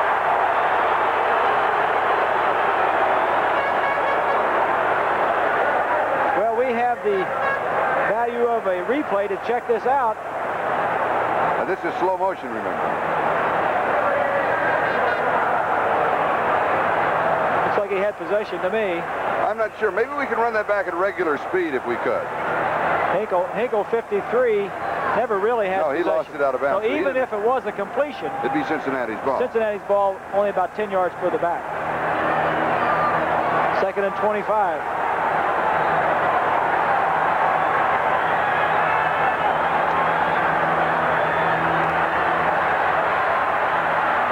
Well, we have the value of a replay to check this out. Now, this is slow motion, remember. Looks like he had possession to me. I'm not sure. Maybe we can run that back at regular speed if we could. Hinkle 53 never really had No, he possession. lost it out of bounds. So even if it was a completion, it'd be Cincinnati's ball. Cincinnati's ball only about 10 yards further back. Second and 25.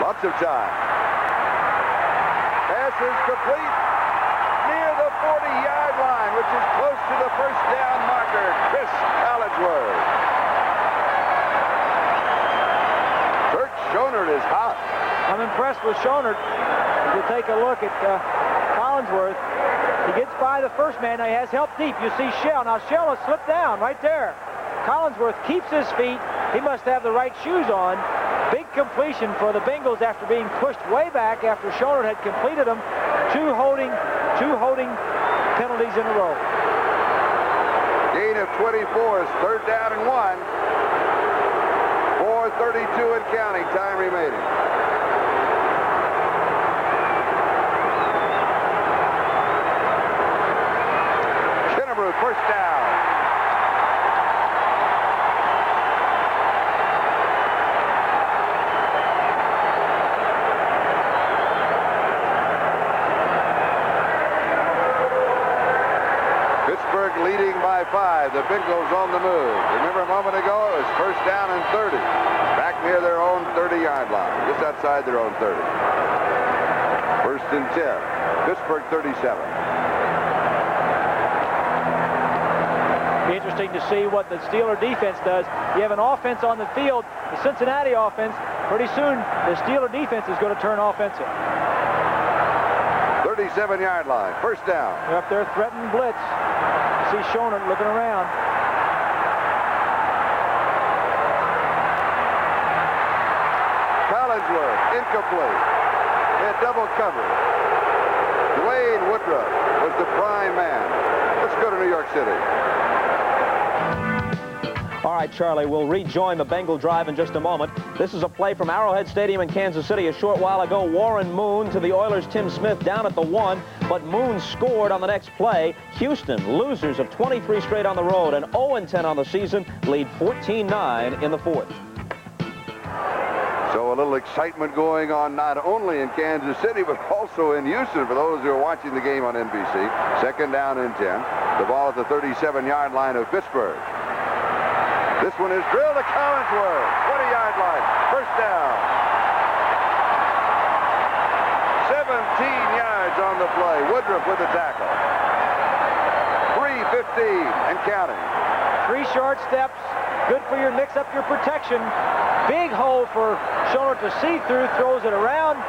Lots of time. Pass is complete near the 40-yard line, which is close to the first down marker. Chris Collinsworth. Bert Schonert is hot. I'm impressed with Schonert. If you take a look at Collinsworth, he gets by the first man. Now he has help deep. You see Shell. Now Shell has slipped down right there. Collinsworth keeps his feet. He must have the right shoes on. Big completion for the Bengals after being pushed way back after Schonert had completed them. Two holding penalties in a row. Gain of 24 is third down and 1. 4:32 and counting. Time remaining. Kennebrew, first down. Pittsburgh leading by 5. The Bengals on the move. Remember a moment ago, it was first down and 30. Back near their own 30-yard line. Just outside their own 30. First and 10. Pittsburgh 37. Be interesting to see what the Steeler defense does. You have an offense on the field, the Cincinnati offense. Pretty soon, the Steeler defense is going to turn offensive. 37-yard line. First down. They're up there threatening blitz. You see Schonert looking around. Collinsworth, incomplete. They had double cover. Dwayne Woodruff was the prime man. Let's go to New York City. All right, Charlie, we'll rejoin the Bengal drive in just a moment. This is a play from Arrowhead Stadium in Kansas City a short while ago. Warren Moon to the Oilers' Tim Smith down at the 1, but Moon scored on the next play. Houston, losers of 23 straight on the road and 0-10 on the season, lead 14-9 in the fourth. So So a little excitement going on not only in Kansas City, but also in Houston for those who are watching the game on NBC. Second down and 10. The ball at the 37-yard line of Pittsburgh. This one is drilled to Collinsworth. 20-yard line. First down. 17 yards on the play. Woodruff with the tackle. 3:15 and counting. 3 short steps. Good for your mix up your protection. Big hole for Schoner to see through. Throws it around.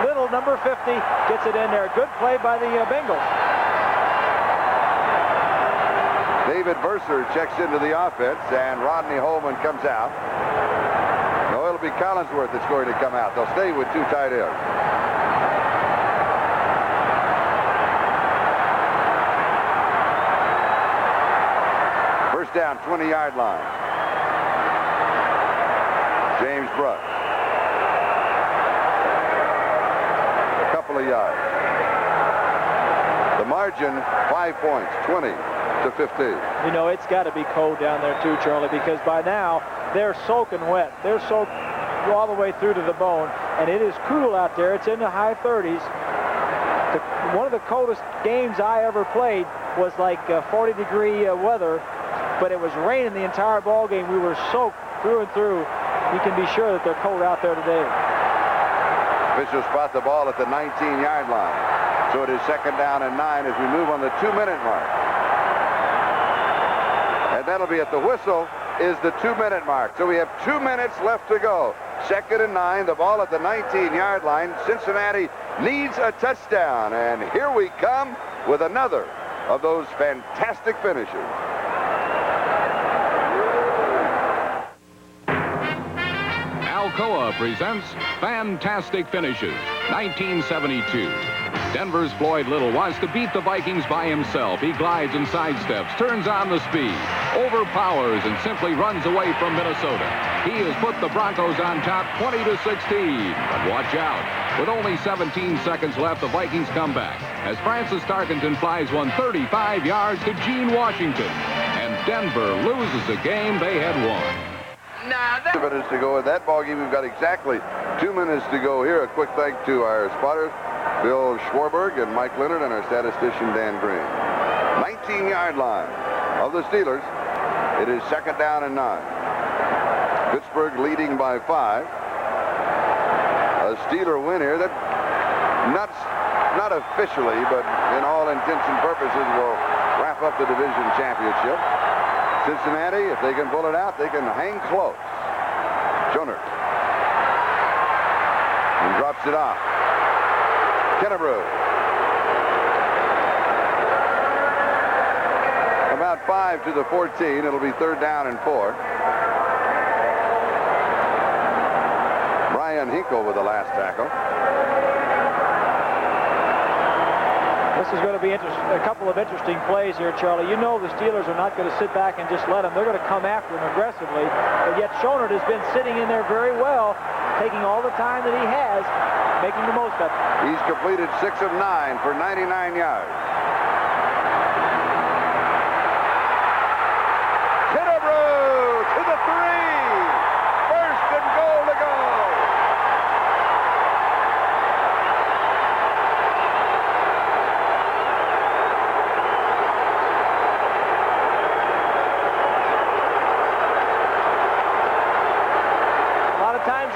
Little number 50 gets it in there. Good play by the Bengals. David Verser checks into the offense, and Rodney Holman comes out. No, it'll be Collinsworth that's going to come out. They'll stay with 2 tight ends. First down, 20-yard line. James Brush. A couple of yards. The margin, 5 points, 20 to 15. You know, it's got to be cold down there too, Charlie, because by now they're soaking wet. They're soaked all the way through to the bone, and it is cool out there. It's in the high 30s. One of the coldest games I ever played was like 40-degree weather, but it was raining the entire ball game. We were soaked through and through. You can be sure that they're cold out there today. Officials spot the ball at the 19-yard line. So it is second down and 9 as we move on the 2-minute mark. And that'll be at the whistle is the 2-minute mark. So we have 2 minutes left to go. Second and 9, the ball at the 19-yard line. Cincinnati needs a touchdown. And here we come with another of those fantastic finishes. Alcoa presents Fantastic Finishes, 1972. Denver's Floyd Little wants to beat the Vikings by himself. He glides and sidesteps, turns on the speed, overpowers, and simply runs away from Minnesota. He has put the Broncos on top 20-16. But watch out. With only 17 seconds left, the Vikings come back as Francis Tarkenton flies one 35 yards to Gene Washington. And Denver loses a game they had won. 2 minutes to go in that ball game. We've got exactly 2 minutes to go here. A quick thank to our spotters, Bill Schwarberg and Mike Leonard, and our statistician, Dan Green. 19-yard line of the Steelers. It is second down and 9. Pittsburgh leading by 5. A Steeler win here that not officially, but in all intents and purposes will wrap up the division championship. Cincinnati, if they can pull it out, they can hang close. Schoner. And drops it off. Kennebrew. About 5 to the 14. It'll be third down and 4. Brian Hinkle with the last tackle. This is going to be a couple of interesting plays here, Charlie. You know the Steelers are not going to sit back and just let them. They're going to come after him aggressively. But yet Schoner has been sitting in there very well, taking all the time that he has, making the most of it. He's completed 6 of 9 for 99 yards. Kennebrew to the 3. First and goal to go.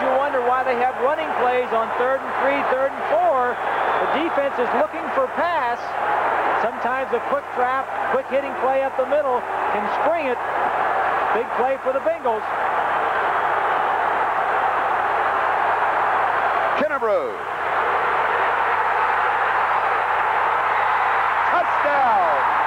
You wonder why they have running plays on 3rd and 3, 3rd and 4. The defense is looking for pass. Sometimes a quick trap, quick hitting play up the middle can spring it. Big play for the Bengals. Kennebrew. Touchdown.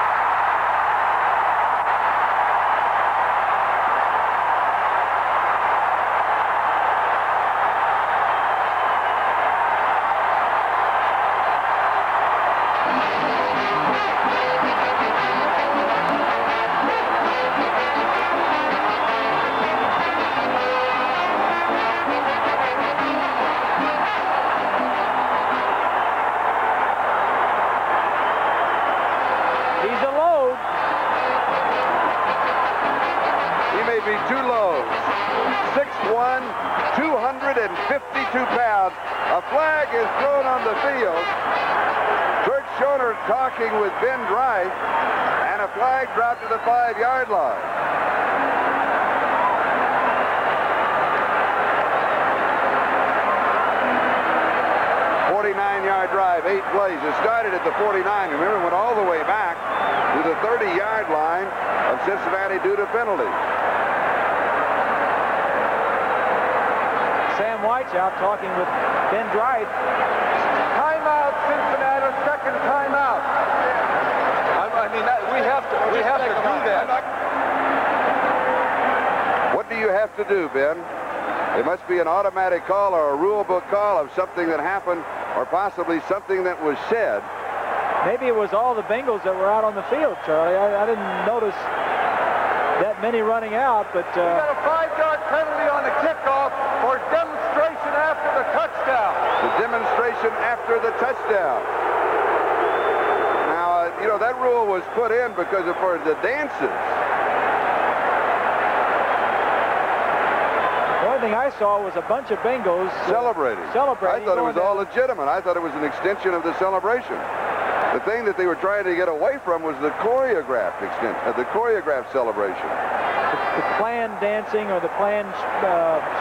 pounds. A flag is thrown on the field. Kurt Schoner talking with Ben Dry, and a flag dropped to the 5-yard line. Yard drive, 8 plays. It started at the 49. Remember, went all the way back to the 30-yard line of Cincinnati due to penalty. Sam White's out talking with Ben Dry. Timeout, Cincinnati. Second timeout. I mean, we have to do that. What do you have to do, Ben? It must be an automatic call or a rule book call of something that happened, or possibly something that was said. Maybe it was all the Bengals that were out on the field, Charlie. I didn't notice that many running out, but... We got a 5-yard penalty on the kickoff for demonstration after the touchdown. The demonstration after the touchdown. Now, you know, that rule was put in because for the dances. The only thing I saw was a bunch of Bengals celebrating. I thought it was all legitimate. I thought it was an extension of the celebration. The thing that they were trying to get away from was the choreographed celebration. The planned dancing or the planned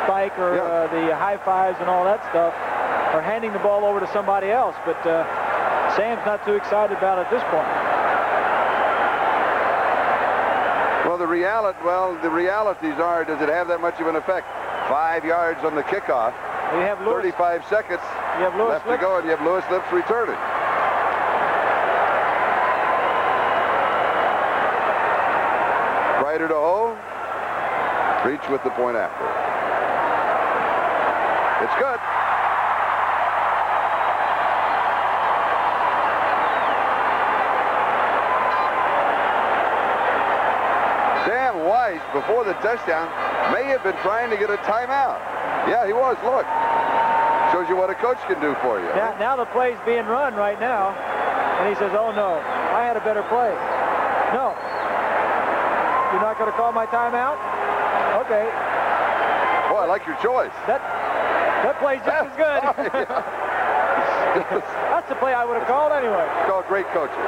spike or the high fives and all that stuff, or handing the ball over to somebody else. But Sam's not too excited about it at this point. Well, the realities are, does it have that much of an effect? 5 yards on the kickoff. You have Lewis, 35 seconds you have Lewis left to go, and you have Lewis Lips returning. Ryder to hole. Reach with the point after. It's good. Sam Weiss, before the touchdown, may have been trying to get a timeout. Yeah, he was. Look. Shows you what a coach can do for you. Now the play's being run right now, and he says, oh, no, I had a better play. No. You're not going to call my timeout? Okay. Boy, I like your choice. That play's just as good. That's the play I would have called anyway. It's called great coaching.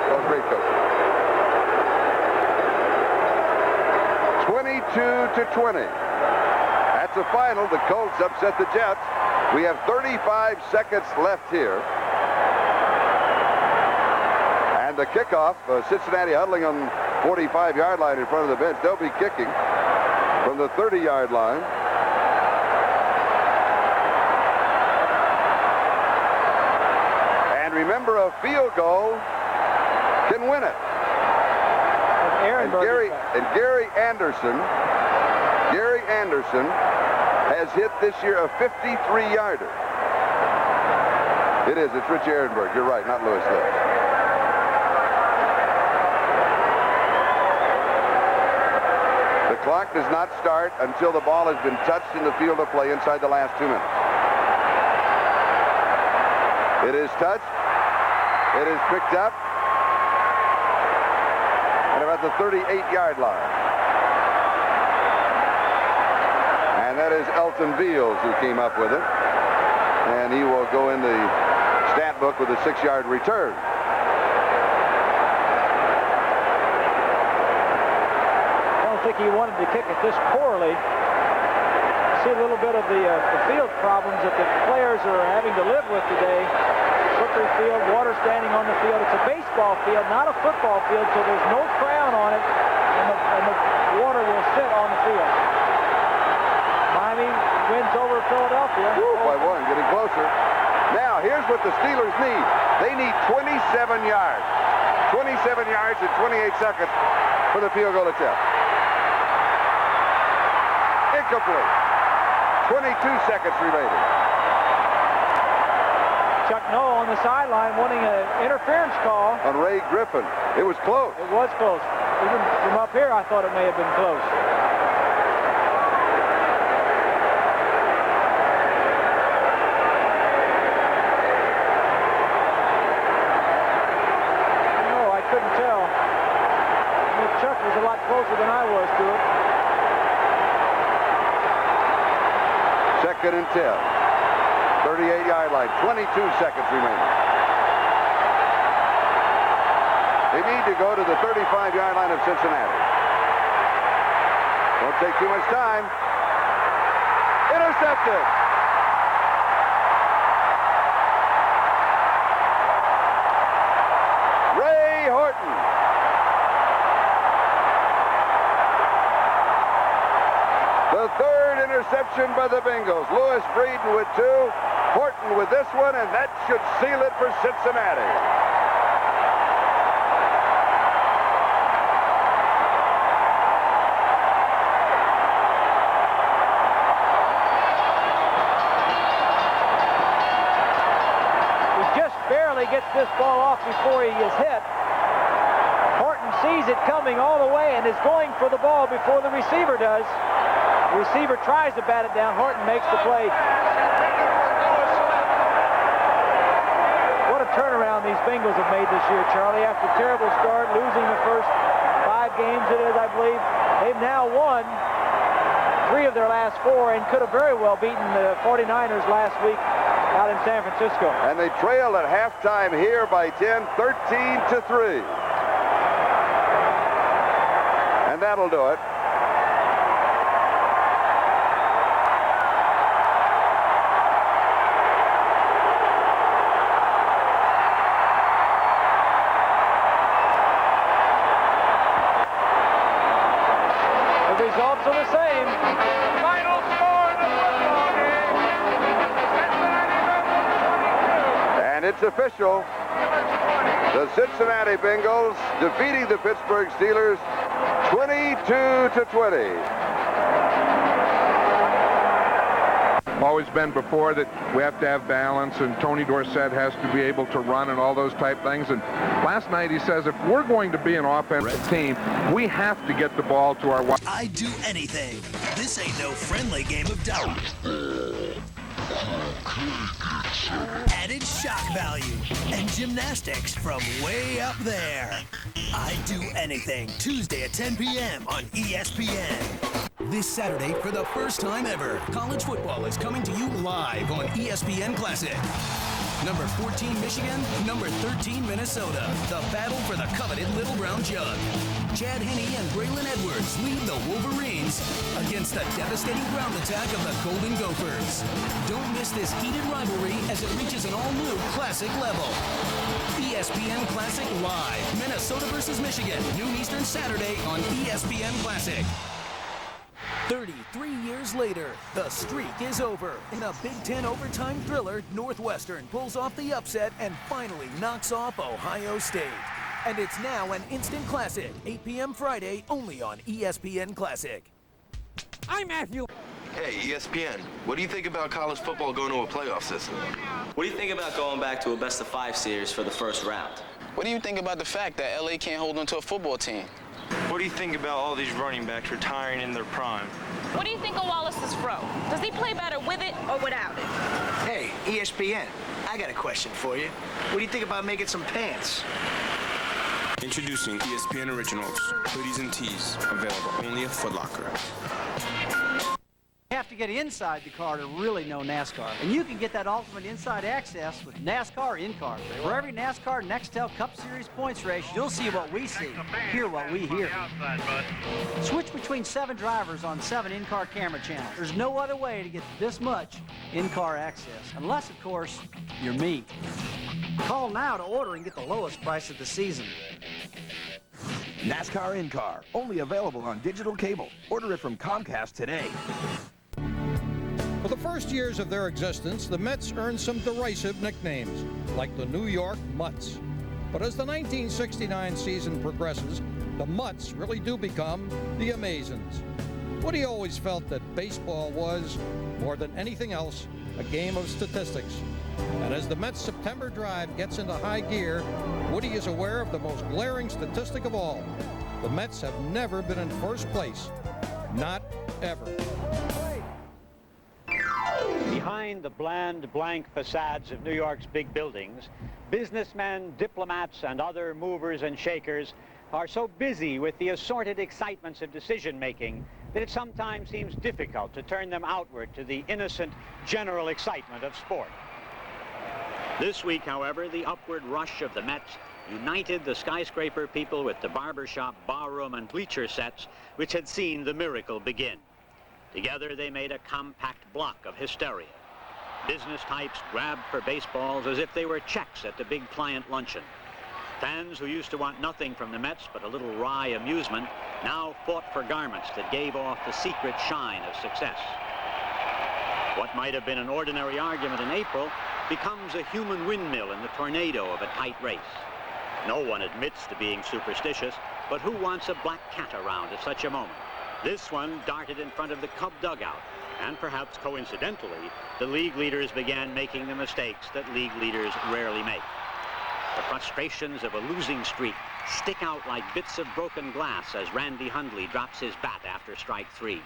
22-20. That's a final. The Colts upset the Jets. We have 35 seconds left here. And the kickoff, Cincinnati huddling on 45-yard line in front of the bench. They'll be kicking from the 30-yard line. And remember, a field goal can win it. And Gary Anderson has hit this year a 53-yarder. It is. It's Rich Ehrenberg. You're right, not Lewis Lips. The clock does not start until the ball has been touched in the field of play inside the last 2 minutes. It is touched. It is picked up at about the 38-yard line. And that is Elton Beals who came up with it. And he will go in the stat book with a 6-yard return. I don't think he wanted to kick it this poorly. See a little bit of the field problems that the players are having to live with today. Slippery field, water standing on the field. It's a baseball field, not a football field, so there's no crown on it, and the water will sit on the field. Miami wins over Philadelphia. By one, getting closer. Now, here's what the Steelers need. They need 27 yards. 27 yards in 28 seconds for the field goal attempt. Incomplete. 22 seconds remaining. Chuck Noll on the sideline wanting an interference call. On Ray Griffin. It was close. It was close. Even from up here, I thought it may have been close. No, I couldn't tell. Chuck was a lot closer than I was to it. Second and 10. 38-yard line, 22 seconds remaining. They need to go to the 35-yard line of Cincinnati. Won't take too much time. Intercepted. Ray Horton. The third interception by the Bengals. Lewis Breeden with 2, Horton with this one, and that should seal it for Cincinnati. Gets this ball off before he is hit. Horton sees it coming all the way and is going for the ball before the receiver does. The receiver tries to bat it down. Horton makes the play. What a turnaround these Bengals have made this year, Charlie. After a terrible start, losing the first 5 games it is, I believe, they've now won 3 of their last 4 and could have very well beaten the 49ers last week out in San Francisco. And they trailed at halftime here by 10, 13-3. And that'll do it. The results are the same. Final score in the football game. And it's official. The Cincinnati Bengals defeating the Pittsburgh Steelers 22-20. Always been before that we have to have balance, and Tony Dorsett has to be able to run and all those type things. And last night he says if we're going to be an offensive team, we have to get the ball to our wide. I'd do anything. This ain't no friendly game of doubt. Added shock value and gymnastics from way up there. I'd do anything. Tuesday at 10 p.m. on ESPN. This Saturday, for the first time ever, college football is coming to you live on ESPN Classic. Number 14, Michigan. Number 13, Minnesota. The battle for the coveted Little Brown Jug. Chad Henne and Braylon Edwards lead the Wolverines against the devastating ground attack of the Golden Gophers. Don't miss this heated rivalry as it reaches an all-new Classic level. ESPN Classic Live. Minnesota versus Michigan. Noon Eastern Saturday on ESPN Classic. 33 years later, the streak is over. In a Big Ten overtime thriller, Northwestern pulls off the upset and finally knocks off Ohio State. And it's now an instant classic, 8 p.m. Friday, only on ESPN Classic. I'm Matthew. Hey, ESPN, what do you think about college football going to a playoff system? What do you think about going back to a best-of-5 series for the first round? What do you think about the fact that LA can't hold on to a football team? What do you think about all these running backs retiring in their prime? What do you think of Wallace's fro? Does he play better with it or without it? Hey, ESPN, I got a question for you. What do you think about making some pants? Introducing ESPN Originals, hoodies and tees, available only at Foot Locker. You have to get inside the car to really know NASCAR. And you can get that ultimate inside access with NASCAR in-car. For every NASCAR Nextel Cup Series points race, you'll see what we see, hear what we hear. Switch between 7 drivers on 7 in-car camera channels. There's no other way to get this much in-car access. Unless, of course, you're me. Call now to order and get the lowest price of the season. NASCAR in-car, only available on digital cable. Order it from Comcast today. For the first years of their existence, the Mets earned some derisive nicknames, like the New York Mutts. But as the 1969 season progresses, the Mutts really do become the Amazins. Woody always felt that baseball was, more than anything else, a game of statistics. And as the Mets' September drive gets into high gear, Woody is aware of the most glaring statistic of all. The Mets have never been in first place. Not ever. Behind the bland, blank facades of New York's big buildings, businessmen, diplomats, and other movers and shakers are so busy with the assorted excitements of decision-making that it sometimes seems difficult to turn them outward to the innocent, general excitement of sport. This week, however, the upward rush of the Mets united the skyscraper people with the barbershop, barroom, and bleacher sets which had seen the miracle begin. Together, they made a compact block of hysteria. Business types grabbed for baseballs as if they were checks at the big client luncheon. Fans who used to want nothing from the Mets but a little wry amusement now fought for garments that gave off the secret shine of success. What might have been an ordinary argument in April becomes a human windmill in the tornado of a tight race. No one admits to being superstitious, but who wants a black cat around at such a moment? This one darted in front of the Cub dugout, and perhaps coincidentally, the league leaders began making the mistakes that league leaders rarely make. The frustrations of a losing streak stick out like bits of broken glass as Randy Hundley drops his bat after strike 3.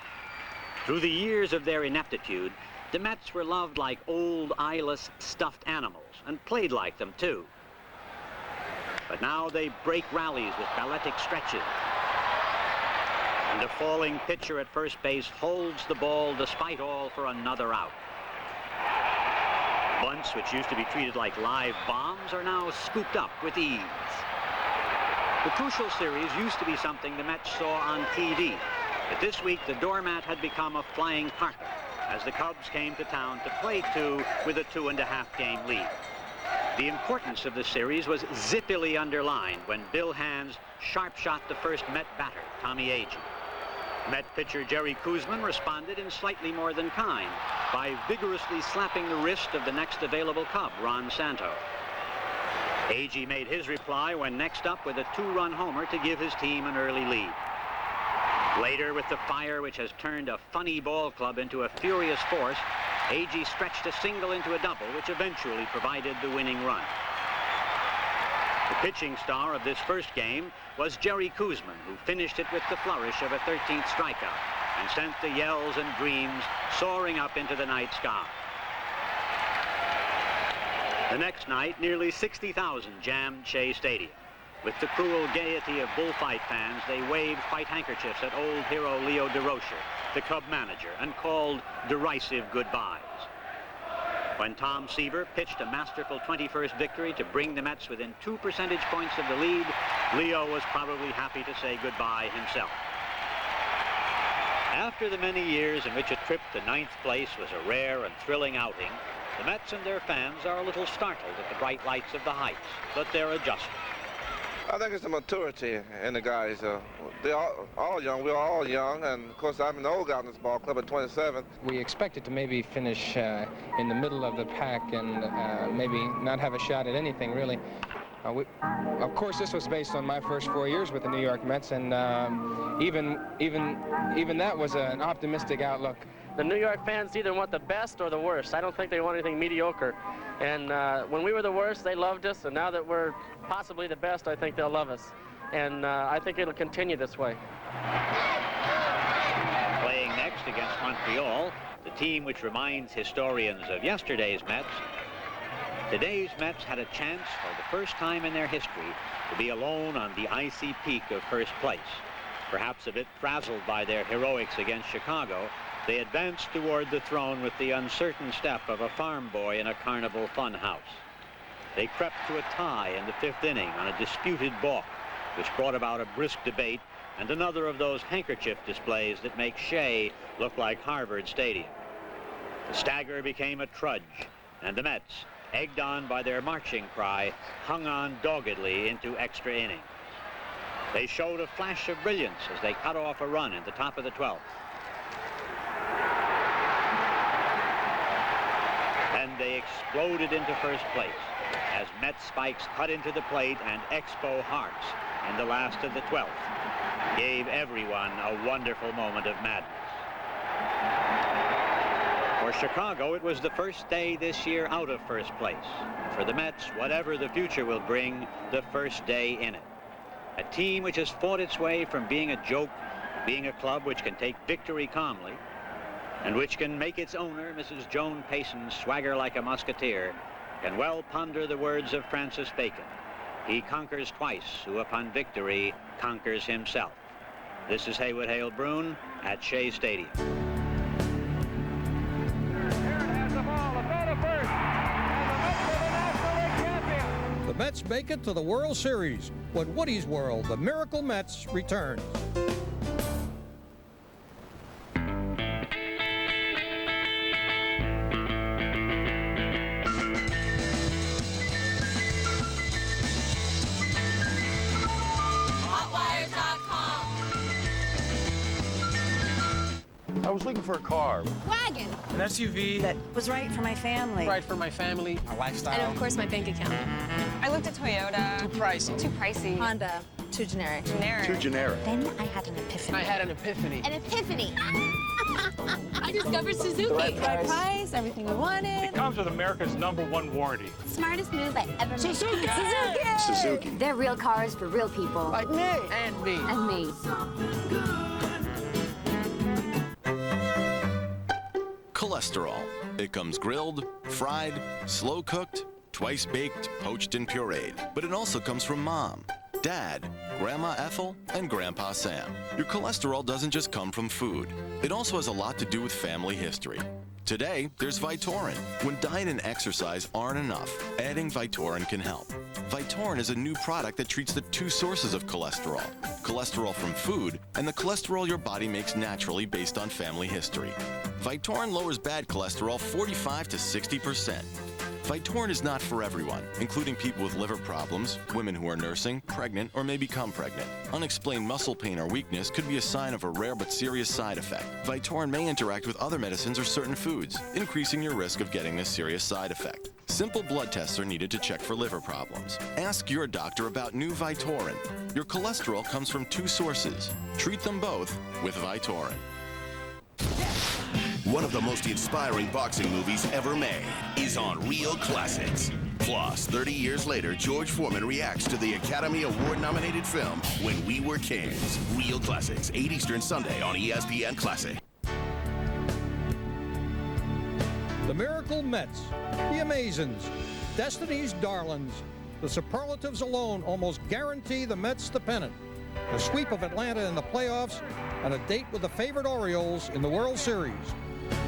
Through the years of their ineptitude, the Mets were loved like old, eyeless, stuffed animals, and played like them, too. But now they break rallies with balletic stretches. And a falling pitcher at first base holds the ball despite all for another out. Bunts, which used to be treated like live bombs, are now scooped up with ease. The crucial series used to be something the Mets saw on TV, but this week the doormat had become a flying carpet as the Cubs came to town to play 2 with a 2.5-game lead. The importance of the series was zippily underlined when Bill Hands sharp-shot the first Met batter, Tommy Agee. Met pitcher Jerry Koosman responded in slightly more than kind by vigorously slapping the wrist of the next available Cub, Ron Santo. Agee made his reply when next up with a 2-run homer to give his team an early lead. Later, with the fire which has turned a funny ball club into a furious force, Agee stretched a single into a double, which eventually provided the winning run. The pitching star of this first game was Jerry Koosman, who finished it with the flourish of a 13th strikeout and sent the yells and dreams soaring up into the night sky. The next night, nearly 60,000 jammed Shea Stadium. With the cruel gaiety of bullfight fans, they waved white handkerchiefs at old hero Leo DeRocher, the Cub manager, and called derisive goodbyes. When Tom Seaver pitched a masterful 21st victory to bring the Mets within 2 percentage points of the lead, Leo was probably happy to say goodbye himself. After the many years in which a trip to 9th place was a rare and thrilling outing, the Mets and their fans are a little startled at the bright lights of the heights, but they're adjusting. I think it's the maturity in the guys. They're all young. We're all young, and of course I'm an old guy in this ball club at 27. We expected to maybe finish in the middle of the pack and maybe not have a shot at anything really. Of course, this was based on my first 4 years with the New York Mets, and even that was an optimistic outlook. The New York fans either want the best or the worst. I don't think they want anything mediocre. And when we were the worst, they loved us, and now that we're possibly the best, I think they'll love us. And I think it'll continue this way. Playing next against Montreal, the team which reminds historians of yesterday's Mets, today's Mets had a chance for the first time in their history to be alone on the icy peak of first place. Perhaps a bit frazzled by their heroics against Chicago, they advanced toward the throne with the uncertain step of a farm boy in a carnival fun house. They crept to a tie in the 5th inning on a disputed balk, which brought about a brisk debate and another of those handkerchief displays that make Shea look like Harvard Stadium. The stagger became a trudge, and the Mets, egged on by their marching cry, hung on doggedly into extra innings. They showed a flash of brilliance as they cut off a run in the top of the 12th. Then they exploded into first place as Met spikes cut into the plate and Expo Hearts in the last of the 12th gave everyone a wonderful moment of madness. For Chicago, it was the first day this year out of first place. For the Mets, whatever the future will bring, the first day in it. A team which has fought its way from being a joke to being a club which can take victory calmly, and which can make its owner, Mrs. Joan Payson, swagger like a musketeer, can well ponder the words of Francis Bacon. He conquers twice who upon victory conquers himself. This is Haywood Hale Broun at Shea Stadium. Has the ball, a throw to first, and the Mets for the national Mets make it to the World Series when Woody's World, the Miracle Mets, returns. I was looking for a car. Wagon. An SUV. That was right for my family. Right for my family, my lifestyle. And of course my bank account. I looked at Toyota. Too pricey. Too pricey. Honda. Too generic. Generic. Too generic. Then I had an epiphany. I had an epiphany. An epiphany. I discovered Suzuki. The right price, everything we wanted. It comes with America's #1 warranty. Smartest move I ever made. Suzuki! Suzuki! They're real cars for real people. Like me. And me. And me. Cholesterol. It comes grilled, fried, slow cooked, twice baked, poached, and pureed. But it also comes from Mom, Dad, Grandma Ethel, and Grandpa Sam. Your cholesterol doesn't just come from food. It also has a lot to do with family history. Today, there's Vytorin. When diet and exercise aren't enough, adding Vytorin can help. Vytorin is a new product that treats the two sources of cholesterol: cholesterol from food and the cholesterol your body makes naturally based on family history. Vytorin lowers bad cholesterol 45 to 60%. Vytorin is not for everyone, including people with liver problems, women who are nursing, pregnant, or may become pregnant. Unexplained muscle pain or weakness could be a sign of a rare but serious side effect. Vytorin may interact with other medicines or certain foods, increasing your risk of getting this serious side effect. Simple blood tests are needed to check for liver problems. Ask your doctor about new Vytorin. Your cholesterol comes from two sources. Treat them both with Vytorin. One of the most inspiring boxing movies ever made is on Real Classics. Plus, 30 years later, George Foreman reacts to the Academy Award-nominated film When We Were Kings. Real Classics, 8 Eastern Sunday on ESPN Classic. The Miracle Mets, the Amazins, Destiny's Darlings. The superlatives alone almost guarantee the Mets the pennant. A sweep of Atlanta in the playoffs and a date with the favorite Orioles in the World Series.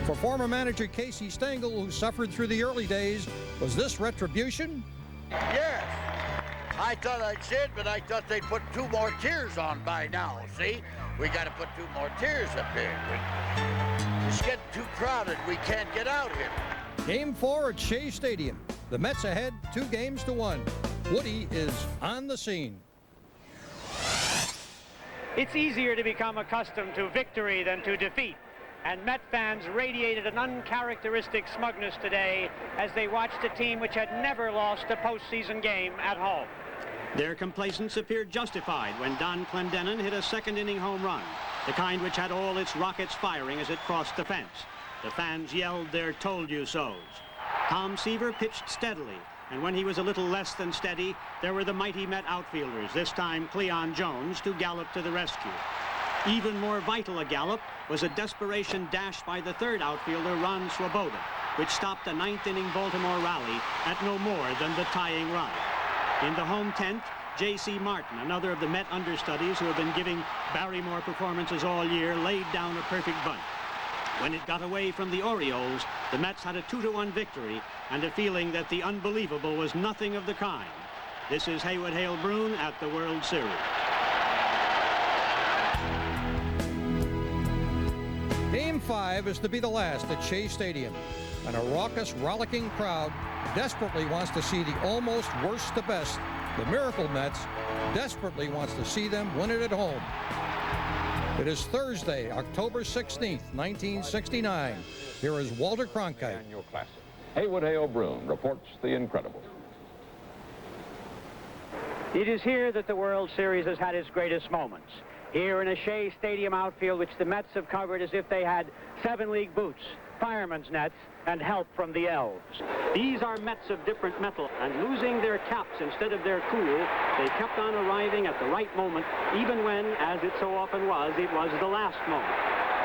For former manager Casey Stengel, who suffered through the early days, was this retribution? Yes. I thought I'd say it, but I thought they'd put 2 more tiers on by now, see? We got to put 2 more tiers up here. It's getting too crowded. We can't get out here. Game 4 at Shea Stadium. The Mets ahead 2-1. Woody is on the scene. It's easier to become accustomed to victory than to defeat. And Met fans radiated an uncharacteristic smugness today as they watched a team which had never lost a postseason game at home. Their complacence appeared justified when Don Clendenin hit a second-inning home run, the kind which had all its rockets firing as it crossed the fence. The fans yelled their told-you-sos. Tom Seaver pitched steadily, and when he was a little less than steady, there were the mighty Met outfielders, this time Cleon Jones, to gallop to the rescue. Even more vital a gallop was a desperation dash by the third outfielder, Ron Swoboda, which stopped a ninth-inning Baltimore rally at no more than the tying run. In the home tent, J.C. Martin, another of the Met understudies who have been giving Barrymore performances all year, laid down a perfect bunt. When it got away from the Orioles, the Mets had a 2-1 victory and a feeling that the unbelievable was nothing of the kind. This is Haywood Hale Broun at the World Series. Game 5 is to be the last at Shea Stadium, and a raucous, rollicking crowd desperately wants to see the almost worst to best. The Miracle Mets desperately wants to see them win it at home. It is Thursday, October 16th, 1969. Here is Walter Cronkite. Annual Classic. Haywood Hale Broun reports the incredible. It is here that the World Series has had its greatest moments. Here in a Shea Stadium outfield which the Mets have covered as if they had 7-league boots, fireman's nets, and help from the elves. These are Mets of different metal, and losing their caps instead of their cool, they kept on arriving at the right moment, even when, as it so often was, it was the last moment.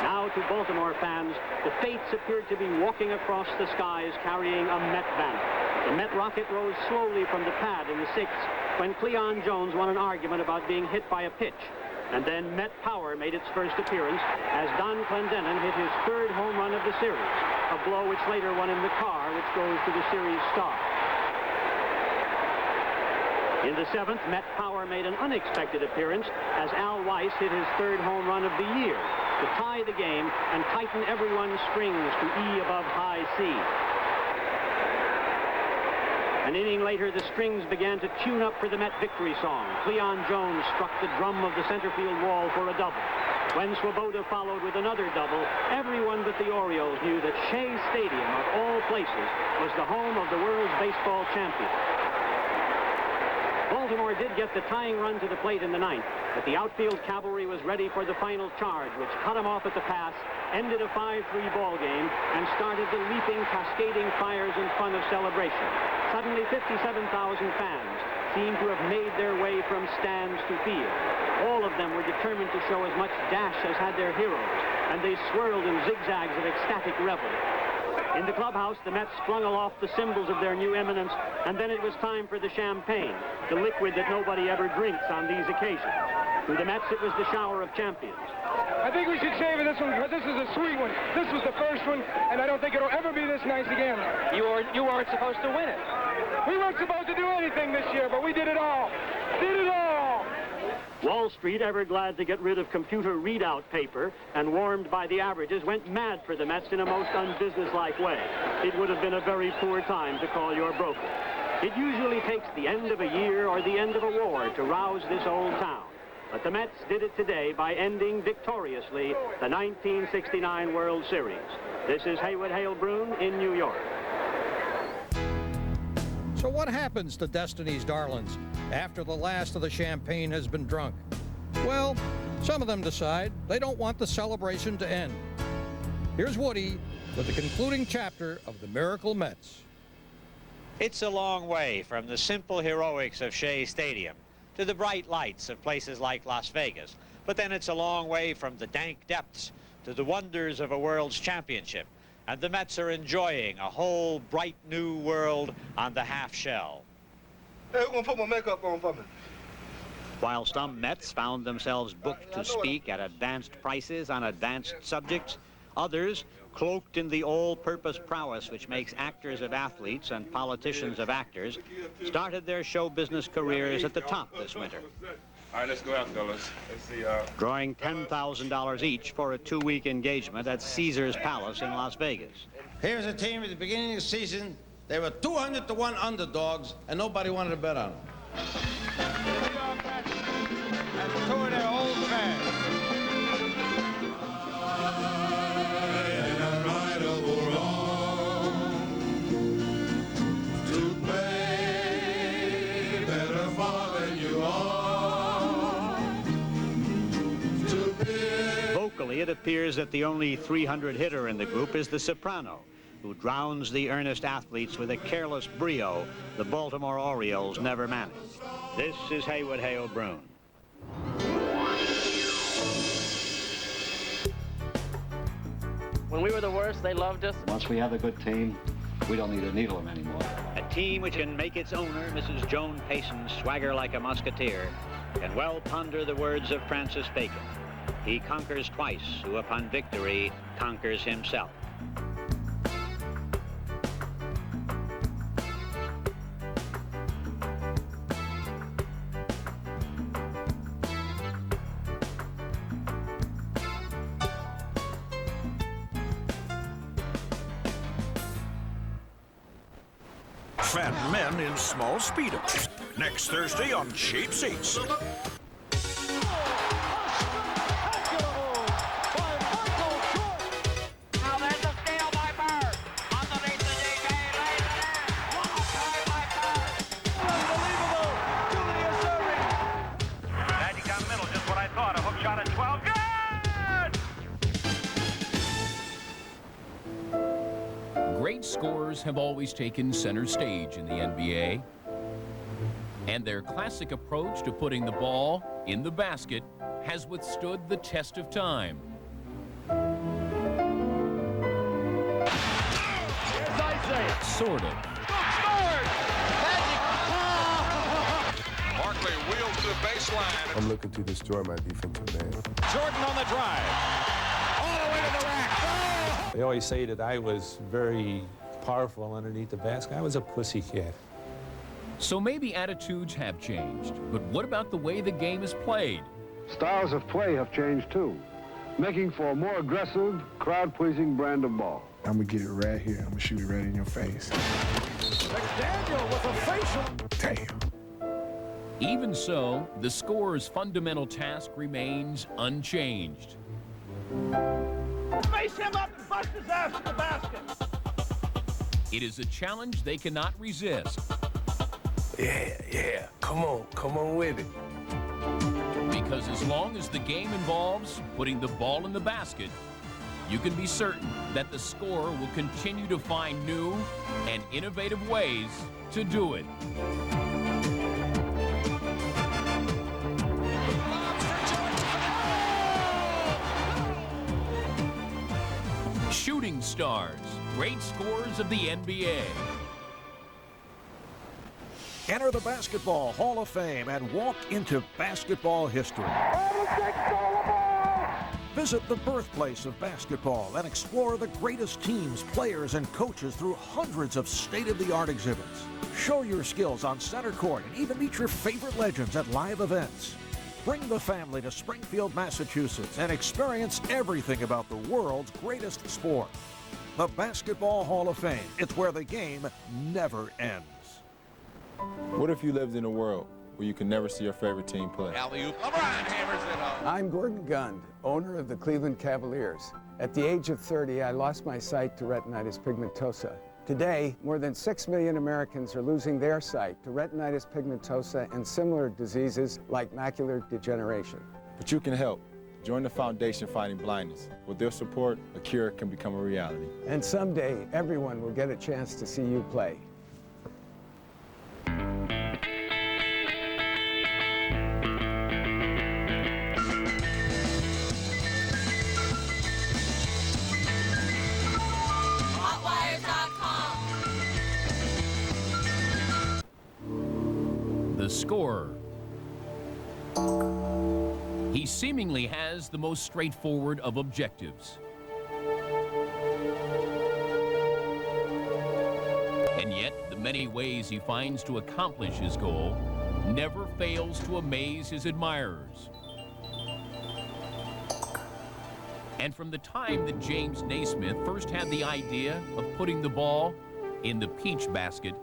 Now to Baltimore fans, the Fates appeared to be walking across the skies carrying a Met banner. The Met rocket rose slowly from the pad in the 6th when Cleon Jones won an argument about being hit by a pitch. And then Met power made its first appearance as Don Clendenin hit his 3rd home run of the series, a blow which later won him the car which goes to the series star. In the 7th, Met power made an unexpected appearance as Al Weiss hit his 3rd home run of the year to tie the game and tighten everyone's strings to E above high C. An inning later, the strings began to tune up for the Met victory song. Cleon Jones struck the drum of the center field wall for a double. When Swoboda followed with another double, everyone but the Orioles knew that Shea Stadium, of all places, was the home of the world's baseball champion. Baltimore did get the tying run to the plate in the 9th, but the outfield cavalry was ready for the final charge, which cut him off at the pass, ended a 5-3 ball game, and started the leaping, cascading fires and fun of celebration. Suddenly, 57,000 fans seemed to have made their way from stands to field. All of them were determined to show as much dash as had their heroes, and they swirled in zigzags of ecstatic revel. In the clubhouse, the Mets flung aloft the symbols of their new eminence, and then it was time for the champagne, the liquid that nobody ever drinks on these occasions. To the Mets, it was the shower of champions. I think we should savor this one because this is a sweet one. This was the first one, and I don't think it'll ever be this nice again. You weren't supposed to win it. We weren't supposed to do anything this year, but we did it all. Did it all! Wall Street, ever glad to get rid of computer readout paper and warmed by the averages, went mad for the Mets in a most unbusinesslike way. It would have been a very poor time to call your broker. It usually takes the end of a year or the end of a war to rouse this old town. But the Mets did it today by ending victoriously the 1969 World Series. This is Haywood Hale Broun in New York. So what happens to Destiny's darlings after the last of the champagne has been drunk? Well, some of them decide they don't want the celebration to end. Here's Woody with the concluding chapter of the Miracle Mets. It's a long way from the simple heroics of Shea Stadium to the bright lights of places like Las Vegas. But then it's a long way from the dank depths to the wonders of a world's championship. And the Mets are enjoying a whole bright new world on the half shell. Hey, who's gonna put my makeup on for me? While some Mets found themselves booked to speak at advanced prices on advanced subjects, others, cloaked in the all-purpose prowess which makes actors of athletes and politicians of actors, started their show business careers at the top this winter. All right, let's go out, fellas. Let's see, Drawing $10,000 each for a 2-week engagement at Caesar's Palace in Las Vegas. Here's a team at the beginning of the season. They were 200-1 underdogs, and nobody wanted to bet on them. And two of their old fans. Vocally, it appears that the only 300 hitter in the group is the soprano, who drowns the earnest athletes with a careless brio the Baltimore Orioles never managed. This is Haywood Hale Broun. When we were the worst, they loved us. Once we have a good team, we don't need to needle them anymore. A team which can make its owner, Mrs. Joan Payson, swagger like a musketeer, can well ponder the words of Francis Bacon. He conquers twice, who upon victory conquers himself. Fat men in small speedos. Next Thursday on Cheap Seats. Great scorers have always taken center stage in the NBA, and their classic approach to putting the ball in the basket has withstood the test of time. Sort of. Barkley wheels to the baseline. I'm looking to destroy my defensive man. Jordan on the drive. All the way to the rack. Oh! They always say that I was very powerful underneath the basket. I was a pussy cat. So maybe attitudes have changed, but what about the way the game is played? Styles of play have changed too, making for a more aggressive, crowd-pleasing brand of ball. I'm gonna get it right here. I'm gonna shoot it right in your face. McDaniel with a facial. Damn. Even so, the scorer's fundamental task remains unchanged. Face him up and bust his ass in the basket. It is a challenge they cannot resist. Yeah. Come on with it. Because as long as the game involves putting the ball in the basket, you can be certain that the scorer will continue to find new and innovative ways to do it. Shooting stars, great scorers of the NBA. Enter the Basketball Hall of Fame and walk into basketball history. Visit the birthplace of basketball and explore the greatest teams, players, and coaches through hundreds of state-of-the-art exhibits. Show your skills on center court and even meet your favorite legends at live events. Bring the family to Springfield, Massachusetts and experience everything about the world's greatest sport. The Basketball Hall of Fame. It's where the game never ends. What if you lived in a world where you could never see your favorite team play? Alley-oop. LeBron hammers it home. I'm Gordon Gund, owner of the Cleveland Cavaliers. At the age of 30, I lost my sight to retinitis pigmentosa. Today, more than 6 million Americans are losing their sight to retinitis pigmentosa and similar diseases like macular degeneration. But you can help. Join the foundation fighting blindness. With their support, a cure can become a reality. And someday, everyone will get a chance to see you play. The scorer. He seemingly has the most straightforward of objectives. And yet, the many ways he finds to accomplish his goal never fails to amaze his admirers. And from the time that James Naismith first had the idea of putting the ball in the peach basket,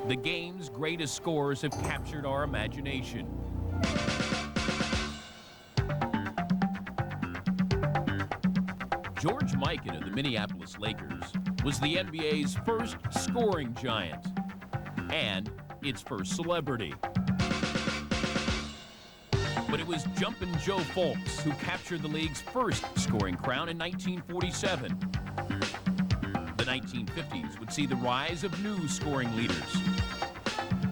the game's greatest scorers have captured our imagination. George Mikan of the Minneapolis Lakers was the NBA's first scoring giant and its first celebrity. But it was Jumpin' Joe Fulks who captured the league's first scoring crown in 1947. The 1950s would see the rise of new scoring leaders,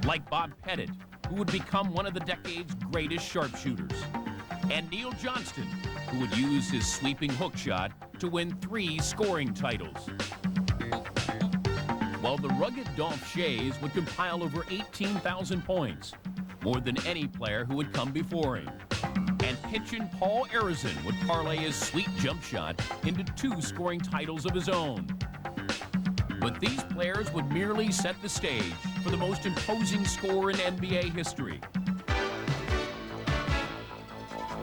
like Bob Pettit, who would become one of the decade's greatest sharpshooters, and Neil Johnston, who would use his sweeping hook shot to win 3 scoring titles. While the rugged Dolph Schayes would compile over 18,000 points, more than any player who would come before him. And pitchin' Paul Arizin would parlay his sweet jump shot into 2 scoring titles of his own. But these players would merely set the stage for the most imposing score in NBA history.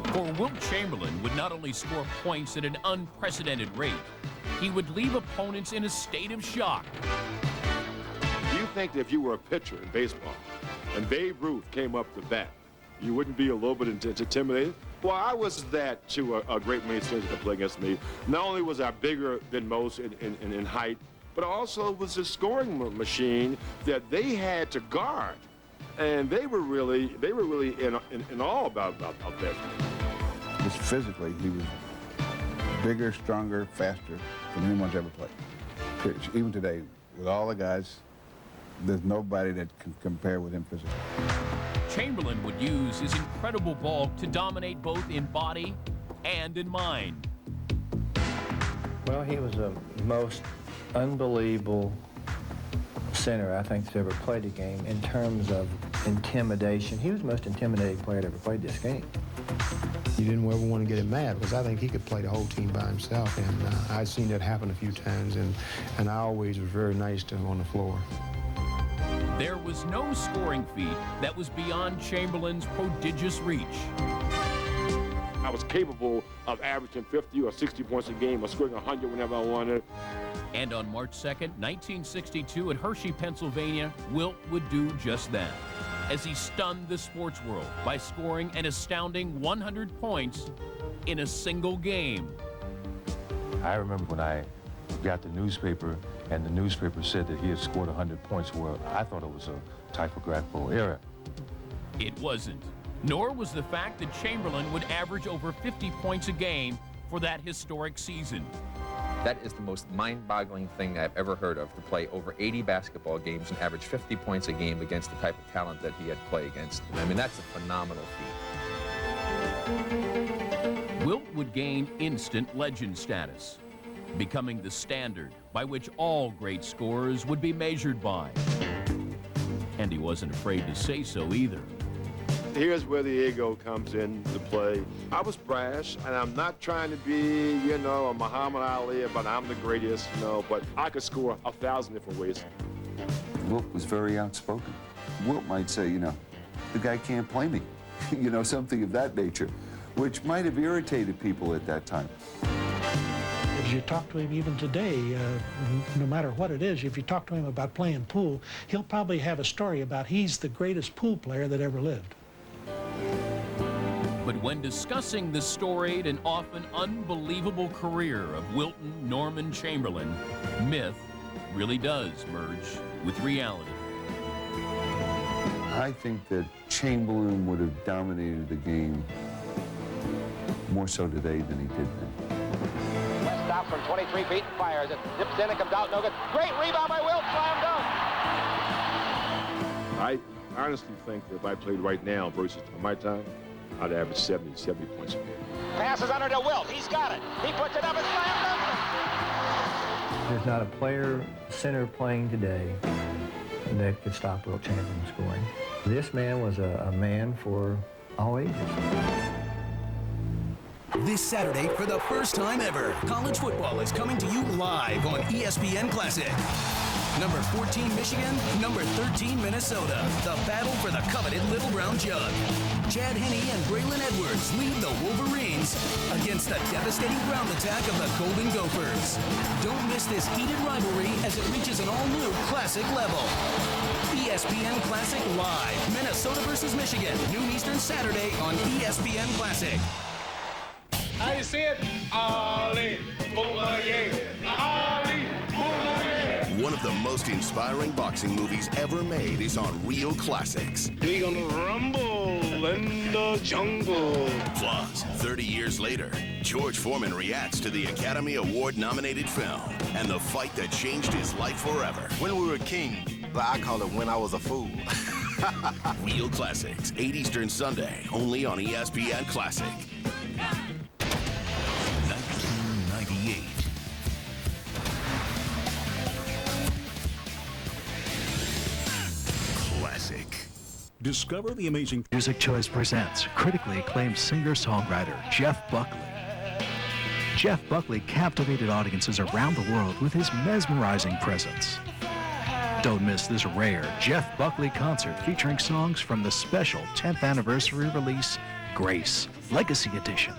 For Wilt Chamberlain would not only score points at an unprecedented rate, he would leave opponents in a state of shock. Do you think that if you were a pitcher in baseball and Babe Ruth came up to bat, you wouldn't be a little bit intimidated? Well, I was that to a great many students that play against me. Not only was I bigger than most in height, but also was a scoring machine that they had to guard. And they were really in awe about that. Just physically, he was bigger, stronger, faster than anyone's ever played. Even today, with all the guys, there's nobody that can compare with him physically. Chamberlain would use his incredible bulk to dominate both in body and in mind. Well, he was the most unbelievable center I think that's ever played the game in terms of intimidation. He was the most intimidating player that ever played this game. You didn't ever want to get him mad because I think he could play the whole team by himself, and I'd seen that happen a few times, and I always was very nice to him on the floor. There was no scoring feat that was beyond Chamberlain's prodigious reach. I was capable of averaging 50 or 60 points a game or scoring 100 whenever I wanted. And on March 2nd, 1962 at Hershey, Pennsylvania, Wilt would do just that, as he stunned the sports world by scoring an astounding 100 points in a single game. I remember when I got the newspaper and the newspaper said that he had scored 100 points. Well, I thought it was a typographical error. It wasn't, nor was the fact that Chamberlain would average over 50 points a game for that historic season. That is the most mind-boggling thing I've ever heard of, to play over 80 basketball games and average 50 points a game against the type of talent that he had played against. I mean, that's a phenomenal feat. Wilt would gain instant legend status, becoming the standard by which all great scorers would be measured by. And he wasn't afraid to say so either. Here's where the ego comes into play. I was brash, and I'm not trying to be, you know, a Muhammad Ali, but I'm the greatest, you know, but I could score 1,000 different ways. Wilt was very outspoken. Wilt might say, you know, the guy can't play me, you know, something of that nature, which might have irritated people at that time. If you talk to him even today, no matter what it is, if you talk to him about playing pool, he'll probably have a story about he's the greatest pool player that ever lived. But when discussing the storied and often unbelievable career of Wilton Norman Chamberlain, myth really does merge with reality. I think that Chamberlain would have dominated the game more so today than he did then. West stops from 23 feet and fires it. Zips in and comes out, no good. Great rebound by Wilt, slam dunk. I honestly think that if I played right now versus my time, I'd average 70 points a game. Passes under to Wilt. He's got it. He puts it up and slam dunk. There's not a player, center playing today that could stop Wilt Chamberlain scoring. This man was a man for all ages. This Saturday, for the first time ever, college football is coming to you live on ESPN Classic. Number 14, Michigan. Number 13, Minnesota. The battle for the coveted Little Brown Jug. Chad Henne and Braylon Edwards lead the Wolverines against the devastating ground attack of the Golden Gophers. Don't miss this heated rivalry as it reaches an all-new classic level. ESPN Classic Live. Minnesota versus Michigan. Noon Eastern Saturday on ESPN Classic. How you see it? Ali, Boomerang. Ali, Boomerang. One of the most inspiring boxing movies ever made is on Real Classics. We gonna rumble in the jungle. Plus, 30 years later, George Foreman reacts to the Academy Award-nominated film and the fight that changed his life forever. When we were king, but I call it When I Was a Fool. Real Classics, 8 Eastern Sunday, only on ESPN Classic. 1998. Classic. Discover the amazing Music Choice presents critically acclaimed singer-songwriter Jeff Buckley. Jeff Buckley captivated audiences around the world with his mesmerizing presence. Don't miss this rare Jeff Buckley concert featuring songs from the special 10th anniversary release, Grace, Legacy Edition.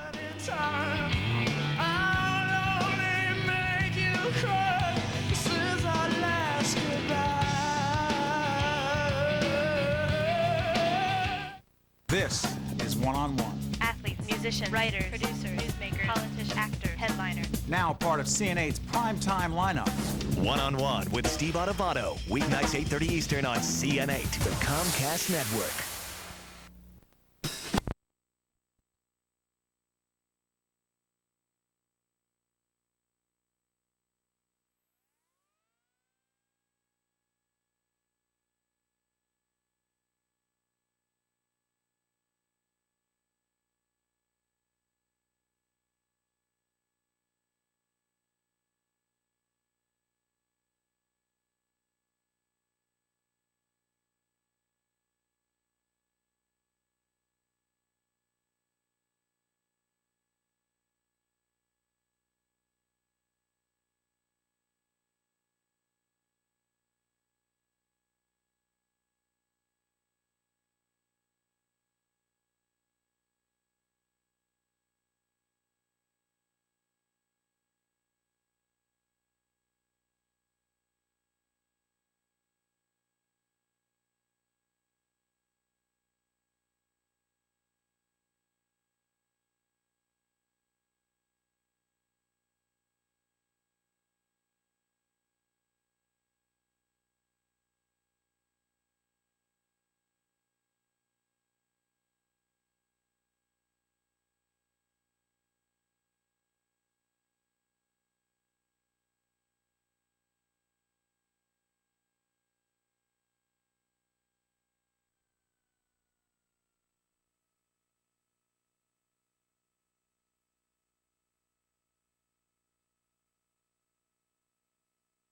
This is One-on-One. Athletes, musician, writer, producer, newsmaker, politician, actor, headliner. Now part of CNA's primetime lineup. One-on-One with Steve Addabado. Weeknights 8:30 Eastern on CN8, the Comcast Network.